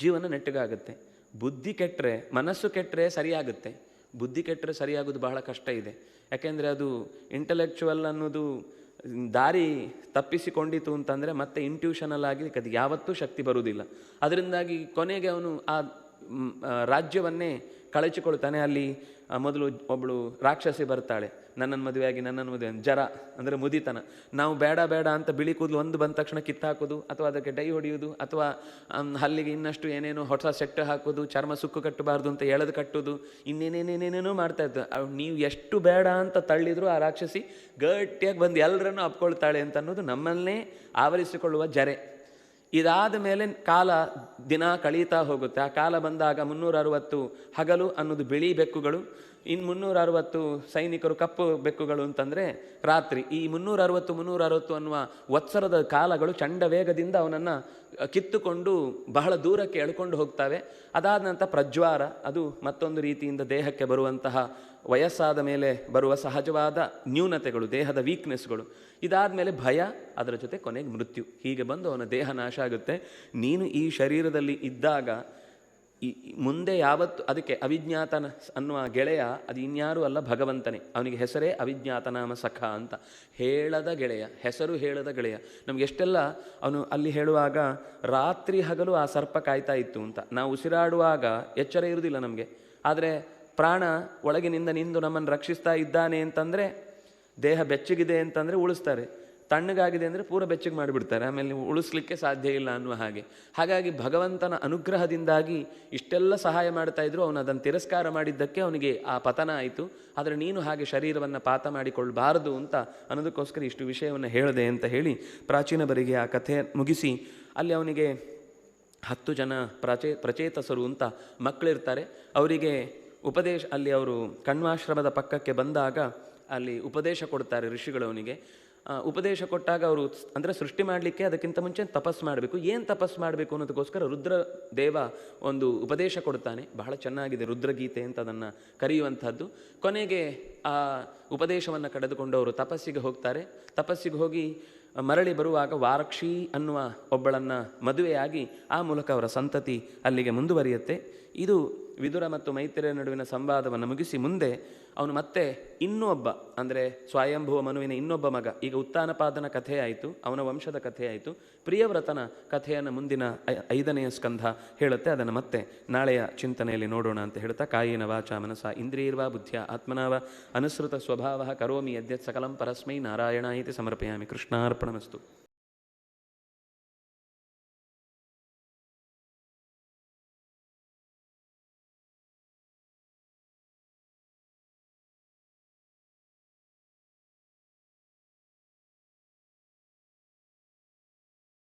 ಜೀವನ ನೆಟ್ಟಗಾಗುತ್ತೆ. ಬುದ್ಧಿ ಕೆಟ್ಟರೆ, ಮನಸ್ಸು ಕೆಟ್ಟರೆ ಸರಿಯಾಗುತ್ತೆ. ಬುದ್ಧಿ ಕೆಟ್ಟರೆ ಸರಿಯಾಗೋದು ಬಹಳ ಕಷ್ಟ ಇದೆ. ಯಾಕೆಂದರೆ ಅದು ಇಂಟಲೆಕ್ಚುವಲ್ ಅನ್ನೋದು ದಾರಿ ತಪ್ಪಿಸಿಕೊಂಡಿತು ಅಂತಂದರೆ ಮತ್ತೆ ಇಂಟ್ಯೂಷನಲ್ ಆಗಿ ಅದು ಯಾವತ್ತೂ ಶಕ್ತಿ ಬರುವುದಿಲ್ಲ. ಅದರಿಂದಾಗಿ ಕೊನೆಗೆ ಅವನು ಆ ರಾಜ್ಯವನ್ನೇ ಕಳಚಿಕೊಳ್ತಾನೆ. ಅಲ್ಲಿ ಮೊದಲು ಒಬ್ಬಳು ರಾಕ್ಷಸಿ ಬರ್ತಾಳೆ, ನನ್ನನ್ನು ಮದುವೆ ಜರ ಅಂದರೆ ಮುದಿತನ. ನಾವು ಬೇಡ ಅಂತ ಬಿಳಿ ಕೂದಲು ಒಂದು ಬಂದ ತಕ್ಷಣ ಕಿತ್ತಾಕೋದು, ಅಥವಾ ಅದಕ್ಕೆ ಡೈ ಹೊಡೆಯೋದು, ಅಥವಾ ಹಲ್ಲಿಗೆ ಇನ್ನಷ್ಟು ಏನೇನೋ ಹೊಸ ಸೆಟ್ ಹಾಕೋದು, ಚರ್ಮ ಸುಕ್ಕು ಕಟ್ಟಬಾರ್ದು ಅಂತ ಎಳೆದು ಕಟ್ಟೋದು, ಇನ್ನೇನೇನೇನೇನೇನೋ ಮಾಡ್ತಾ ಇತ್ತು. ನೀವು ಎಷ್ಟು ಬೇಡ ಅಂತ ತಳ್ಳಿದ್ರು ಆ ರಾಕ್ಷಸಿ ಗಟ್ಟಿಯಾಗಿ ಬಂದು ಎಲ್ಲರನ್ನೂ ಅಪ್ಕೊಳ್ತಾಳೆ ಅಂತ ಅನ್ನೋದು ನಮ್ಮನ್ನೇ ಆವರಿಸಿಕೊಳ್ಳುವ ಜರೆ. ಇದಾದ ಮೇಲೆ ಕಾಲ ದಿನ ಕಳೀತಾ ಹೋಗುತ್ತೆ. ಆ ಕಾಲ ಬಂದಾಗ 360 ಹಗಲು ಅನ್ನೋದು ಬಿಳಿ ಬೆಕ್ಕುಗಳು, ಇನ್ನು 360 ಸೈನಿಕರು ಕಪ್ಪು ಬೆಕ್ಕುಗಳು ಅಂತಂದರೆ ರಾತ್ರಿ. ಈ 360 ಅನ್ನುವ ವತ್ಸರದ ಕಾಲಗಳು ಚಂಡ ವೇಗದಿಂದ ಅವನನ್ನು ಕಿತ್ತುಕೊಂಡು ಬಹಳ ದೂರಕ್ಕೆ ಎಳ್ಕೊಂಡು ಹೋಗ್ತವೆ. ಅದಾದ ನಂತರ ಪ್ರಜ್ವಾರ, ಅದು ಮತ್ತೊಂದು ರೀತಿಯಿಂದ ದೇಹಕ್ಕೆ ಬರುವಂತಹ ವಯಸ್ಸಾದ ಮೇಲೆ ಬರುವ ಸಹಜವಾದ ನ್ಯೂನತೆಗಳು, ದೇಹದ ವೀಕ್ನೆಸ್ಗಳು. ಇದಾದ ಮೇಲೆ ಭಯ, ಅದರ ಜೊತೆ ಕೊನೆಗೆ ಮೃತ್ಯು. ಹೀಗೆ ಬಂದು ಅವನ ದೇಹ ನಾಶ ಆಗುತ್ತೆ. ನೀನು ಈ ಶರೀರದಲ್ಲಿ ಇದ್ದಾಗ ಮುಂದೆ ಯಾವತ್ತು, ಅದಕ್ಕೆ ಅವಿಜ್ಞಾತನ ಅನ್ನುವ ಗೆಳೆಯ ಅದು ಇನ್ಯಾರೂ ಅಲ್ಲ, ಭಗವಂತನೇ. ಅವನಿಗೆ ಹೆಸರೇ ಅವಿಜ್ಞಾತನಾಮ ಸಖ ಅಂತ, ಹೇಳದ ಗೆಳೆಯ, ಹೆಸರು ಹೇಳದ ಗೆಳೆಯ. ನಮ್ಗೆ ಎಷ್ಟೆಲ್ಲ ಅವನು ಅಲ್ಲಿ ಹೇಳುವಾಗ ರಾತ್ರಿ ಹಗಲು ಆ ಸರ್ಪ ಕಾಯ್ತಾ ಇತ್ತು ಅಂತ. ನಾವು ಉಸಿರಾಡುವಾಗ ಎಚ್ಚರ ಇರುವುದಿಲ್ಲ ನಮಗೆ, ಆದರೆ ಪ್ರಾಣ ಒಳಗಿನಿಂದ ನಿಂದು ನಮ್ಮನ್ನು ರಕ್ಷಿಸ್ತಾ ಇದ್ದಾನೆ ಅಂತಂದರೆ, ದೇಹ ಬೆಚ್ಚಗಿದೆ ಅಂತಂದರೆ ಉಳಿಸ್ತಾರೆ, ತಣ್ಣಗಾಗಿದೆ ಅಂದರೆ ಪೂರ ಬೆಚ್ಚಗೆ ಮಾಡಿಬಿಡ್ತಾರೆ, ಆಮೇಲೆ ನೀವು ಉಳಿಸ್ಲಿಕ್ಕೆ ಸಾಧ್ಯ ಇಲ್ಲ ಅನ್ನುವ ಹಾಗೆ. ಹಾಗಾಗಿ ಭಗವಂತನ ಅನುಗ್ರಹದಿಂದಾಗಿ ಇಷ್ಟೆಲ್ಲ ಸಹಾಯ ಮಾಡ್ತಾ ಇದ್ರು, ಅವನು ಅದನ್ನು ತಿರಸ್ಕಾರ ಮಾಡಿದ್ದಕ್ಕೆ ಅವನಿಗೆ ಆ ಪತನ ಆಯಿತು. ಆದರೆ ನೀನು ಹಾಗೆ ಶರೀರವನ್ನು ಪಾತ ಮಾಡಿಕೊಳ್ಳಬಾರದು ಅಂತ ಅನ್ನೋದಕ್ಕೋಸ್ಕರ ಇಷ್ಟು ವಿಷಯವನ್ನು ಹೇಳಿದೆ ಅಂತ ಹೇಳಿ ಪ್ರಾಚೀನ ಬರಿಗೆ ಆ ಕಥೆ ಮುಗಿಸಿ, ಅಲ್ಲಿ ಅವನಿಗೆ 10 ಜನ ಪ್ರಚೇತಸರು ಅಂತ ಮಕ್ಕಳಿರ್ತಾರೆ. ಅವರಿಗೆ ಉಪದೇಶ, ಅಲ್ಲಿ ಅವರು ಕಣ್ವಾಶ್ರಮದ ಪಕ್ಕಕ್ಕೆ ಬಂದಾಗ ಅಲ್ಲಿ ಉಪದೇಶ ಕೊಡ್ತಾರೆ ಋಷಿಗಳು ಅವನಿಗೆ. ಉಪದೇಶ ಕೊಟ್ಟಾಗ ಅವರು ಅಂದರೆ ಸೃಷ್ಟಿ ಮಾಡಲಿಕ್ಕೆ ಅದಕ್ಕಿಂತ ಮುಂಚೆ ತಪಸ್ಸು ಮಾಡಬೇಕು. ಏನು ತಪಸ್ಸು ಮಾಡಬೇಕು ಅನ್ನೋದಕ್ಕೋಸ್ಕರ ರುದ್ರ ದೇವ ಒಂದು ಉಪದೇಶ ಕೊಡ್ತಾನೆ. ಬಹಳ ಚೆನ್ನಾಗಿದೆ, ರುದ್ರಗೀತೆ ಅಂತ ಅದನ್ನು ಕರೆಯುವಂಥದ್ದು. ಕೊನೆಗೆ ಆ ಉಪದೇಶವನ್ನು ಕಳೆದುಕೊಂಡು ಅವರು ತಪಸ್ಸಿಗೆ ಹೋಗ್ತಾರೆ. ತಪಸ್ಸಿಗೆ ಹೋಗಿ ಮರಳಿ ಬರುವಾಗ ವಾರಕ್ಷಿ ಅನ್ನುವ ಒಬ್ಬಳನ್ನು ಮದುವೆಯಾಗಿ ಆ ಮೂಲಕ ಅವರ ಸಂತತಿ ಅಲ್ಲಿಗೆ ಮುಂದುವರಿಯುತ್ತೆ. ಇದು ವಿದುರ ಮತ್ತು ಮೈತ್ರಿಯ ನಡುವಿನ ಸಂವಾದವನ್ನು ಮುಗಿಸಿ ಮುಂದೆ ಅವನು ಮತ್ತೆ ಇನ್ನೊಬ್ಬ ಅಂದರೆ ಸ್ವಯಂಭುವ ಮನುವಿನ ಇನ್ನೊಬ್ಬ ಮಗ, ಈಗ ಉತ್ತಾನಪಾದನ ಕಥೆ ಆಯಿತು, ಅವನ ವಂಶದ ಕಥೆ ಆಯಿತು. ಪ್ರಿಯವ್ರತನ ಕಥೆಯನ್ನು ಮುಂದಿನ 5ನೆಯ ಸ್ಕಂಧ ಹೇಳುತ್ತೆ. ಅದನ್ನು ಮತ್ತೆ ನಾಳೆಯ ಚಿಂತನೆಯಲ್ಲಿ ನೋಡೋಣ ಅಂತ ಹೇಳ್ತಾ, ಕಾಯೇನ ವಾಚಾ ಮನಸಾ ಇಂದ್ರಿಯರ್ವಾ ಬುದ್ಧಿಯ ಆತ್ಮನಾವ ಅನುಸೃತ ಸ್ವಭಾವ ಕರೋಮಿ ಯದ್ಯತ್ ಸಕಲಂ ಪರಸ್ಮೈ ನಾರಾಯಣ ಇತಿ ಸಮರ್ಪಯಾಮಿ. ಕೃಷ್ಣಾರ್ಪಣಮಸ್ತು.